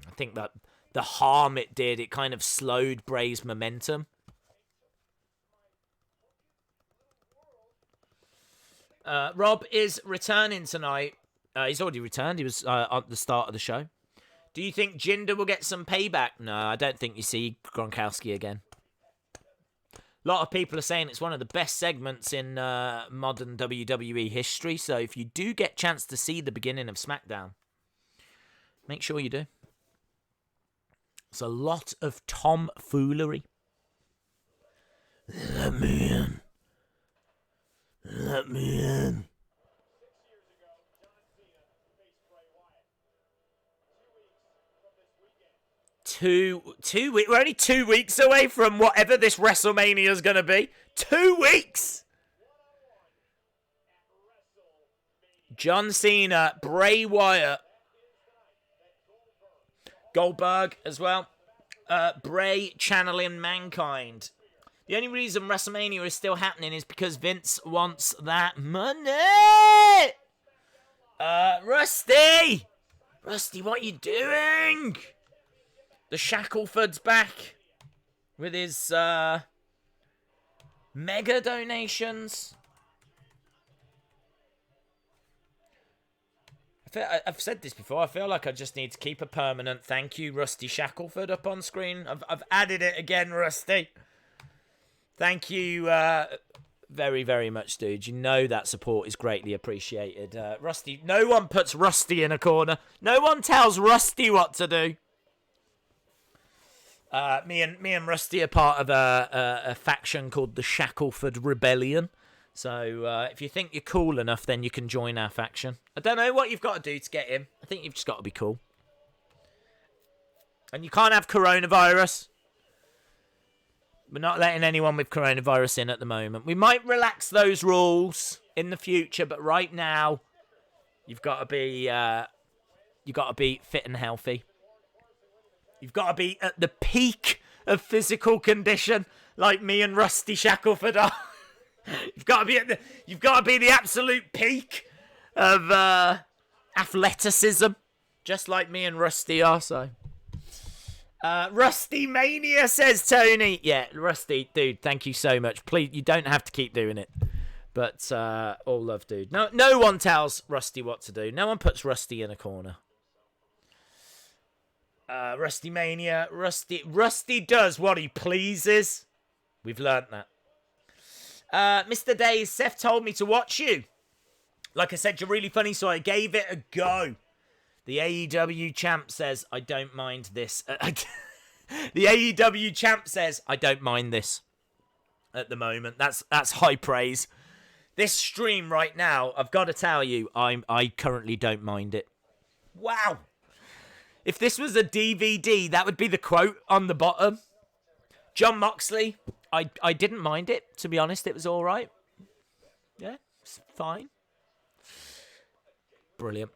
I think that the harm it did, it kind of slowed Bray's momentum. Rob is returning tonight. He's already returned. He was at the start of the show. Do you think Jinder will get some payback? No, I don't think you see Gronkowski again. A lot of people are saying it's one of the best segments in modern WWE history. So if you do get a chance to see the beginning of SmackDown, make sure you do. It's a lot of tomfoolery. Let me in. Let me in. We're only 2 weeks away from whatever this WrestleMania is going to be. 2 weeks! John Cena, Bray Wyatt, Goldberg as well. Bray channeling Mankind. The only reason WrestleMania is still happening is because Vince wants that money! Rusty! Rusty, what are you doing? The Shackleford's back with his mega donations. I've said this before. I feel like I just need to keep a permanent thank you, Rusty Shackleford, up on screen. I've added it again, Rusty. Thank you very, very much, dude. You know that support is greatly appreciated. Rusty, no one puts Rusty in a corner. No one tells Rusty what to do. Me and Rusty are part of a faction called the Shackleford Rebellion. So if you think you're cool enough, then you can join our faction. I don't know what you've got to do to get in. I think you've just got to be cool. And you can't have coronavirus. We're not letting anyone with coronavirus in at the moment. We might relax those rules in the future, but right now, you've got to be fit and healthy. You've got to be at the peak of physical condition, like me and Rusty Shackleford are. You've got to be the absolute peak of athleticism, just like me and Rusty are. So, Rusty Mania, says Tony. Yeah, Rusty, dude, thank you so much. Please, you don't have to keep doing it, but all love, dude. No one tells Rusty what to do. No one puts Rusty in a corner. Rusty Mania, Rusty does what he pleases. We've learnt that. Mr. Days, Seth told me to watch you. Like I said, you're really funny, so I gave it a go. The AEW champ says, I don't mind this. The AEW champ says, I don't mind this at the moment. That's high praise. This stream right now, I've got to tell you, I currently don't mind it. Wow. If this was a DVD, that would be the quote on the bottom. John Moxley, I didn't mind it, to be honest. It was all right. Yeah, it's fine. Brilliant.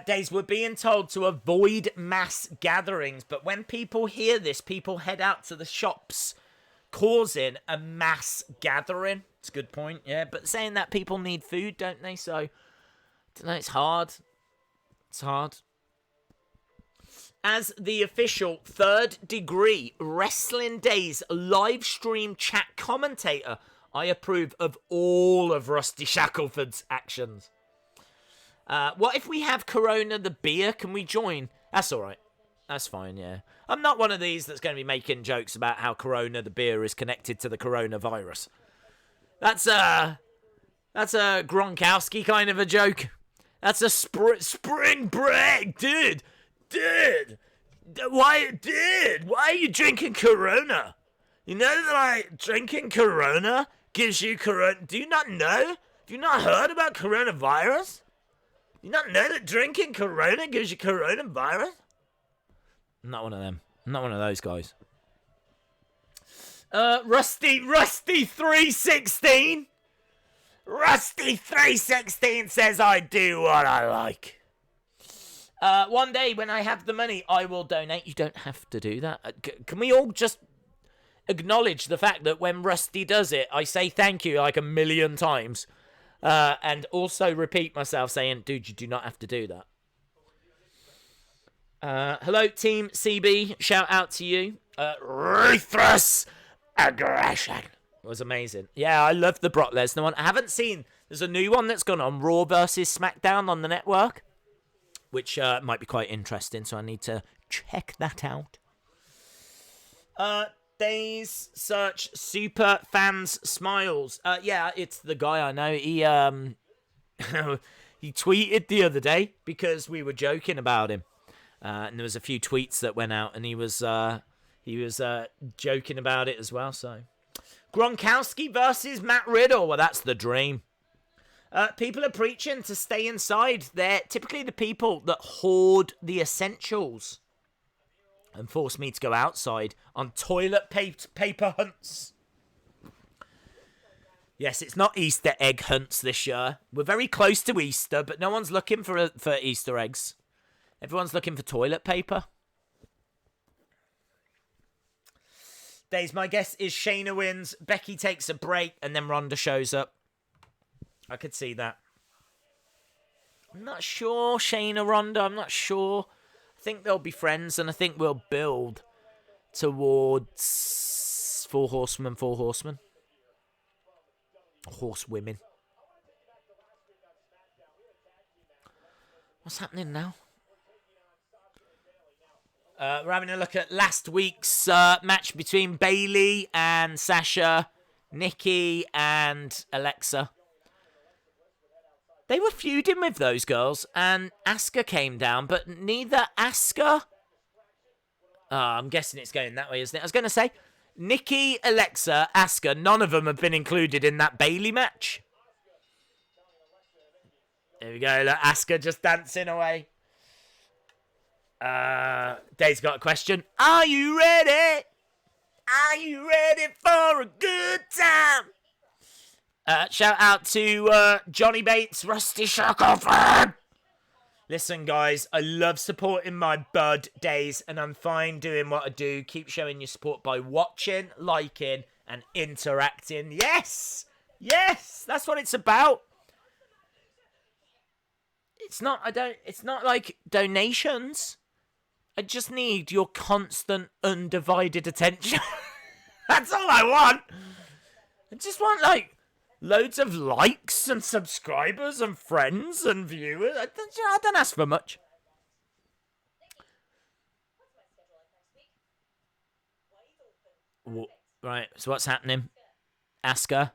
Days, we're being told to avoid mass gatherings, but when people hear this, people head out to the shops, causing a mass gathering. It's a good point, yeah. But saying that people need food, don't they? So, I don't know, it's hard. It's hard. As the official Third Degree Wrestling Days live stream chat commentator, I approve of all of Rusty Shackelford's actions. What if we have Corona the beer? Can we join? That's all right. That's fine, yeah. I'm not one of these that's going to be making jokes about how Corona the beer is connected to the coronavirus. That's a Gronkowski kind of a joke. That's a spring break, dude. Why are you drinking Corona? You know that like drinking Corona gives you corona. Do you not know? Have you not heard about coronavirus? You not know that drinking Corona gives you coronavirus? I'm not one of them. I'm not one of those guys. Rusty 316. Rusty 316 says I do what I like. One day when I have the money, I will donate. You don't have to do that. Can we all just acknowledge the fact that when Rusty does it, I say thank you like 1,000,000 times. And also repeat myself saying, dude, you do not have to do that. Hello, Team CB. Shout out to you. Ruthless Aggression was amazing. Yeah, I love the Brock Lesnar one. I haven't seen... There's a new one that's gone on Raw versus SmackDown on the network, which might be quite interesting, so I need to check that out. Days search super fans smiles. Yeah, it's the guy I know. He he tweeted the other day because we were joking about him, and there was a few tweets that went out, and he was joking about it as well. So Gronkowski versus Matt Riddle. Well, that's the dream. People are preaching to stay inside. They're typically the people that hoard the essentials and force me to go outside on toilet paper hunts. Yes, it's not Easter egg hunts this year. We're very close to Easter, but no one's looking for Easter eggs. Everyone's looking for toilet paper. Days, my guess is Shayna wins, Becky takes a break, and then Ronda shows up. I could see that. I'm not sure, Shayna Ronda. I'm not sure. I think they'll be friends, and I think we'll build towards four horsemen. Horsewomen. What's happening now? We're having a look at last week's match between Bayley and Sasha, Nikki and Alexa. They were feuding with those girls, and Asuka came down, but neither Asuka... I'm guessing it's going that way, isn't it? I was going to say, Nikki, Alexa, Asuka, none of them have been included in that Bayley match. There we go, look, Asuka just dancing away. Dave's got a question. Are you ready? Are you ready for a good time? Shout out to Johnny Bates, Rusty Shackelford. Listen, guys, I love supporting my bud Days, and I'm fine doing what I do. Keep showing your support by watching, liking, and interacting. Yes! Yes! That's what it's about. It's not like donations. I just need your constant, undivided attention. That's all I want. I just want, like, loads of likes and subscribers and friends and viewers. I don't ask for much. Right, so what's happening? Asuka,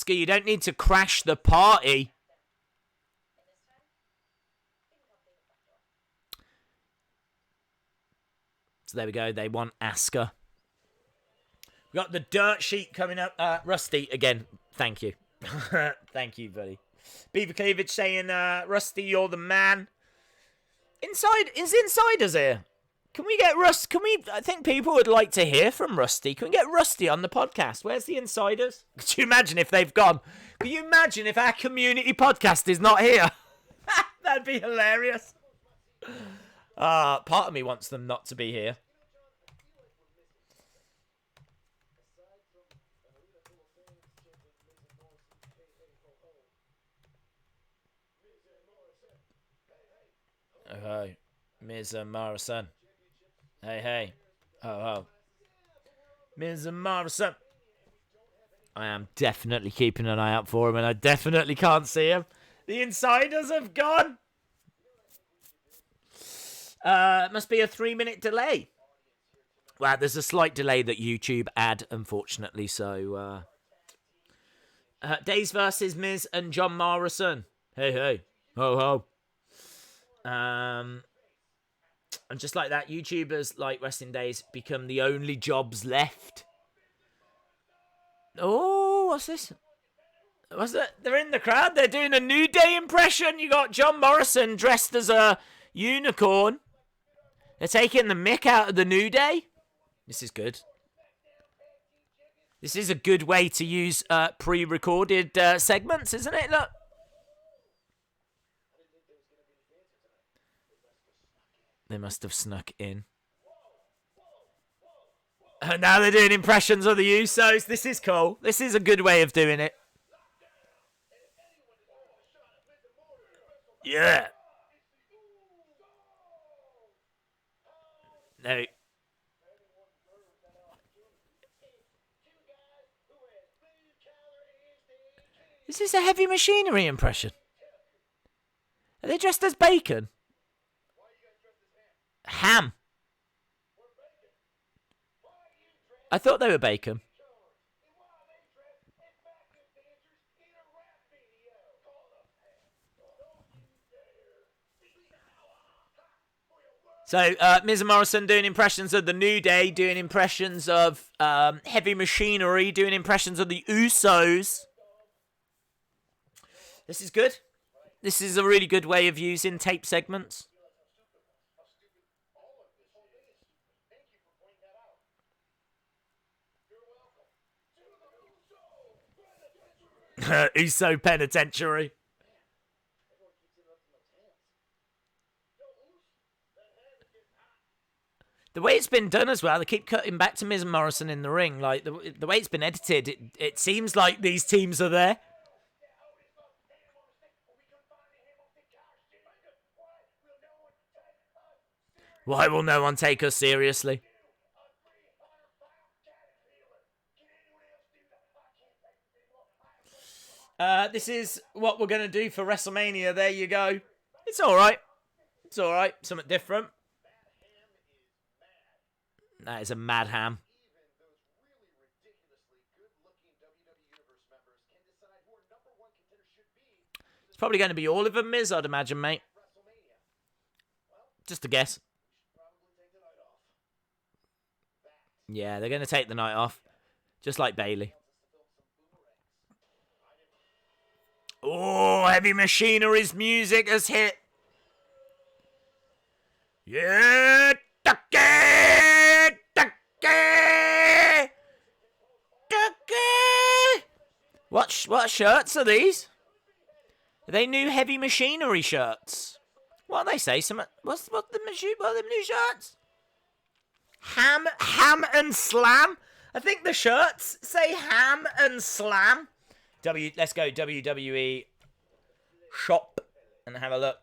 you don't need to crash the party. So there we go. They want Asuka. We got the dirt sheet coming up. Rusty, again, thank you. Thank you, buddy. Beaver Cleavage saying, Rusty, you're the man. Insiders here. Can we get Rusty? I think people would like to hear from Rusty. Can we get Rusty on the podcast? Where's the insiders? Could you imagine if they've gone? Could you imagine if our community podcast is not here? That'd be hilarious. Part of me wants them not to be here. Okay, Miz and Morrison. Hey. Oh. Miz and Morrison. I am definitely keeping an eye out for him, and I definitely can't see him. The insiders have gone. Must be a 3-minute delay. Well, there's a slight delay that YouTube add, unfortunately. So, Days versus Miz and John Morrison. Hey. Ho. And just like that, YouTubers like Wrestling Days become the only jobs left. Oh, what's this? What's that? They're in the crowd. They're doing a New Day impression. You got John Morrison dressed as a unicorn. They're taking the mick out of the New Day. This is good. This is a good way to use pre-recorded segments, isn't it? Look. They must have snuck in. And now they're doing impressions of the Usos. This is cool. This is a good way of doing it. Yeah. No. Is this a Heavy Machinery impression? Are they dressed as bacon? Ham. I thought they were bacon. So, Miz and Morrison doing impressions of the New Day, doing impressions of Heavy Machinery, doing impressions of the Usos. This is good. This is a really good way of using tape segments. Uso Penitentiary. The way it's been done as well, they keep cutting back to Miz and Morrison in the ring. Like, the way it's been edited, it seems like these teams are there. Why will no one take us seriously? This is what we're going to do for WrestleMania. There you go. It's all right. It's all right. Something different. That is a mad ham. It's probably going to be all of them, Miz, I'd imagine, mate. Just a guess. Yeah, they're going to take the night off. Just like Bayley. Oh, Heavy Machinery's music has hit. Yeah, Ducky! Ducky! Ducky! What shirts are these? Are they new Heavy Machinery shirts? What do they say? What are the new shirts? Ham and Slam? I think the shirts say Ham and Slam. Let's go WWE shop and have a look.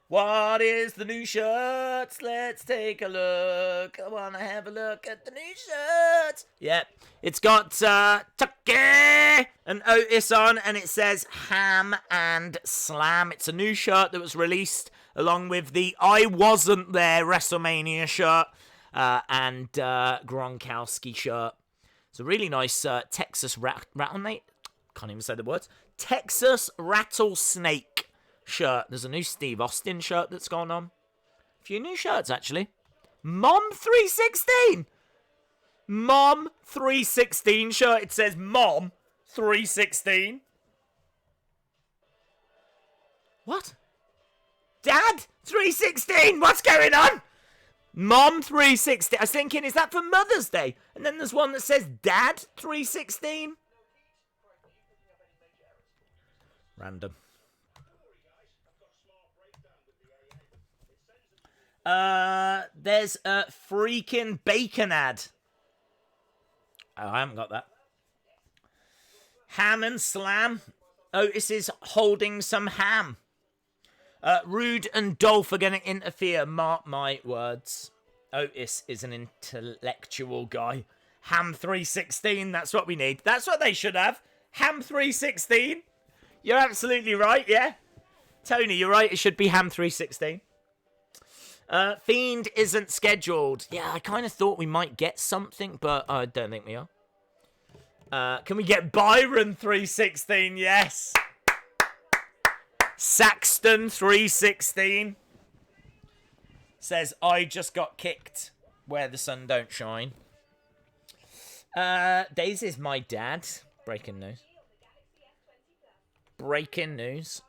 What is the new shirts? Let's take a look. I want to have a look at the new shirts. Yep. It's got Tucky and Otis on, and it says Ham and Slam. It's a new shirt that was released along with the I Wasn't There WrestleMania shirt and Gronkowski shirt. It's a really nice Texas rattlesnake. Can't even say the words. Texas Rattlesnake shirt. There's a new Steve Austin shirt that's gone on. A few new shirts, actually. Mom 316. Mom 316 shirt. It says Mom 316. What? Dad 316. What's going on? Mom 316. I was thinking, is that for Mother's Day? And then there's one that says Dad 316. Random. There's a freaking bacon ad. Oh, I haven't got that. Ham and Slam. Otis is holding some ham. Rude and Dolph are going to interfere. Mark my words. Otis is an intellectual guy. Ham 316. That's what we need. That's what they should have. Ham 316. You're absolutely right, yeah? Tony, you're right. It should be Ham 316. Fiend isn't scheduled. Yeah, I kind of thought we might get something, but I don't think we are. Can we get Byron 316? Yes. Saxton 316 says, I just got kicked where the sun don't shine. Daisy's my dad. Breaking news. Breaking news.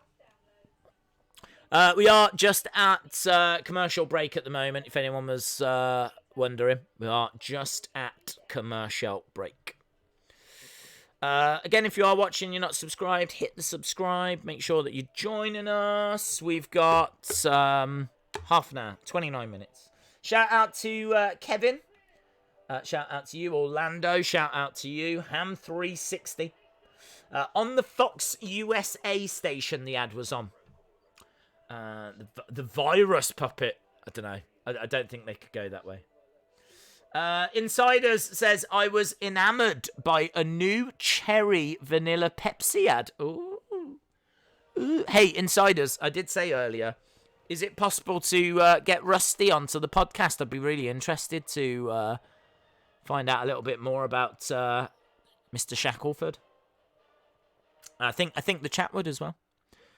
We are just at commercial break at the moment, if anyone was wondering. We are just at commercial break. Again, if you are watching, you're not subscribed, hit the subscribe. Make sure that you're joining us. We've got half an hour, 29 minutes. Shout out to Kevin. Shout out to you, Orlando. Shout out to you, Ham360. On the Fox USA station, the ad was on. The virus puppet. I don't know. I don't think they could go that way. Insiders says, I was enamored by a new cherry vanilla Pepsi ad. Ooh. Ooh. Hey, Insiders, I did say earlier, is it possible to get Rusty onto the podcast? I'd be really interested to find out a little bit more about Mr. Shackelford. I think the chat would as well.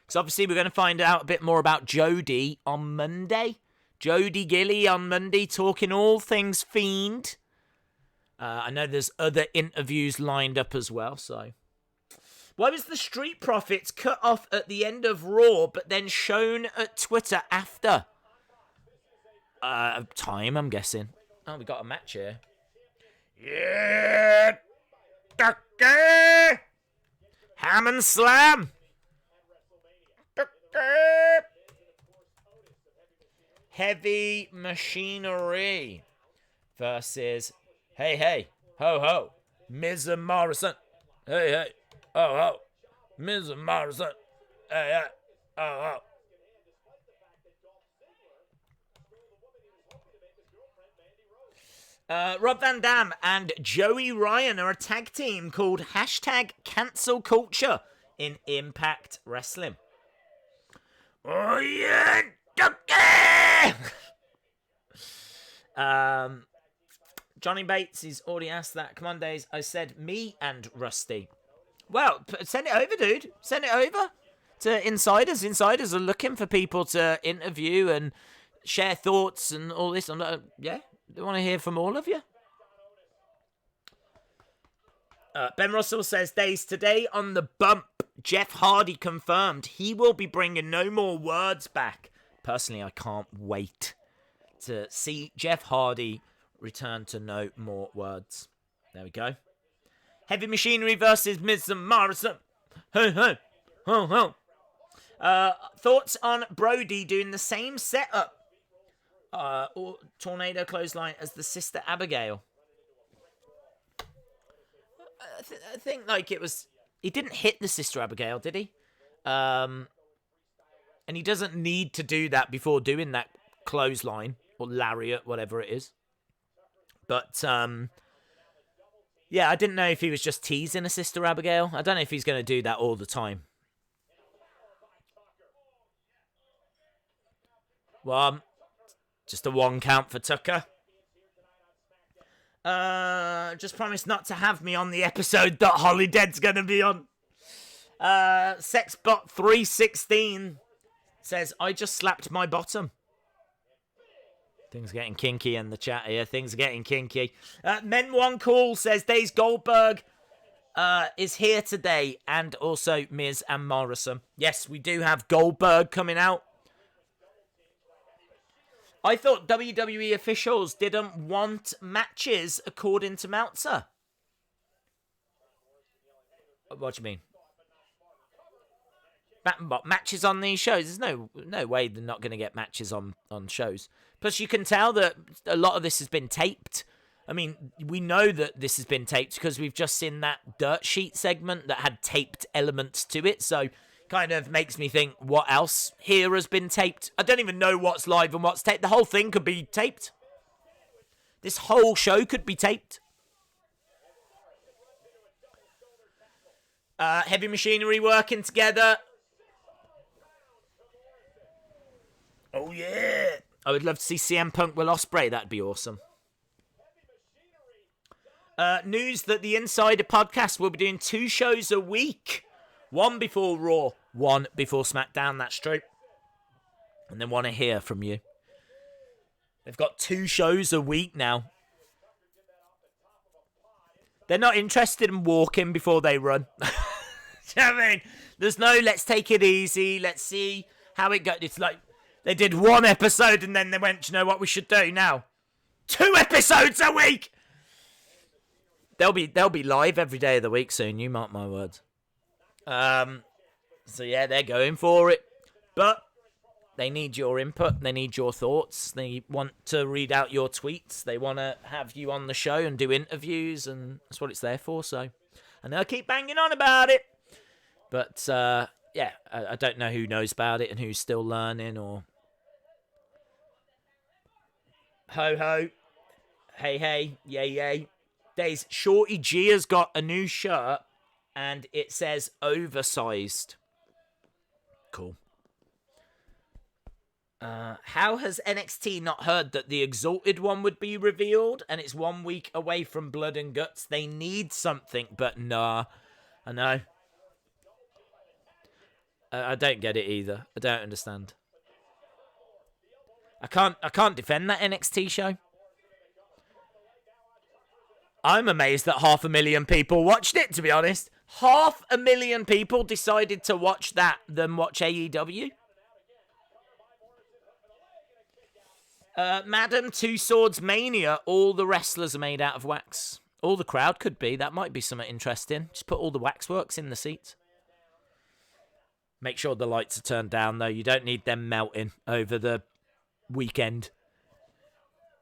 Because obviously we're going to find out a bit more about Jody on Monday. Jody Gilly on Monday, talking all things Fiend. I know there's other interviews lined up as well, so. Why was the Street Profits cut off at the end of Raw, but then shown at Twitter after? Time, I'm guessing. Oh, we got a match here. Yeah! Ducky! Ham and Slam! Heavy Machinery versus hey, ho, ho, Miz and Morrison. Hey, ho, ho, Miz and Morrison. Hey, ho, ho. Rob Van Dam and Joey Ryan are a tag team called #CancelCulture in Impact Wrestling. Oh, yeah, Ducky! Johnny Bates is already asked that. Come on, Days. I said me and Rusty. Well, send it over, dude. Send it over to Insiders. Insiders are looking for people to interview and share thoughts and all this. Yeah, they want to hear from all of you. Ben Russell says, Days, today on the bump, Jeff Hardy confirmed he will be bringing No More Words back. Personally, I can't wait to see Jeff Hardy return to No More Words. There we go. Heavy Machinery versus Miz and Morrison. Hey, hey. Ho, ho. Thoughts on Brody doing the same setup or tornado clothesline as the Sister Abigail? I think like it was... He didn't hit the Sister Abigail, did he? And he doesn't need to do that before doing that clothesline or lariat, whatever it is. But, yeah, I didn't know if he was just teasing a Sister Abigail. I don't know if he's going to do that all the time. Well, just a 1 count for Tucker. Just promise not to have me on the episode that Holidead's going to be on. Sexbot 316 says, I just slapped my bottom. Things are getting kinky in the chat here. Things are getting kinky. Men One Call says, Days Goldberg is here today. And also Miz and Morrison. Yes, we do have Goldberg coming out. I thought WWE officials didn't want matches according to Meltzer. What do you mean? Matches on these shows? There's no way they're not going to get matches on shows. Plus, you can tell that a lot of this has been taped. I mean, we know that this has been taped because we've just seen that dirt sheet segment that had taped elements to it. So, kind of makes me think, what else here has been taped? I don't even know what's live and what's taped. The whole thing could be taped. This whole show could be taped. Heavy Machinery working together. Oh, yeah. I would love to see CM Punk Will Ospreay. That'd be awesome. News that the Insider podcast will be doing 2 shows a week. 1 before Raw, 1 before SmackDown. That's true. And then want to hear from you. They've got 2 shows a week now. They're not interested in walking before they run. Do you know what I mean? There's no, let's take it easy. Let's see how it goes. It's like they did 1 episode and then they went, you know what we should do now? 2 episodes a week. They'll be live every day of the week soon. You mark my words. So yeah, they're going for it. But they need your input. They need your thoughts. They want to read out your tweets. They want to have you on the show and do interviews, and that's what it's there for. So, and they'll keep banging on about it. But yeah, I don't know who knows about it and who's still learning or. Ho ho, hey hey, yay yay. Days, Shorty G has got a new shirt and it says oversized. Cool. How has NXT not heard that the Exalted one would be revealed and it's 1 week away from Blood and Guts? They need something, but nah. I know. I don't get it either. I don't understand. I can't defend that NXT show. I'm amazed that 500,000 people watched it, to be honest. 500,000 people decided to watch that than watch AEW. Madam Two Swords Mania, all the wrestlers are made out of wax. All the crowd could be. That might be something interesting. Just put all the waxworks in the seats. Make sure the lights are turned down, though. You don't need them melting over the weekend.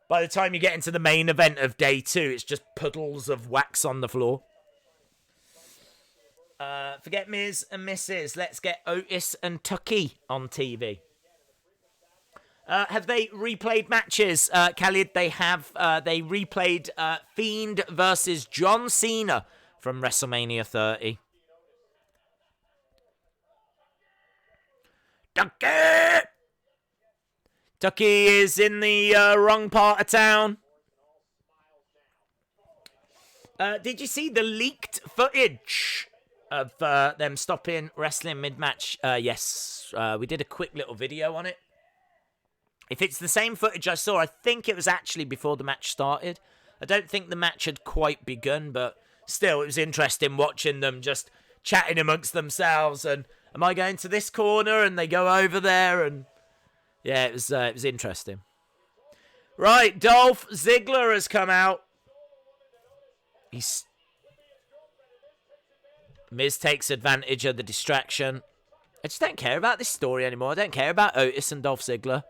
By the time you get into the main event of day 2, it's just puddles of wax on the floor. Forget Ms. and Mrs. Let's get Otis and Tucky on TV. Have they replayed matches? Khalid, they have. They replayed Fiend versus John Cena from WrestleMania 30. Tucky! Tucky is in the wrong part of town. Did you see the leaked footage of them stopping wrestling mid-match? Yes, we did a quick little video on it. If it's the same footage I saw, I think it was actually before the match started. I don't think the match had quite begun, but still, it was interesting watching them just chatting amongst themselves. And am I going to this corner? And they go over there, and yeah, it was interesting. Right, Dolph Ziggler has come out. Miz takes advantage of the distraction. I just don't care about this story anymore. I don't care about Otis and Dolph Ziggler.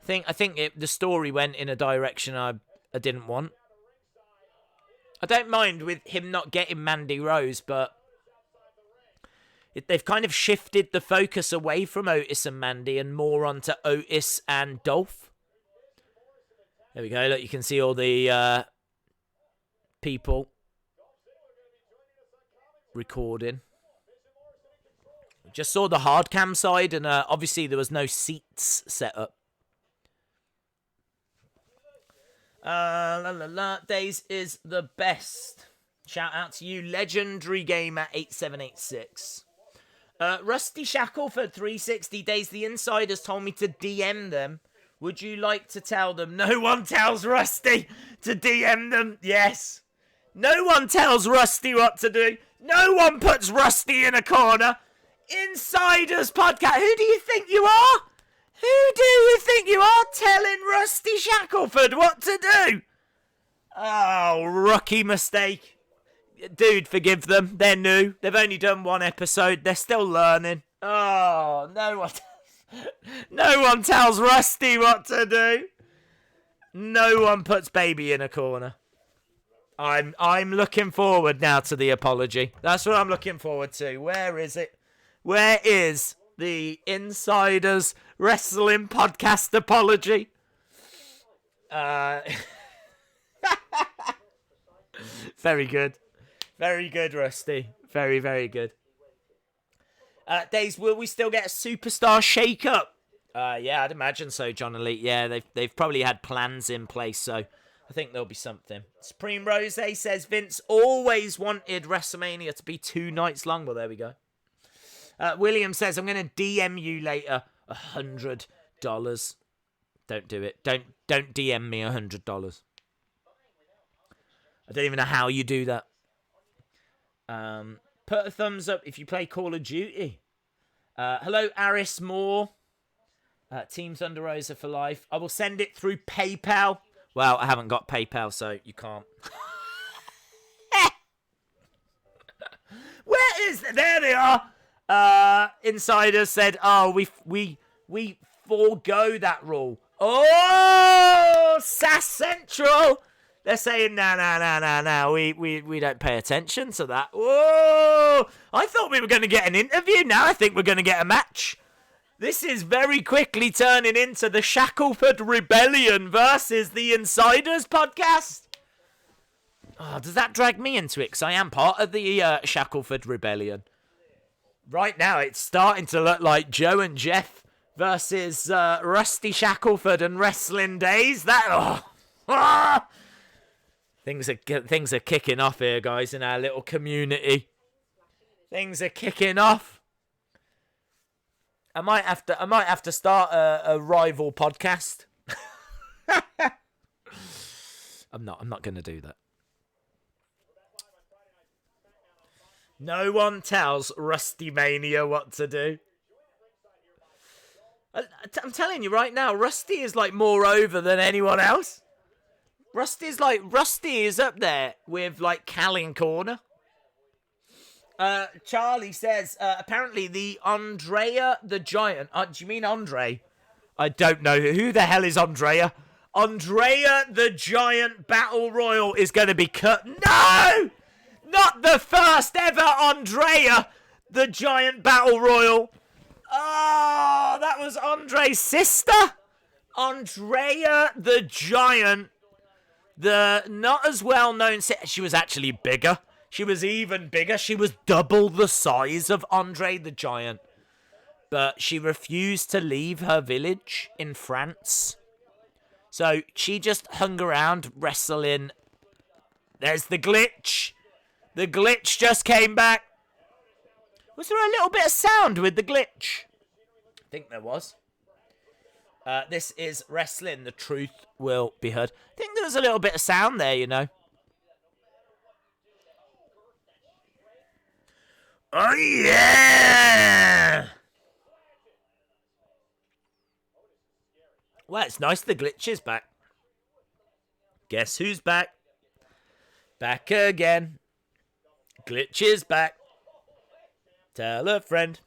I think the story went in a direction I didn't want. I don't mind with him not getting Mandy Rose, but they've kind of shifted the focus away from Otis and Mandy and more onto Otis and Dolph. There we go. Look, you can see all the people recording. Just saw the hard cam side, and obviously there was no seats set up. Days is the best. Shout out to you, Legendary Gamer 8786. Rusty Shackleford 360 Days. The insiders told me to DM them. Would you like to tell them? No one tells Rusty to DM them. Yes. No one tells Rusty what to do. No one puts Rusty in a corner. Insiders podcast. Who do you think you are? Who do you think you are telling Rusty Shackelford what to do? Oh, rookie mistake. Dude, forgive them. They're new. They've only done one episode. They're still learning. Oh, no one tells Rusty what to do. No one puts baby in a corner. I'm looking forward now to the apology. That's what I'm looking forward to. Where is it? Where is the Insiders Wrestling Podcast apology? Very good. Very good, Rusty. Very, very good. Days, will we still get a superstar shake-up? Yeah, I'd imagine so, John Elite. Yeah, they've probably had plans in place, so I think there'll be something. Supreme Rose says Vince always wanted WrestleMania to be 2 nights long. Well, there we go. William says, I'm going to DM you later $100. Don't do it. Don't DM me $100. I don't even know how you do that. Put a thumbs up if you play Call of Duty. Hello, Aris Moore. Teams Under Rosa for life. I will send it through PayPal. Well, I haven't got PayPal, so you can't. Where is it? There they are. Insider said, "Oh, we forego that rule." Oh, Sass Central. They're saying, no. We don't pay attention to that. Whoa! I thought we were going to get an interview. Now I think we're going to get a match. This is very quickly turning into the Shackelford Rebellion versus the Insiders podcast. Oh, does that drag me into it? Because I am part of the Shackelford Rebellion. Right now, it's starting to look like Joe and Jeff versus Rusty Shackelford and Wrestling Days. Things are kicking off here, guys, in our little community. Things are kicking off. I might have to start a rival podcast. I'm not going to do that. No one tells Rusty Mania what to do. I'm telling you right now, Rusty is like more over than anyone else. Rusty is up there with like Callan Corner. Charlie says, apparently the Andrea the Giant. Do you mean Andre? I don't know. Who the hell is Andrea? Andrea the Giant Battle Royal is going to be cut. No! Not the first ever Andrea the Giant Battle Royal. Oh, that was Andre's sister. Andrea the Giant. The not as well known. She was actually bigger. She was even bigger. She was double the size of Andre the Giant. But she refused to leave her village in France. So she just hung around wrestling. There's the glitch. The glitch just came back. Was there a little bit of sound with the glitch? I think there was. This is wrestling. The truth will be heard. I think there was a little bit of sound there, you know. Oh, yeah! Well, it's nice the glitch is back. Guess who's back? Back again. Glitch is back. Tell a friend.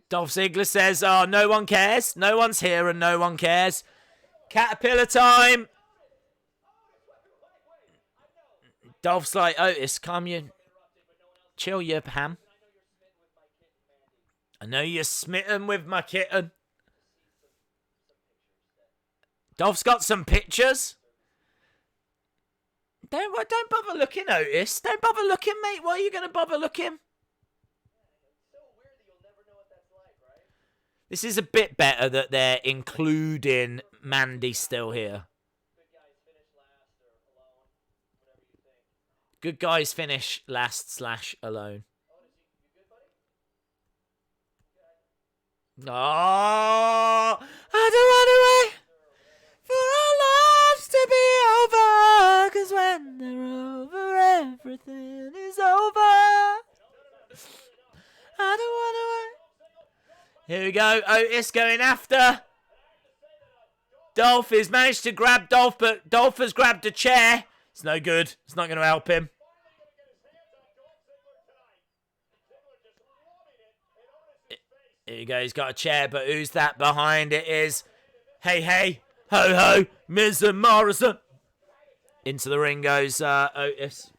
Dolph Ziggler says, oh, no one cares. No one's here and no one cares. Caterpillar time. Dolph's like, Otis, calm you. Chill your ham. I know you're smitten with my kitten. Dolph's got some pictures. Don't bother looking, Otis. Don't bother looking, mate. Why are you going to bother looking? This is a bit better that they're including Mandy still here. Good guys finish last / alone. Oh, I don't want to wait for our lives to be over, 'cause when they're over, everything is over. Here we go. Otis going after. Dolph has managed to grab Dolph, but Dolph has grabbed a chair. It's no good. It's not going to help him. Here you go. He's got a chair, but who's that behind? It is, hey, ho, Miz and Morrison. Into the ring goes Otis.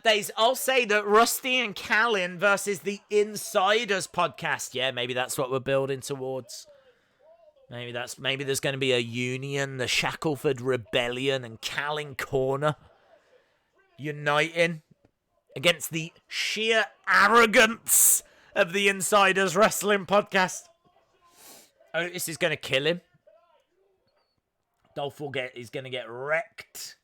Days, I'll say that Rusty and Callan versus the Insiders podcast. Yeah, maybe that's what we're building towards. Maybe there's going to be a union, the Shackleford Rebellion and Callan Corner uniting against the sheer arrogance of the Insiders Wrestling podcast. Otis is going to kill him. Dolph is going to get wrecked.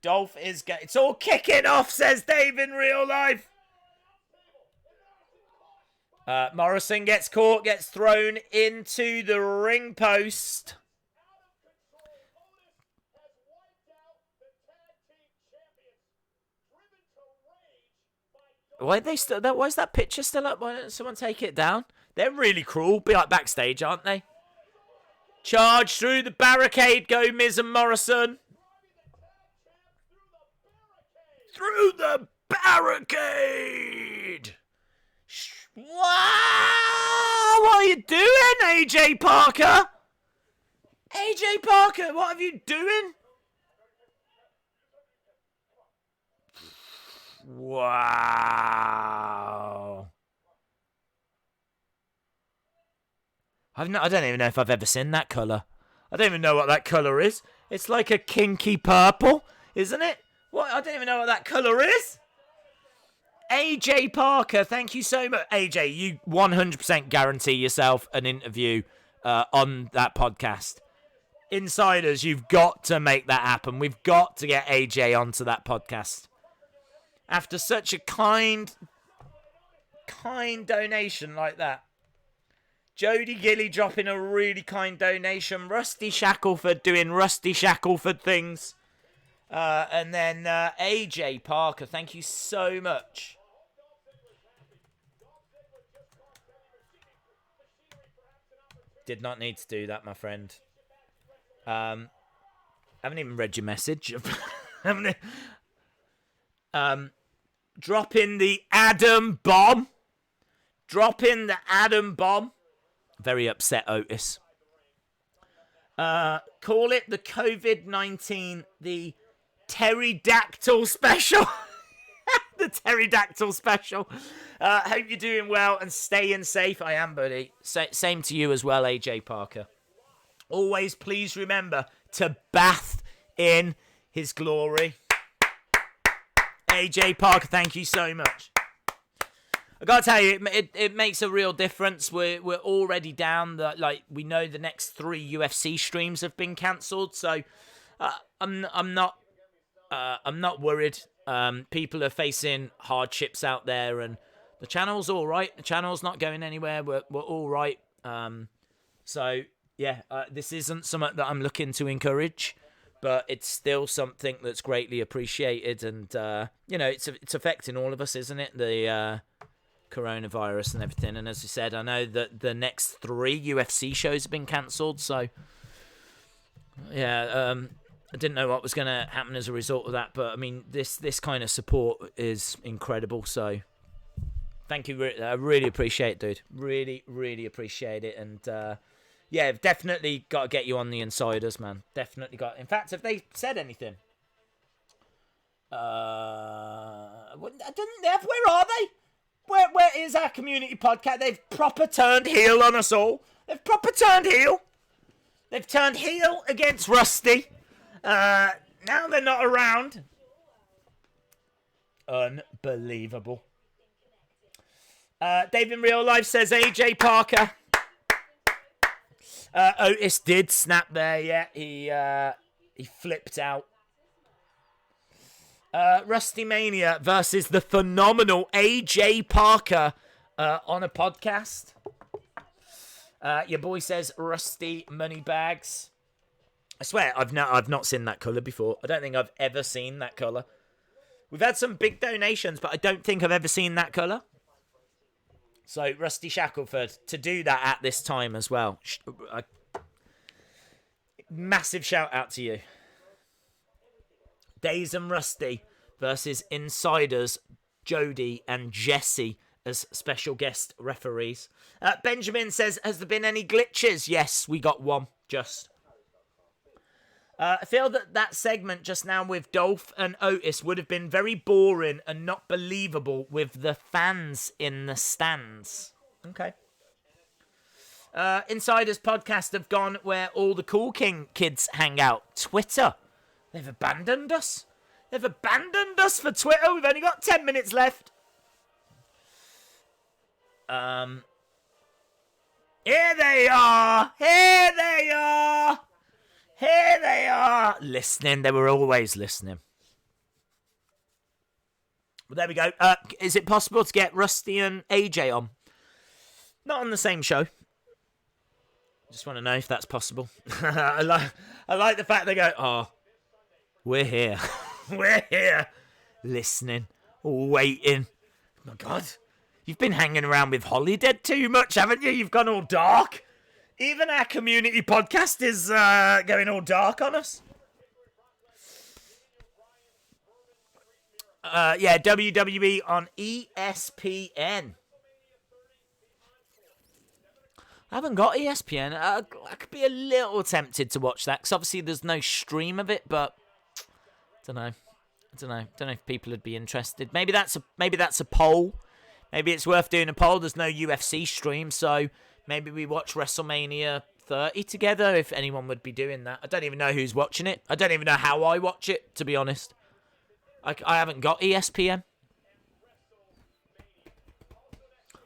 Dolph is it's all kicking off, says Dave in real life. Morrison gets caught, gets thrown into the ring post. Why is that picture still up? Why don't someone take it down? They're really cruel. Be like backstage, aren't they? Charge through the barricade, go Miz and Morrison. Through the barricade! Wow! What are you doing, AJ Parker? AJ Parker, what are you doing? Wow. I don't even know if I've ever seen that colour. I don't even know what that colour is. It's like a kinky purple, isn't it? What? I don't even know what that colour is. AJ Parker, thank you so much. AJ, you 100% guarantee yourself an interview on that podcast. Insiders, you've got to make that happen. We've got to get AJ onto that podcast. After such a kind donation like that. Jody Gilly dropping a really kind donation. Rusty Shackleford doing Rusty Shackleford things. And then AJ Parker, thank you so much. Did not need to do that, my friend. Haven't even read your message. Drop in the Adam bomb. Drop in the Adam bomb. Very upset, Otis. Call it the COVID-19, the pterodactyl special. The pterodactyl special. Hope you're doing well and staying safe. I am, buddy. Same to you as well, AJ Parker. Always please remember to bath in his glory. AJ Parker, thank you so much. I gotta tell you, it makes a real difference. We're already down. We know the next 3 UFC streams have been cancelled, so I'm not worried. People are facing hardships out there, and the channel's all right. The channel's not going anywhere. We're all right. So yeah, this isn't something that I'm looking to encourage, but it's still something that's greatly appreciated, and it's affecting all of us, isn't it? The coronavirus and everything. And as I said, I know that the next 3 UFC shows have been cancelled, so yeah, I didn't know what was going to happen as a result of that, but I mean, this kind of support is incredible, so thank you. I really appreciate it, dude. Really, really appreciate it. And yeah, definitely got to get you on the Insiders, man. Definitely got. In fact, have they said anything? Where are they? Where is our community podcast? They've proper turned heel on us all. They've proper turned heel. They've turned heel against Rusty. Now they're not around. Unbelievable. Dave in real life says AJ Parker. Otis did snap there, yeah. He flipped out. Rusty Mania versus the phenomenal AJ Parker on a podcast. Your boy says Rusty Moneybags. I swear, I've not seen that colour before. I don't think I've ever seen that colour. We've had some big donations, but I don't think I've ever seen that colour. So, Rusty Shackelford, to do that at this time as well. Massive shout out to you. Days and Rusty versus Insiders, Jody and Jesse as special guest referees. Benjamin says, has there been any glitches? Yes, we got one, just. I feel that segment just now with Dolph and Otis would have been very boring and not believable with the fans in the stands. Okay. Insiders podcast have gone where all the Cool King kids hang out. Twitter. They've abandoned us. They've abandoned us for Twitter. We've only got 10 minutes left. Here they are. Here they are. Here they are. Listening. They were always listening. Well, there we go. Is it possible to get Rusty and AJ on? Not on the same show. Just want to know if that's possible. I like the fact they go, oh, we're here. We're here. Listening. Waiting. Oh, my God. You've been hanging around with Holidead too much, haven't you? You've gone all dark. Even our community podcast is going all dark on us. Yeah, WWE on ESPN. I haven't got ESPN. I could be a little tempted to watch that because obviously there's no stream of it, but I don't know if people would be interested. Maybe that's a poll. Maybe it's worth doing a poll. There's no UFC stream, so maybe we watch WrestleMania 30 together if anyone would be doing that. I don't even know who's watching it. I don't even know how I watch it, to be honest. I haven't got ESPN.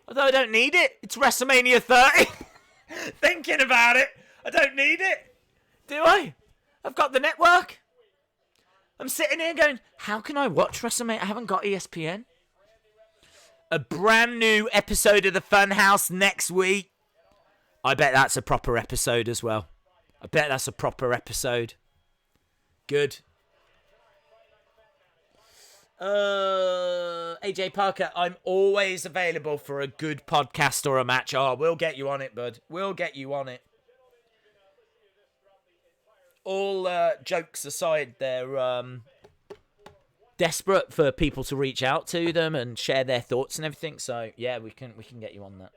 Although I don't need it. It's WrestleMania 30. Thinking about it. I don't need it. Do I? I've got the network. I'm sitting here going, how can I watch WrestleMania? I haven't got ESPN. A brand new episode of the Funhouse next week. I bet that's a proper episode as well. I bet that's a proper episode. Good. AJ Parker, I'm always available for a good podcast or a match. Oh, we'll get you on it, bud. We'll get you on it. All jokes aside, they're desperate for people to reach out to them and share their thoughts and everything. So yeah, we can get you on that.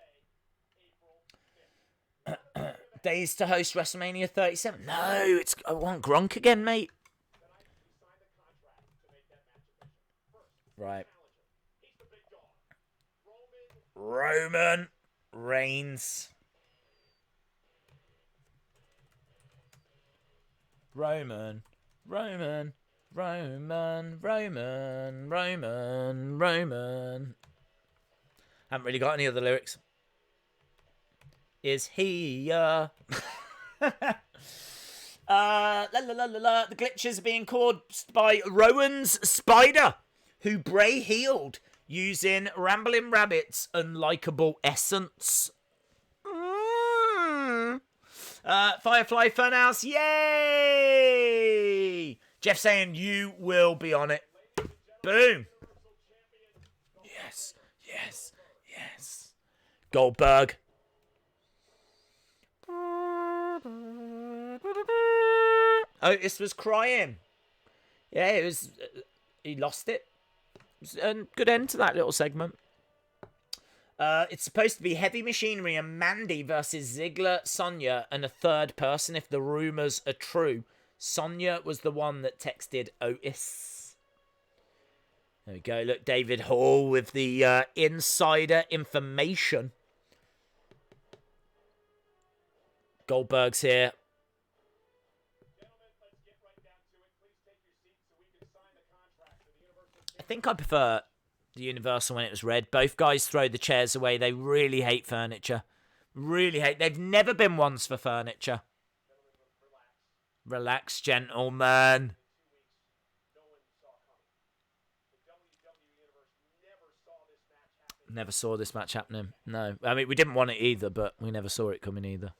Days to host WrestleMania 37. No, I want Gronk again, mate. Right. Roman Reigns. Roman. Haven't really got any other lyrics. Is he, The glitches are being caused by Rowan's Spider, who Bray healed using Rambling Rabbit's unlikable essence. Firefly Funhouse, yay! Jeff saying you will be on it. Boom. Yes. Goldberg. Otis was crying. Yeah, it was. He lost it. It was a good end to that little segment. It's supposed to be Heavy Machinery and Mandy versus Ziggler, Sonya, and a third person if the rumors are true. Sonya was the one that texted Otis. There we go. Look, David Hall with the insider information. Goldberg's here. I think I prefer the Universal when it was red. Both guys throw the chairs away. They really hate furniture. Really hate. They've never been ones for furniture. Relax, gentlemen. Never saw this match happening. No. I mean, we didn't want it either, but we never saw it coming either.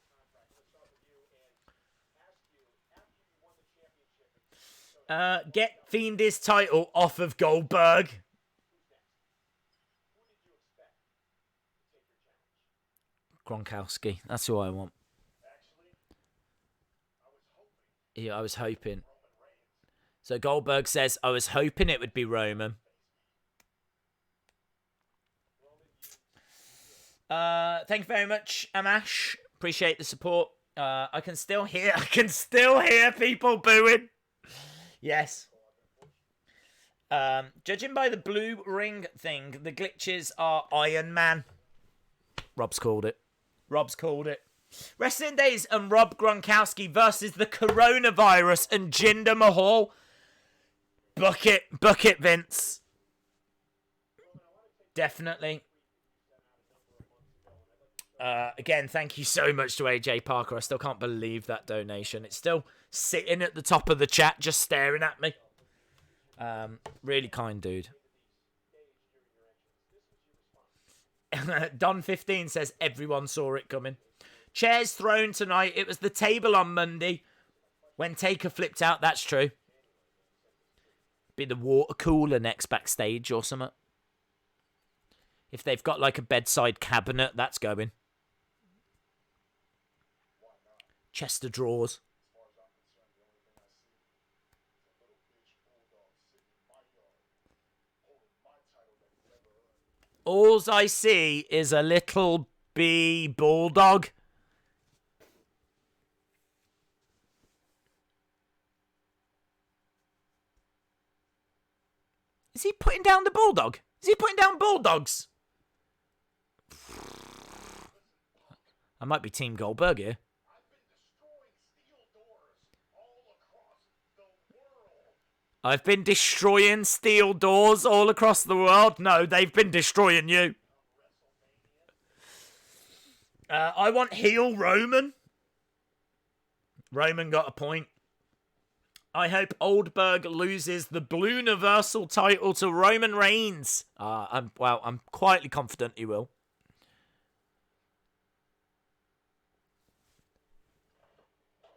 Get Fiend's title off of Goldberg. Gronkowski. That's who I want. Yeah, I was hoping. So Goldberg says, I was hoping it would be Roman. Thank you very much, Amash. Appreciate the support. I can still hear people booing. Yes. Judging by the blue ring thing, the glitches are Iron Man. Rob's called it. Wrestling Days and Rob Gronkowski versus the coronavirus and Jinder Mahal. Bucket, Vince. Definitely. Again, thank you so much to AJ Parker. I still can't believe that donation. It's still sitting at the top of the chat, just staring at me. Really kind dude. Don15 says everyone saw it coming. Chairs thrown tonight. It was the table on Monday when Taker flipped out. That's true. Be the water cooler next backstage or something. If they've got like a bedside cabinet, that's going. Chest of drawers. All I see is a little bee bulldog. Is he putting down the bulldog? Is he putting down bulldogs? I might be Team Goldberg here. I've been destroying steel doors all across the world. No, they've been destroying you. I want heel Roman. Roman got a point. I hope Oldberg loses the Blue Universal title to Roman Reigns. I'm quietly confident he will.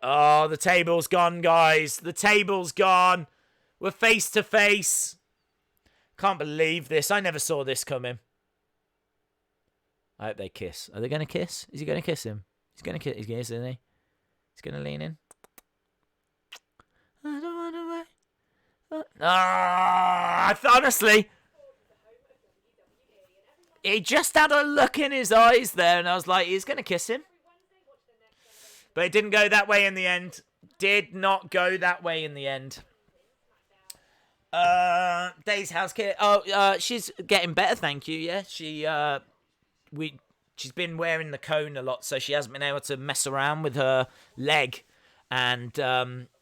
Oh, the table's gone, guys. The table's gone. We're face to face. Can't believe this. I never saw this coming. I hope they kiss. Are they going to kiss? Is he going to kiss him? He's going to kiss. He's going to, isn't he? He's going to lean in. I don't want to wait. Honestly, he just had a look in his eyes there, and I was like, he's going to kiss him. But it didn't go that way in the end. Did not go that way in the end. Days house kit. Oh, she's getting better, thank you. Yeah, she's been wearing the cone a lot, so she hasn't been able to mess around with her leg, and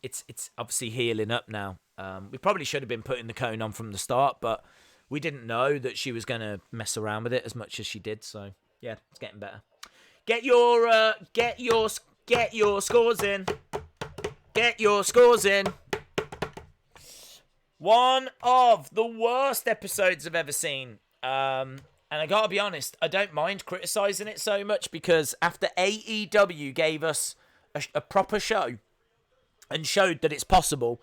it's obviously healing up now. We probably should have been putting the cone on from the start, but we didn't know that she was gonna mess around with it as much as she did. So yeah, it's getting better. Get your scores in. Get your scores in. One of the worst episodes I've ever seen. And I gotta be honest, I don't mind criticising it so much, because after AEW gave us a proper show and showed that it's possible,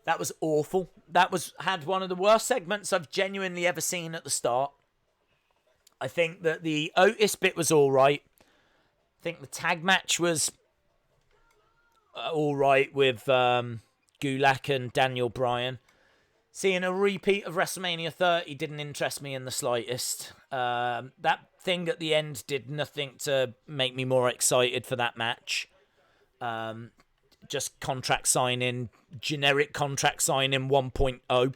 that was awful. That had one of the worst segments I've genuinely ever seen at the start. I think that the Otis bit was alright. I think the tag match was alright with Gulick and Daniel Bryan. Seeing a repeat of WrestleMania 30 didn't interest me in the slightest. That thing at the end did nothing to make me more excited for that match. Just contract signing, generic contract signing 1.0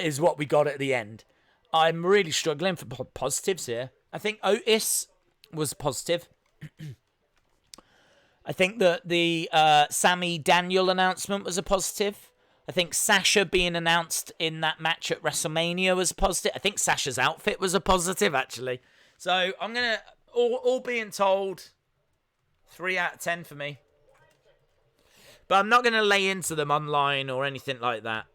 is what we got at the end. I'm really struggling for positives here. I think Otis was positive. I think that the Sami Daniel announcement was a positive. I think Sasha being announced in that match at WrestleMania was a positive. I think Sasha's outfit was a positive, actually. So I'm going to, all being told, 3 out of 10 for me. But I'm not going to lay into them online or anything like that.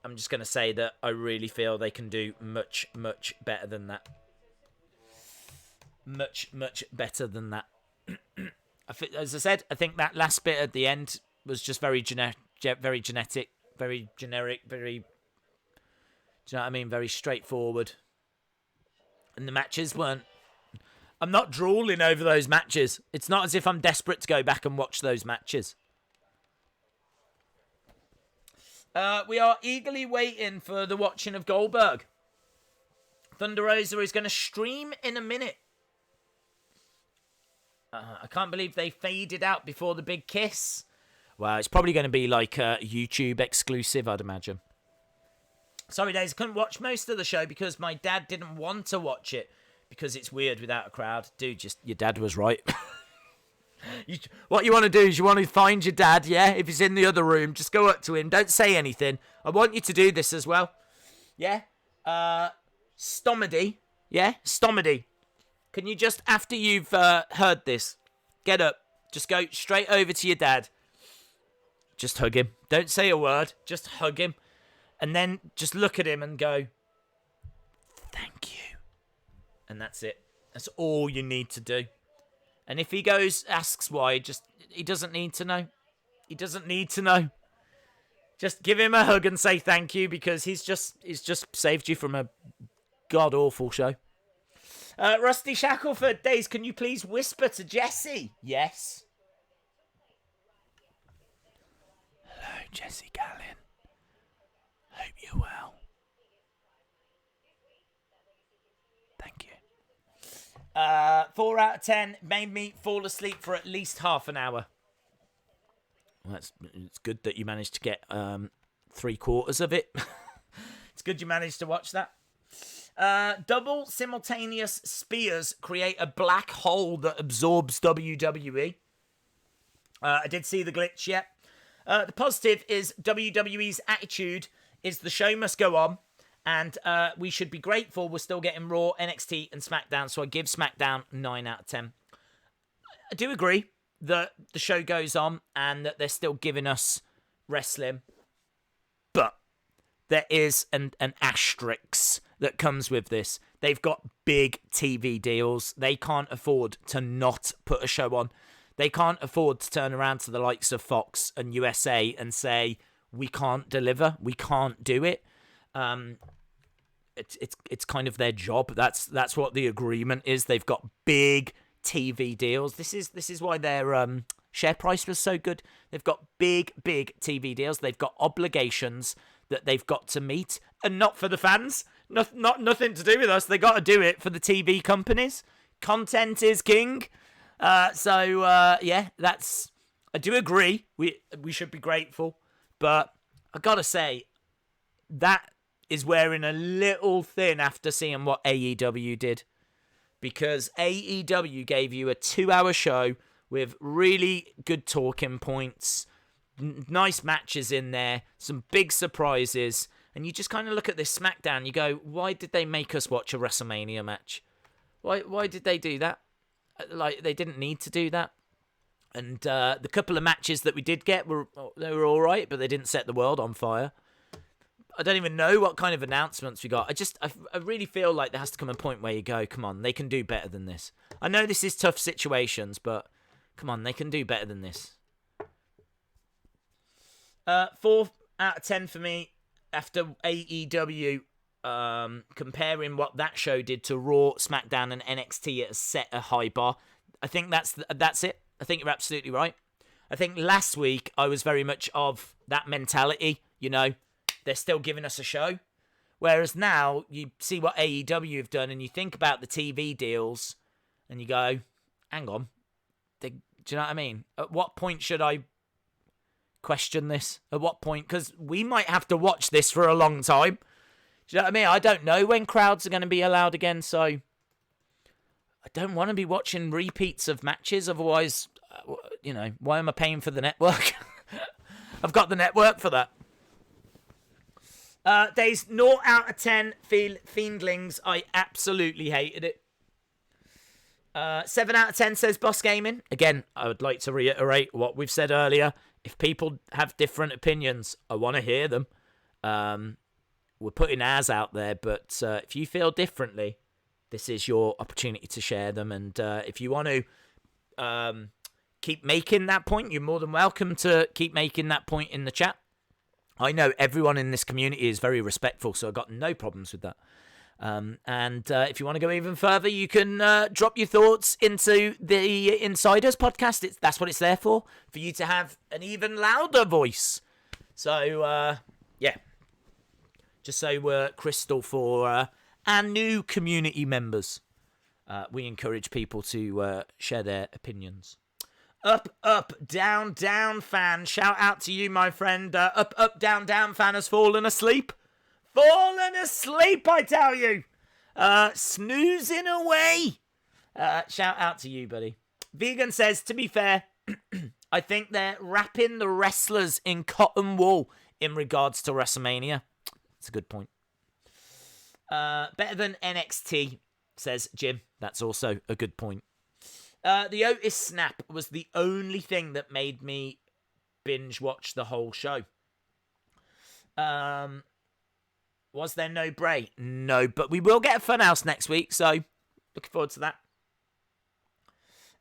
I'm just going to say that I really feel they can do much, much better than that. Much, much better than that. As I said, I think that last bit at the end was just very generic, very generic, very, do you know what I mean? Very straightforward. And the matches weren't, I'm not drooling over those matches. It's not as if I'm desperate to go back and watch those matches. We are eagerly waiting for the watching of Goldberg. Thunder Rosa is going to stream in a minute. I can't believe they faded out before the big kiss. Well, it's probably going to be like a YouTube exclusive, I'd imagine. Sorry, Days, I couldn't watch most of the show because my dad didn't want to watch it because it's weird without a crowd. Dude, just your dad was right. What you want to do is you want to find your dad, yeah? If he's in the other room, just go up to him. Don't say anything. I want you to do this as well. Yeah? Stomedy. Yeah? Stomedy. Can you just, after you've heard this, get up. Just go straight over to your dad. Just hug him. Don't say a word. Just hug him. And then just look at him and go, thank you. And that's it. That's all you need to do. And if he asks why, he doesn't need to know. He doesn't need to know. Just give him a hug and say thank you because he's just saved you from a god-awful show. Rusty Shackleford, Days, can you please whisper to Jesse? Yes. Hello, Jesse Gallin. Hope you're well. Thank you. 4 out of 10 made me fall asleep for at least half an hour. Well, it's good that you managed to get 3/4 of it. It's good you managed to watch that. Double simultaneous spears create a black hole that absorbs WWE. I did see the glitch, yeah. The positive is WWE's attitude is the show must go on. And we should be grateful we're still getting Raw, NXT, and SmackDown. So I give SmackDown 9 out of 10. I do agree that the show goes on and that they're still giving us wrestling. But there is an asterisk that comes with this. They've got big TV deals. They can't afford to not put a show on. They can't afford to turn around to the likes of Fox and USA and say, we can't deliver. We can't do it. It's kind of their job. That's what the agreement is. They've got big TV deals. This is why their share price was so good. They've got big TV deals. They've got obligations that they've got to meet, and not for the fans. Not nothing to do with us. They got to do it for the TV companies. Content is king. Yeah, that's. I do agree. We should be grateful, but I gotta say that is wearing a little thin after seeing what AEW did. Because AEW gave you a 2-hour show with really good talking points, nice matches in there, some big surprises, and you just kind of look at this SmackDown, you go, why did they make us watch a WrestleMania match? Why did they do that? Like, they didn't need to do that. And the couple of matches that we did get, were all right, but they didn't set the world on fire. I don't even know what kind of announcements we got. I really feel like there has to come a point where you go, come on, they can do better than this. I know this is tough situations, but come on, they can do better than this. 4 out of 10 for me after AEW comparing what that show did to Raw, SmackDown, and NXT. It has set a high bar. I think that's it. I think you're absolutely right. I think last week I was very much of that mentality, you know, they're still giving us a show. Whereas now, you see what AEW have done and you think about the TV deals and you go, hang on. Do you know what I mean? At what point should I question this? At what point? Because we might have to watch this for a long time. Do you know what I mean? I don't know when crowds are going to be allowed again, so I don't want to be watching repeats of matches. Otherwise, you know, why am I paying for the network? I've got the network for that. Days 0 out of 10 Fiendlings. I absolutely hated it. 7 out of 10 says Boss Gaming. Again, I would like to reiterate what we've said earlier. If people have different opinions, I want to hear them. We're putting ours out there, but if you feel differently, this is your opportunity to share them. And if you want to keep making that point, you're more than welcome to keep making that point in the chat. I know everyone in this community is very respectful, so I've got no problems with that. And if you want to go even further, you can drop your thoughts into the Insiders podcast. That's what it's there for you to have an even louder voice. So, yeah. Just so we're crystal for our new community members. We encourage people to share their opinions. Up, up, down, down fan. Shout out to you, my friend. Up, up, down, down fan has fallen asleep. Fallen asleep, I tell you. Snoozing away. Shout out to you, buddy. Vegan says, to be fair, I think they're wrapping the wrestlers in cotton wool in regards to WrestleMania. That's a good point. Better than NXT, says Jim. That's also a good point. The Otis snap was the only thing that made me binge watch the whole show. Was there no Bray? No, but we will get a Funhouse next week, so looking forward to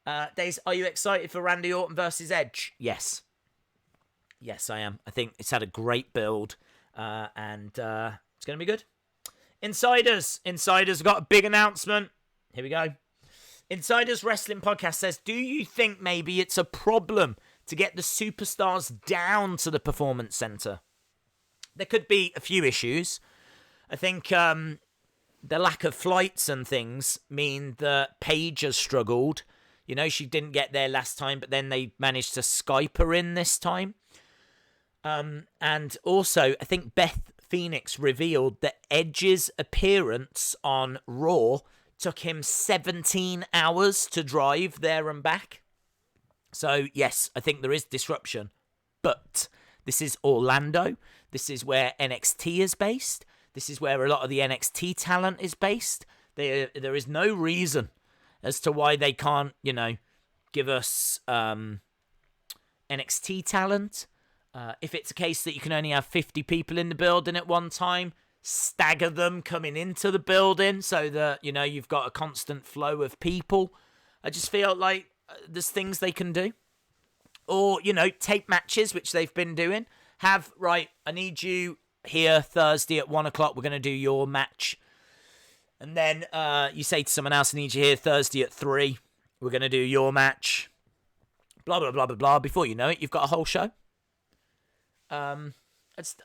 that. Days, are you excited for Randy Orton versus Edge? Yes. Yes, I am. I think it's had a great build, and it's going to be good. Insiders got a big announcement. Here we go. Insiders Wrestling Podcast says, do you think maybe it's a problem to get the superstars down to the Performance Center? There could be a few issues. I think the lack of flights and things mean that Paige has struggled. You know, she didn't get there last time, but then they managed to Skype her in this time. And also, I think Beth Phoenix revealed that Edge's appearance on Raw took him 17 hours to drive there and back. So, yes, I think there is disruption. But this is Orlando. This is where NXT is based. This is where a lot of the NXT talent is based. There is no reason as to why they can't, you know, give us NXT talent. If it's a case that you can only have 50 people in the building at one time, stagger them coming into the building so that, you know, you've got a constant flow of people. I just feel like there's things they can do. Or, you know, tape matches, which they've been doing. Have, right, I need you here Thursday at 1 o'clock. We're going to do your match. And then you say to someone else, I need you here Thursday at 3. We're going to do your match. Blah, blah, blah, blah, blah. Before you know it, you've got a whole show. I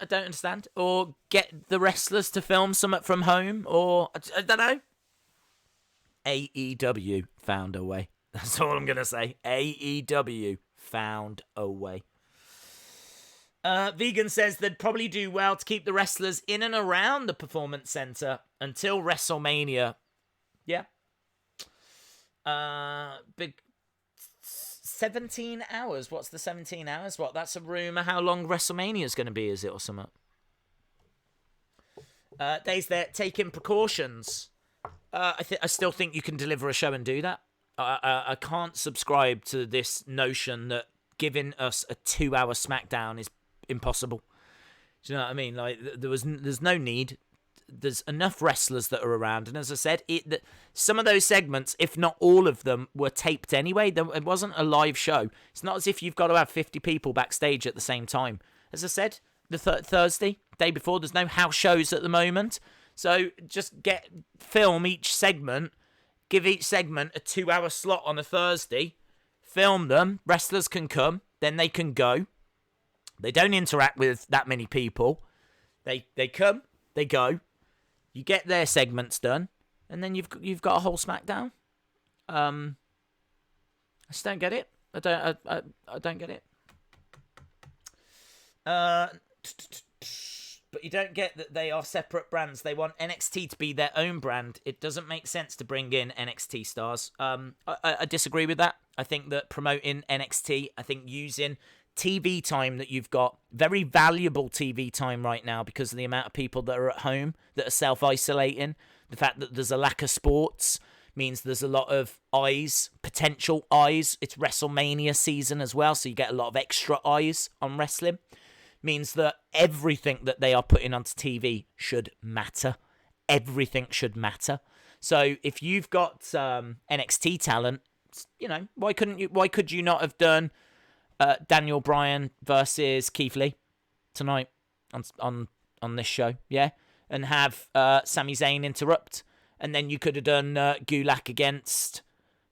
don't understand. Or get the wrestlers to film something from home. Or, I don't know. AEW found a way. That's all I'm going to say. AEW found a way. Vegan says they'd probably do well to keep the wrestlers in and around the Performance Center until WrestleMania. Yeah. Big 17 hours. What's the 17 hours? What? That's a rumor. How long WrestleMania is going to be, is it, or something? Days there, taking precautions. I still think you can deliver a show and do that. I can't subscribe to this notion that giving us a 2-hour SmackDown is impossible. Do you know what I mean? Like, there's no need. There's enough wrestlers that are around, and as I said, some of those segments, if not all of them, were taped anyway. It wasn't a live show. It's not as if you've got to have 50 people backstage at the same time. As I said, the Thursday, day before, there's no house shows at the moment, so just film each segment, give each segment a 2-hour slot on a Thursday, film them, wrestlers can come, then they can go. They don't interact with that many people. They come, they go. You get their segments done, and then you've got a whole SmackDown. I just don't get it. I don't get it. But you don't get that they are separate brands. They want NXT to be their own brand. It doesn't make sense to bring in NXT stars. I disagree with that. I think that promoting NXT, I think using TV time that you've got, very valuable TV time right now because of the amount of people that are at home that are self-isolating. The fact that there's a lack of sports means there's a lot of eyes, potential eyes. It's WrestleMania season as well, so you get a lot of extra eyes on wrestling. Means that everything that they are putting onto TV should matter. Everything should matter. So if you've got NXT talent, you know, why could you not have done Daniel Bryan versus Keith Lee tonight on this show? Yeah, and have Sami Zayn interrupt. And then you could have done Gulick against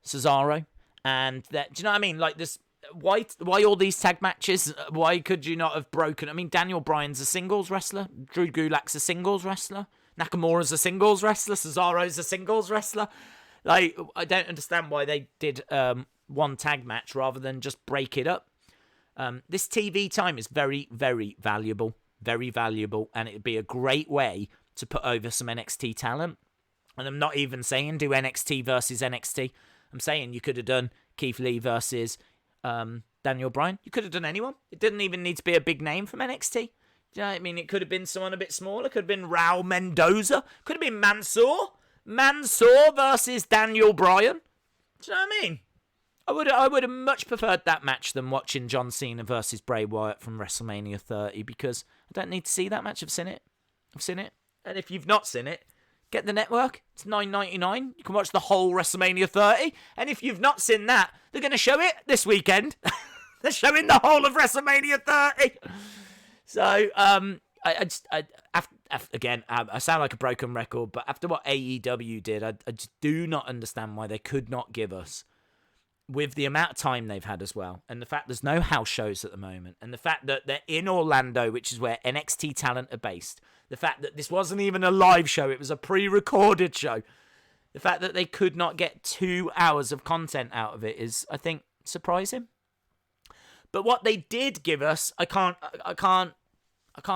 Cesaro. And that, do you know what I mean? Like this, why all these tag matches? Why could you not have broken? I mean, Daniel Bryan's a singles wrestler. Drew Gulak's a singles wrestler. Nakamura's a singles wrestler. Cesaro's a singles wrestler. Like, I don't understand why they did one tag match rather than just break it up. This TV time is very, very valuable. Very valuable. And it'd be a great way to put over some NXT talent. And I'm not even saying do NXT versus NXT. I'm saying you could have done Keith Lee versus Daniel Bryan. You could have done anyone. It didn't even need to be a big name from NXT. Do you know what I mean? It could have been someone a bit smaller. Could have been Raul Mendoza. Could have been Mansoor. Mansoor versus Daniel Bryan. Do you know what I mean? I would have much preferred that match than watching John Cena versus Bray Wyatt from WrestleMania 30 because I don't need to see that match. I've seen it. And if you've not seen it, get the network. It's $9.99. You can watch the whole WrestleMania 30. And if you've not seen that, they're going to show it this weekend. They're showing the whole of WrestleMania 30. So, again, I sound like a broken record, but after what AEW did, I just do not understand why they could not give us, with the amount of time they've had as well, and the fact there's no house shows at the moment, and the fact that they're in Orlando, which is where NXT talent are based, the fact that this wasn't even a live show, it was a pre-recorded show, the fact that they could not get 2 hours of content out of it is, I think, surprising. But what they did give us, I can't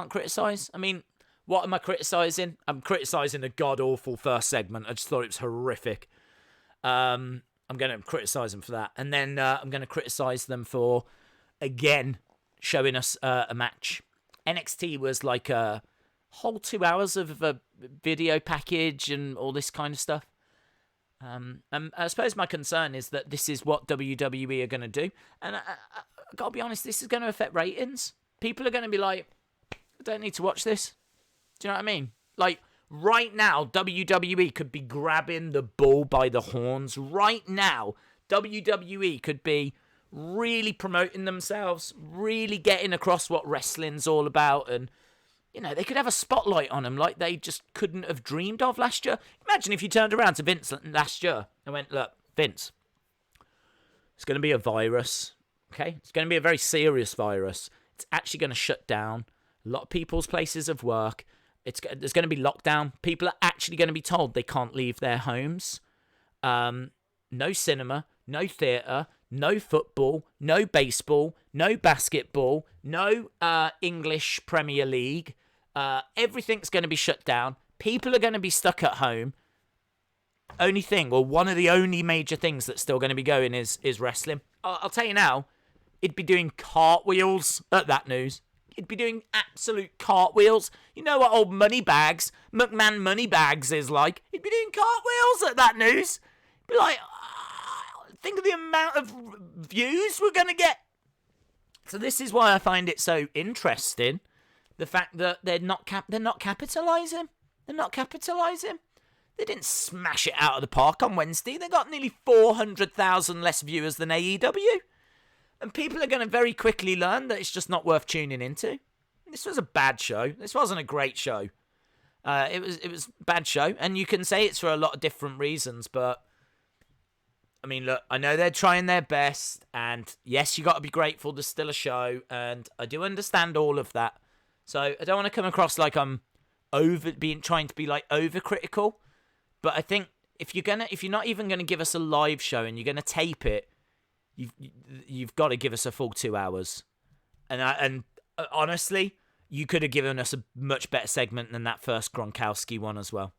criticise. I mean, what am I criticising? I'm criticising a god-awful first segment. I just thought it was horrific. I'm going to criticise them for that. And then I'm going to criticise them for, again, showing us a match. NXT was like a whole 2 hours of a video package and all this kind of stuff. And I suppose my concern is that this is what WWE are going to do. And I got to be honest, this is going to affect ratings. People are going to be like, I don't need to watch this. Do you know what I mean? Like, right now, WWE could be grabbing the bull by the horns. Right now, WWE could be really promoting themselves, really getting across what wrestling's all about. And, you know, they could have a spotlight on them like they just couldn't have dreamed of last year. Imagine if you turned around to Vince last year and went, look, Vince, it's going to be a virus, okay? It's going to be a very serious virus. It's actually going to shut down a lot of people's places of work. There's going to be lockdown. People are actually going to be told they can't leave their homes. No cinema, no theatre, no football, no baseball, no basketball, no English Premier League. Everything's going to be shut down. People are going to be stuck at home. Only thing, or one of the only major things that's still going to be going is wrestling. I'll tell you now, it'd be doing cartwheels at that news. It'd be doing absolute cartwheels. You know what old Moneybags, McMahon Moneybags is like? He'd be doing cartwheels at that news. He'd be like, think of the amount of views we're going to get. So this is why I find it so interesting. The fact that they're not capitalising. They're not capitalising. They didn't smash it out of the park on Wednesday. They got nearly 400,000 less viewers than AEW. And people are going to very quickly learn that it's just not worth tuning into. This was a bad show. This wasn't a great show. It was a bad show. And you can say it's for a lot of different reasons. But, I mean, look, I know they're trying their best. And, yes, you got to be grateful there's still a show. And I do understand all of that. So, I don't want to come across like I'm trying to be, like, overcritical. But I think if you're not even going to give us a live show and you're going to tape it, You've got to give us a full 2 hours, and honestly, you could have given us a much better segment than that first Gronkowski one as well.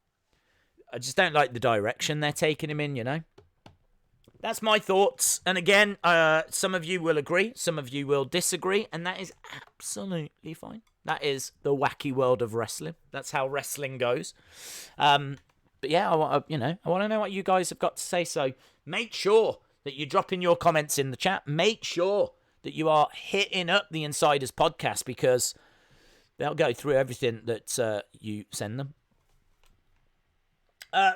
I just don't like the direction they're taking him in. You know, that's my thoughts. And again, some of you will agree, some of you will disagree, and that is absolutely fine. That is the wacky world of wrestling. That's how wrestling goes. But yeah, I want to know what you guys have got to say. So make sure that you're dropping your comments in the chat. Make sure that you are hitting up the Insiders podcast because they'll go through everything that you send them.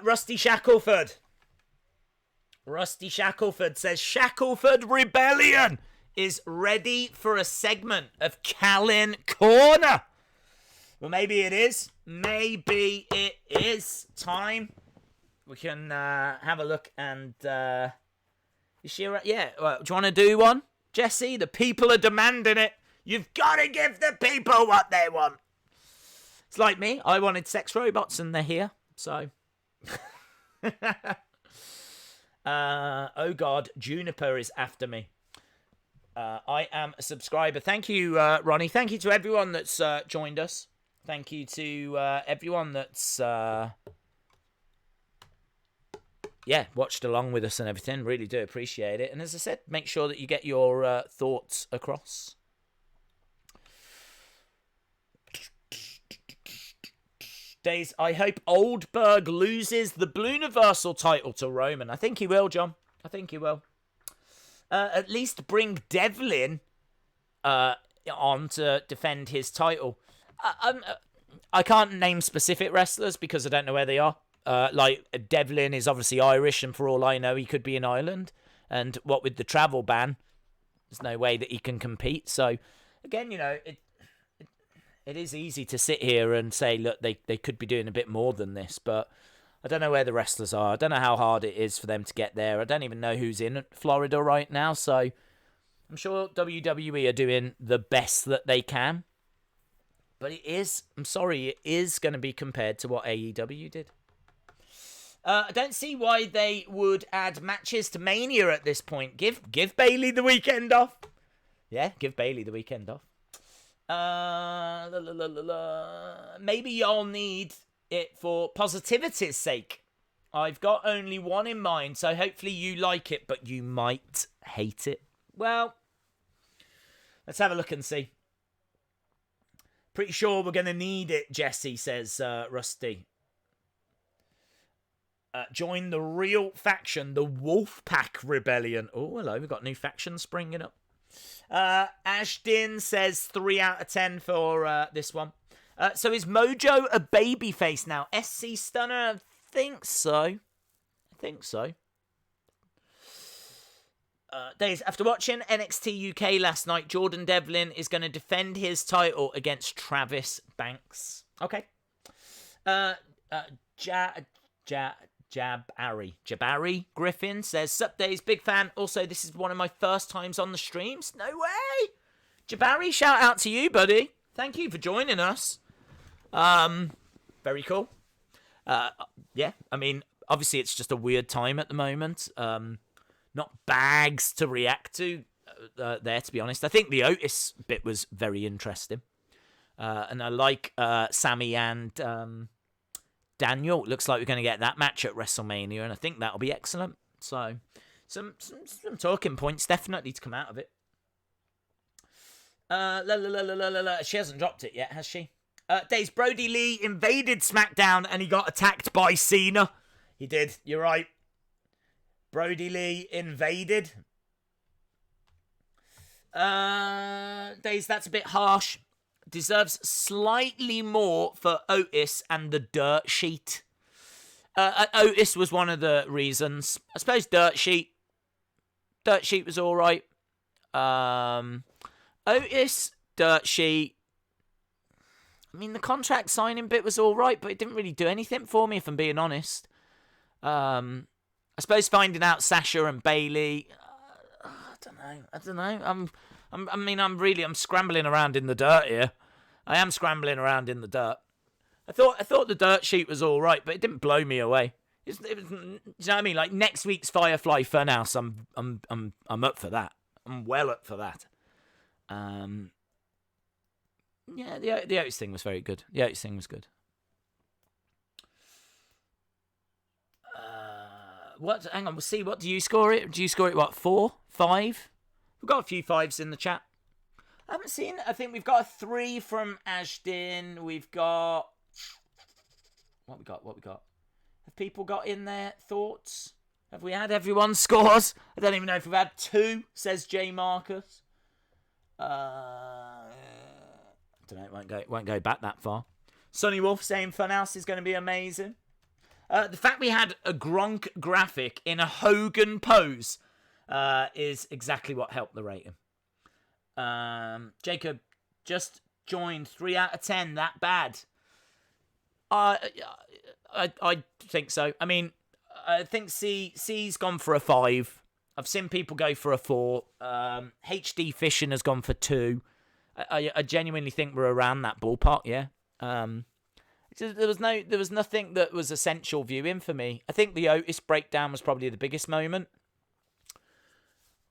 Rusty Shackleford says, Shackleford Rebellion is ready for a segment of Callan Corner. Well, maybe it is. Maybe it is time. We can have a look and... is she right? Yeah. Well, do you want to do one, Jesse? The people are demanding it. You've got to give the people what they want. It's like me. I wanted sex robots and they're here. So... oh God, Juniper is after me. I am a subscriber. Thank you, Ronnie. Thank you to everyone that's joined us. Thank you to everyone that's watched along with us and everything. Really do appreciate it. And as I said, make sure that you get your thoughts across. Days, I hope Oldberg loses the Blue Universal title to Roman. I think he will, John. I think he will. At least bring Devlin on to defend his title. I can't name specific wrestlers because I don't know where they are. Like, Devlin is obviously Irish, and for all I know, he could be in Ireland. And what with the travel ban, there's no way that he can compete. So, again, you know, it is easy to sit here and say, look, they could be doing a bit more than this, but I don't know where the wrestlers are. I don't know how hard it is for them to get there. I don't even know who's in Florida right now, so I'm sure WWE are doing the best that they can. But it is going to be compared to what AEW did. I don't see why they would add matches to Mania at this point. Give Bayley the weekend off. Yeah, give Bayley the weekend off. Maybe y'all need it for positivity's sake. I've got only one in mind, so hopefully you like it, but you might hate it. Well, let's have a look and see. Pretty sure we're going to need it, Jesse, says Rusty. Join the real faction, the Wolfpack Rebellion. Oh, hello, we've got new factions springing up. Ashton says 3 out of 10 for this one. So is Mojo a babyface now? SC Stunner? I think so. Days, after watching NXT UK last night, Jordan Devlin is going to defend his title against Travis Banks. Okay. Jabari Griffin says, Sup Days, big fan. Also, this is one of my first times on the streams. No way! Jabari, shout out to you, buddy. Thank you for joining us. Very cool. Yeah, I mean, obviously it's just a weird time at the moment. Not bags to react to there, to be honest. I think the Otis bit was very interesting. And I like Sammy and Daniel. Looks like we're going to get that match at WrestleMania, and I think that'll be excellent. So, some talking points definitely to come out of it. She hasn't dropped it yet, has she? Days, Brody Lee invaded SmackDown and he got attacked by Cena. He did. You're right. Brody Lee invaded. Days, that's a bit harsh. Deserves slightly more for Otis and the Dirt Sheet. Otis was one of the reasons. I suppose Dirt Sheet was all right. Otis, Dirt Sheet. I mean, the contract signing bit was all right, but it didn't really do anything for me, if I'm being honest. I suppose finding out Sasha and Bayley. I don't know. I'm scrambling around in the dirt here. I am scrambling around in the dirt. I thought the Dirt Sheet was all right, but it didn't blow me away. It was, you know what I mean? Like next week's Firefly Funhouse, I'm up for that. I'm well up for that. Yeah, the Otis thing was very good. The Otis thing was good. What? Hang on, we'll see. What do you score it? Do you score it, what, 4? 5? We've got a few 5s in the chat. I haven't seen... I think we've got a 3 from Ashton. We've got... What we got? Have people got in their thoughts? Have we had everyone's scores? I don't even know if we've had 2, says J. Marcus. I don't know, it won't go back that far. Sonny Wolf saying Funhouse is going to be amazing. The fact we had a Gronk graphic in a Hogan pose is exactly what helped the rating. Jacob, just joined. 3 out of 10. That bad? I think so. I mean, I think C's gone for a 5. I've seen people go for a 4. HD Fishing has gone for 2. I genuinely think we're around that ballpark. Yeah. There was nothing that was essential viewing for me. I think the Otis breakdown was probably the biggest moment.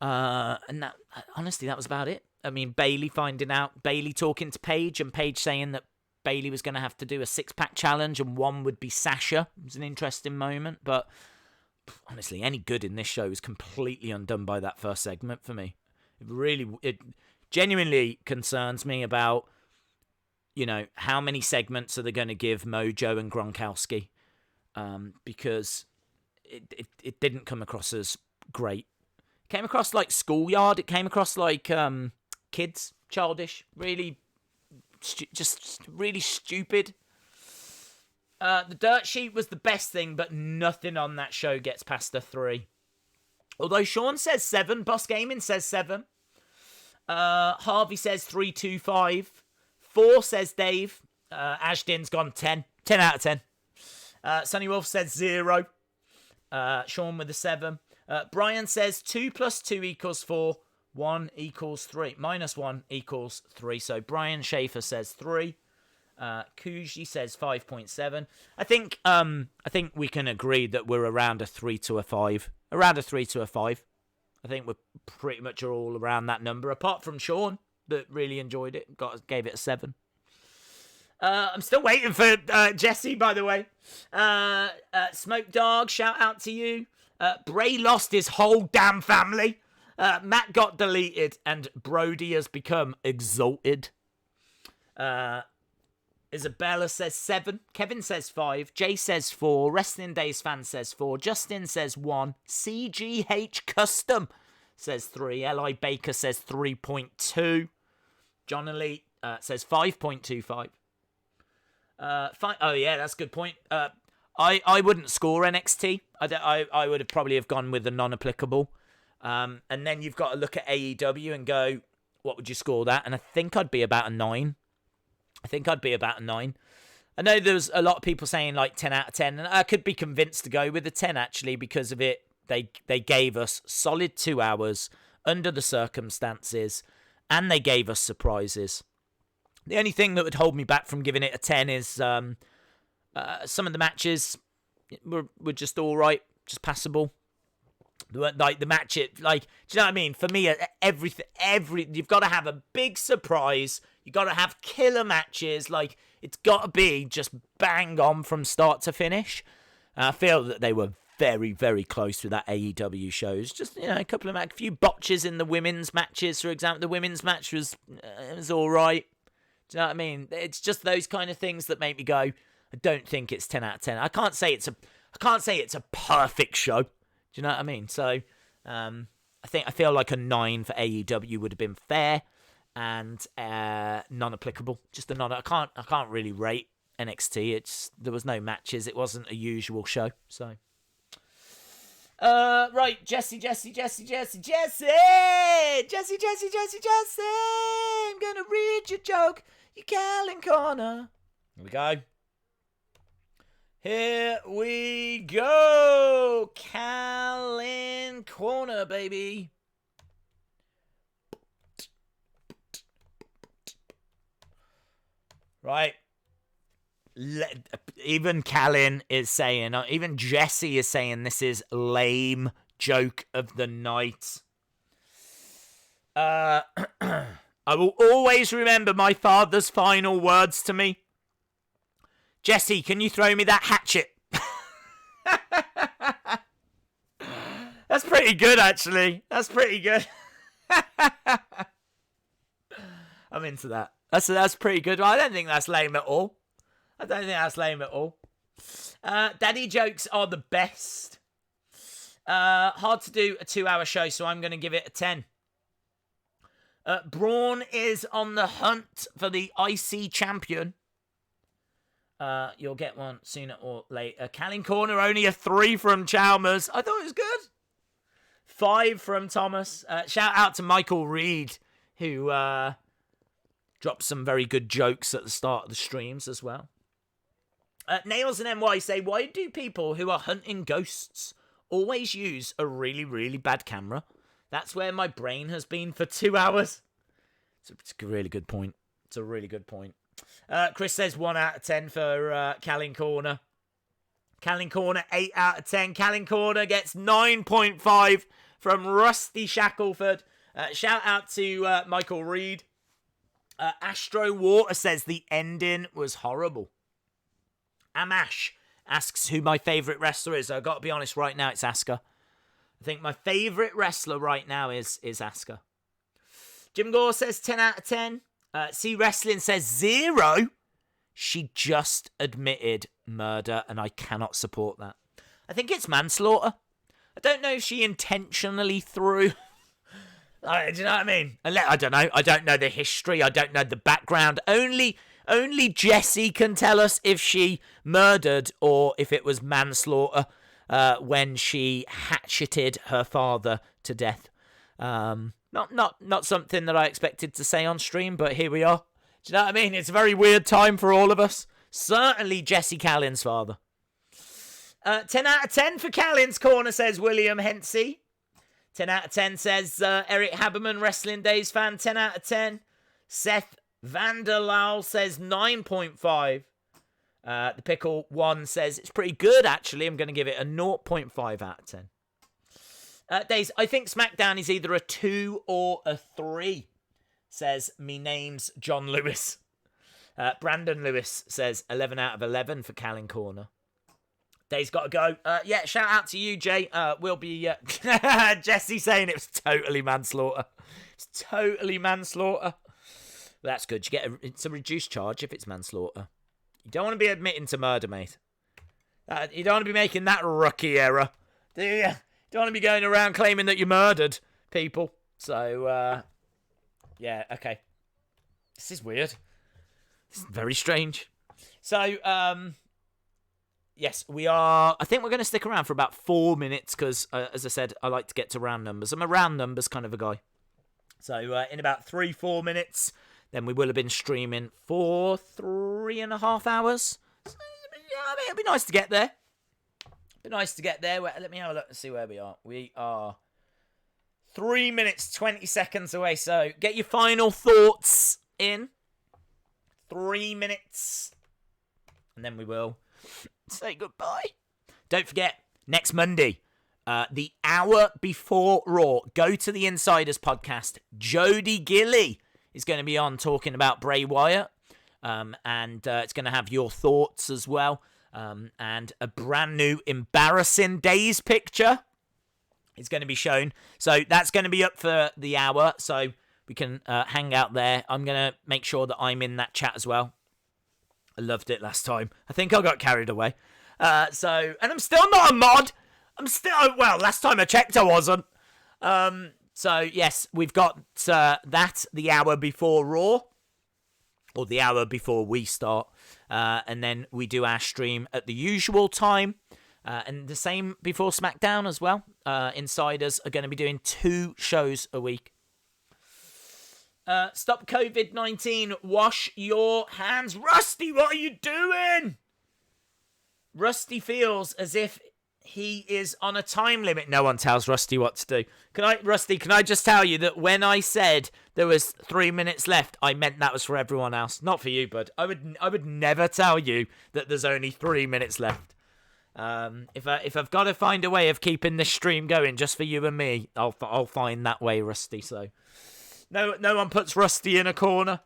And that, honestly, that was about it. I mean, Bayley talking to Paige, and Paige saying that Bayley was going to have to do a 6-pack challenge, and one would be Sasha. It was an interesting moment, but honestly, any good in this show was completely undone by that first segment for me. It genuinely concerns me about, how many segments are they going to give Mojo and Gronkowski, because it didn't come across as great. It came across like schoolyard. It came across like kids, childish, really, just really stupid. The dirt sheet was the best thing, but nothing on that show gets past a 3. Although Sean says 7, Boss Gaming says 7. Harvey says 325. 4 says Dave. Ashdin's gone 10. 10 out of 10. Sonny Wolf says 0. Sean with a 7. Brian says 2 plus 2 equals 4. 1 equals 3. Minus 1 equals 3. So Brian Schaefer says 3. Kuji says 5.7. I think we can agree that we're around a 3 to a 5. Around a 3 to a 5. I think we're pretty much all around that number, apart from Sean, that really enjoyed it. Gave it a 7. I'm still waiting for Jesse, by the way. Smoke Dog, shout out to you. Bray lost his whole damn family. Matt got deleted, and Brody has become exalted. Isabella says 7. Kevin says 5. Jay says 4. Wrestling Days fan says 4. Justin says 1. CGH Custom says 3. Li Baker says 3.2. John Elite says 5.25. Oh yeah, that's a good point. I wouldn't score NXT. I would have probably have gone with the non-applicable. And then you've got to look at AEW and go, what would you score that? And I think I'd be about a 9. I know there's a lot of people saying like 10 out of 10, and I could be convinced to go with a 10 actually because of it. They gave us solid 2 hours under the circumstances, and they gave us surprises. The only thing that would hold me back from giving it a 10 is some of the matches were just all right, just passable. Like the match, do you know what I mean? For me, you've got to have a big surprise. You got to have killer matches. Like, it's got to be just bang on from start to finish. I feel that they were very, very close with that AEW shows. Just, a few botches in the women's matches, for example. The women's match was all right. Do you know what I mean? It's just those kind of things that make me go, I don't think it's 10 out of 10. I can't say it's a perfect show. Do you know what I mean? So, I feel like a 9 for AEW would have been fair and non-applicable. Just a non. I can't really rate NXT. There was no matches. It wasn't a usual show. So, right, Jesse. I'm gonna read your joke. You Callan Corner. Here we go. Here we go. Callan Corner, baby. Right. Even Callan is saying, even Jesse is saying this is lame joke of the night. I will always remember my father's final words to me. Jesse, can you throw me that hatchet? That's pretty good, actually. That's pretty good. I'm into that. That's pretty good. I don't think that's lame at all. Daddy jokes are the best. Hard to do a 2-hour show, so I'm going to give it a 10. Braun is on the hunt for the IC champion. You'll get one sooner or later. Callan Corner, only a 3 from Chalmers. I thought it was good. 5 from Thomas. Shout out to Michael Reed, who Drop some very good jokes at the start of the streams as well. Nails and NY say, why do people who are hunting ghosts always use a really, really bad camera? That's where my brain has been for 2 hours. It's a really good point. It's a really good point. Chris says 1 out of 10 for Calling Corner. Calling Corner, 8 out of 10. Calling Corner gets 9.5 from Rusty Shackelford. Shout out to Michael Reed. Astro Water says the ending was horrible. Amash asks who my favourite wrestler is. I've got to be honest, right now it's Asuka. I think my favourite wrestler right now is Asuka. Jim Gore says 10 out of 10. C Wrestling says 0. She just admitted murder, and I cannot support that. I think it's manslaughter. I don't know if she intentionally threw... do you know what I mean? I don't know. I don't know the history. I don't know the background. Only Jessie can tell us if she murdered or if it was manslaughter when she hatcheted her father to death. Not something that I expected to say on stream, but here we are. Do you know what I mean? It's a very weird time for all of us. Certainly Jesse Callin's father. 10 out of 10 for Callin's Corner, says William Hensey. 10 out of 10 says Eric Haberman, Wrestling Days fan. 10 out of 10. Seth Vanderlaal says 9.5. The Pickle 1 says it's pretty good, actually. I'm going to give it a 0.5 out of 10. Days, I think SmackDown is either a 2 or a 3, says me name's John Lewis. Brandon Lewis says 11 out of 11 for Callan Corner. Days got to go. Yeah, shout out to you, Jay. We'll be... Jesse saying it was totally manslaughter. It's totally manslaughter. That's good. It's a reduced charge if it's manslaughter. You don't want to be admitting to murder, mate. You don't want to be making that rookie error, do you? You don't want to be going around claiming that you murdered people. So, yeah, okay. This is weird. This is very strange. So, yes, we are... I think we're going to stick around for about 4 minutes because, as I said, I like to get to round numbers. I'm a round numbers kind of a guy. So, in about 3-4 minutes, then we will have been streaming for 3.5 hours. So, yeah, I mean, it'll be nice to get there. It'll be nice to get there. Let me have a look and see where we are. We are 3 minutes, 20 seconds away. So, get your final thoughts in. 3 minutes. And then we will... say goodbye. Don't forget, next Monday, the hour before Raw, go to the Insiders podcast. Jody Gilly is going to be on talking about Bray Wyatt. And it's going to have your thoughts as well. And a brand new Embarrassing Days picture is going to be shown. So that's going to be up for the hour. So we can hang out there. I'm going to make sure that I'm in that chat as well. I loved it last time. I think I got carried away. And I'm still not a mod. Last time I checked I wasn't. So, yes, we've got that the hour before Raw. Or the hour before we start. And then we do our stream at the usual time. And the same before SmackDown as well. Insiders are going to be doing 2 shows a week. Stop COVID-19. Wash your hands. Rusty, what are you doing? Rusty feels as if he is on a time limit. No one tells Rusty what to do. Rusty, can I just tell you that when I said there was 3 minutes left, I meant that was for everyone else. Not for you, bud. I would never tell you that there's only 3 minutes left. If I've got to find a way of keeping this stream going just for you and me, I'll find that way, Rusty. So... No one puts Rusty in a corner.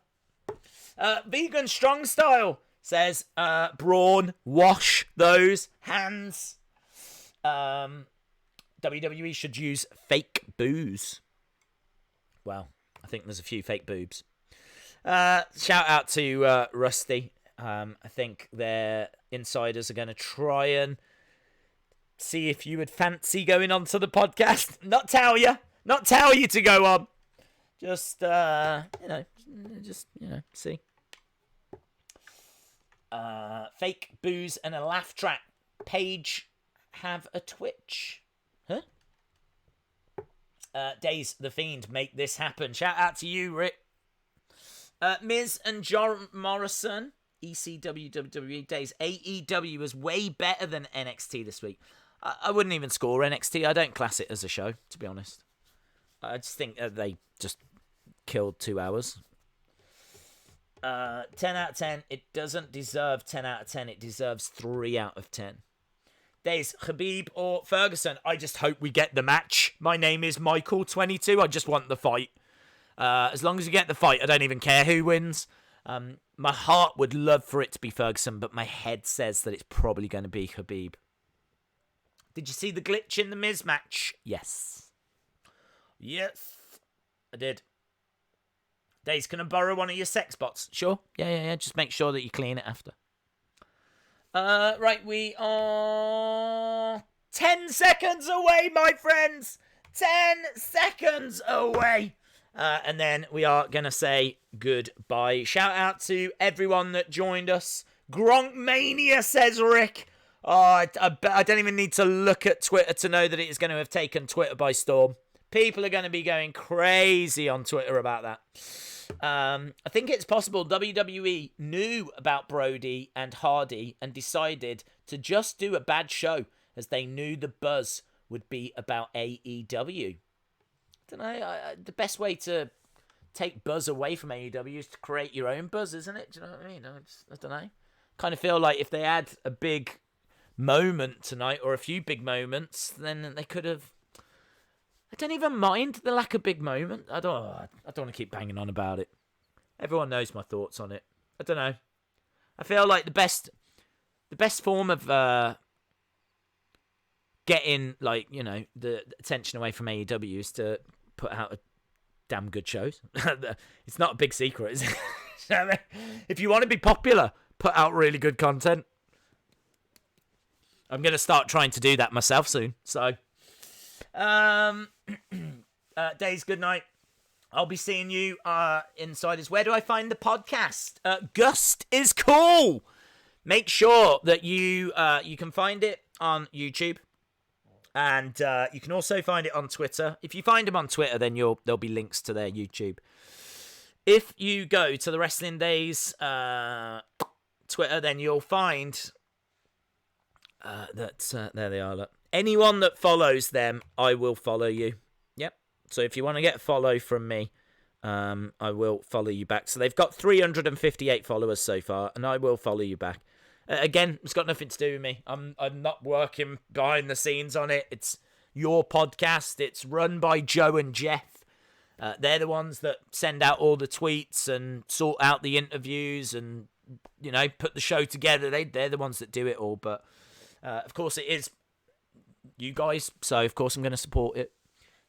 Vegan Strong Style says, Braun, wash those hands. WWE should use fake booze. Well, I think there's a few fake boobs. Shout out to Rusty. I think their insiders are going to try and see if you would fancy going onto the podcast. Not tell you to go on. Just, see. Fake booze and a laugh track. Paige have a Twitch. Huh? Days the Fiend, make this happen. Shout out to you, Rick. Miz and John Morrison, ECW, WWE days. AEW was way better than NXT this week. I wouldn't even score NXT. I don't class it as a show, to be honest. I just think they just killed 2 hours. 10 out of 10. It doesn't deserve 10 out of 10. It deserves 3 out of 10. Days, Khabib or Ferguson? I just hope we get the match. My name is Michael22. I just want the fight. As long as you get the fight, I don't even care who wins. My heart would love for it to be Ferguson, but my head says that it's probably going to be Khabib. Did you see the glitch in the Miz match? Yes. Yes, I did. Days, can I borrow one of your sex bots? Sure. Yeah. Just make sure that you clean it after. Right, we are 10 seconds away, my friends. 10 seconds away. And then we are going to say goodbye. Shout out to everyone that joined us. Gronkmania, says Rick. Oh, I don't even need to look at Twitter to know that it is going to have taken Twitter by storm. People are going to be going crazy on Twitter about that. I think it's possible WWE knew about Brody and Hardy and decided to just do a bad show as they knew the buzz would be about AEW. I don't know. The best way to take buzz away from AEW is to create your own buzz, isn't it? Do you know what I mean? I don't know. Kind of feel like if they had a big moment tonight or a few big moments, then they could have. I don't even mind the lack of big moment. I don't want to keep banging on about it. Everyone knows my thoughts on it. I don't know. I feel like the best form of getting, like, you know, the attention away from AEW is to put out a damn good shows. It's not a big secret, is it? If you want to be popular, put out really good content. I'm going to start trying to do that myself soon. So, Days, good night. I'll be seeing you insiders. Where do I find the podcast? Gust is cool. Make sure that you can find it on YouTube. And you can also find it on Twitter. If you find them on Twitter, then there'll be links to their YouTube. If you go to the Wrestling Days Twitter, then you'll find that there they are. Look. Anyone that follows them, I will follow you. Yep. So if you want to get a follow from me, I will follow you back. So they've got 358 followers so far, and I will follow you back. Again, it's got nothing to do with me. I'm not working behind the scenes on it. It's your podcast. It's run by Joe and Jeff. They're the ones that send out all the tweets and sort out the interviews and, you know, put the show together. They're the ones that do it all. But, of course, it is you guys. So, of course, I'm going to support it.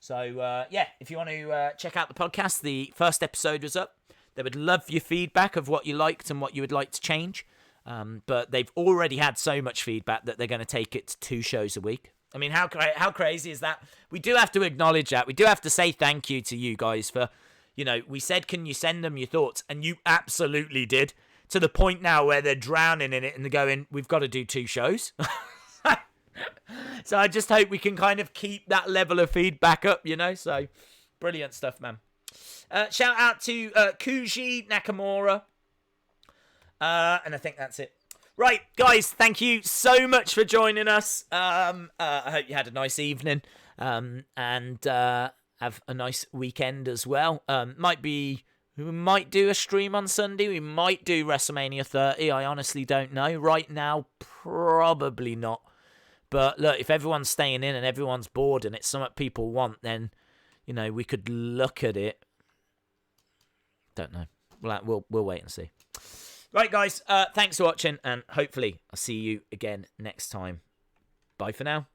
So, yeah, if you want to check out the podcast, the first episode was up. They would love your feedback of what you liked and what you would like to change. But they've already had so much feedback that they're going to take it to 2 shows a week. I mean, how crazy is that? We do have to acknowledge that. We do have to say thank you to you guys for, you know, we said, can you send them your thoughts? And you absolutely did, to the point now where they're drowning in it and they're going, we've got to do 2 shows. So I just hope we can kind of keep that level of feedback up, you know? So, brilliant stuff, man. Shout out to Kuji Nakamura. And I think that's it. Right, guys, thank you so much for joining us. I hope you had a nice evening. And have a nice weekend as well. We might do a stream on Sunday. We might do WrestleMania 30. I honestly don't know. Right now, probably not. But look, if everyone's staying in and everyone's bored and it's something people want, then, you know, we could look at it. Don't know. We'll wait and see. Right, guys, thanks for watching, and hopefully I'll see you again next time. Bye for now.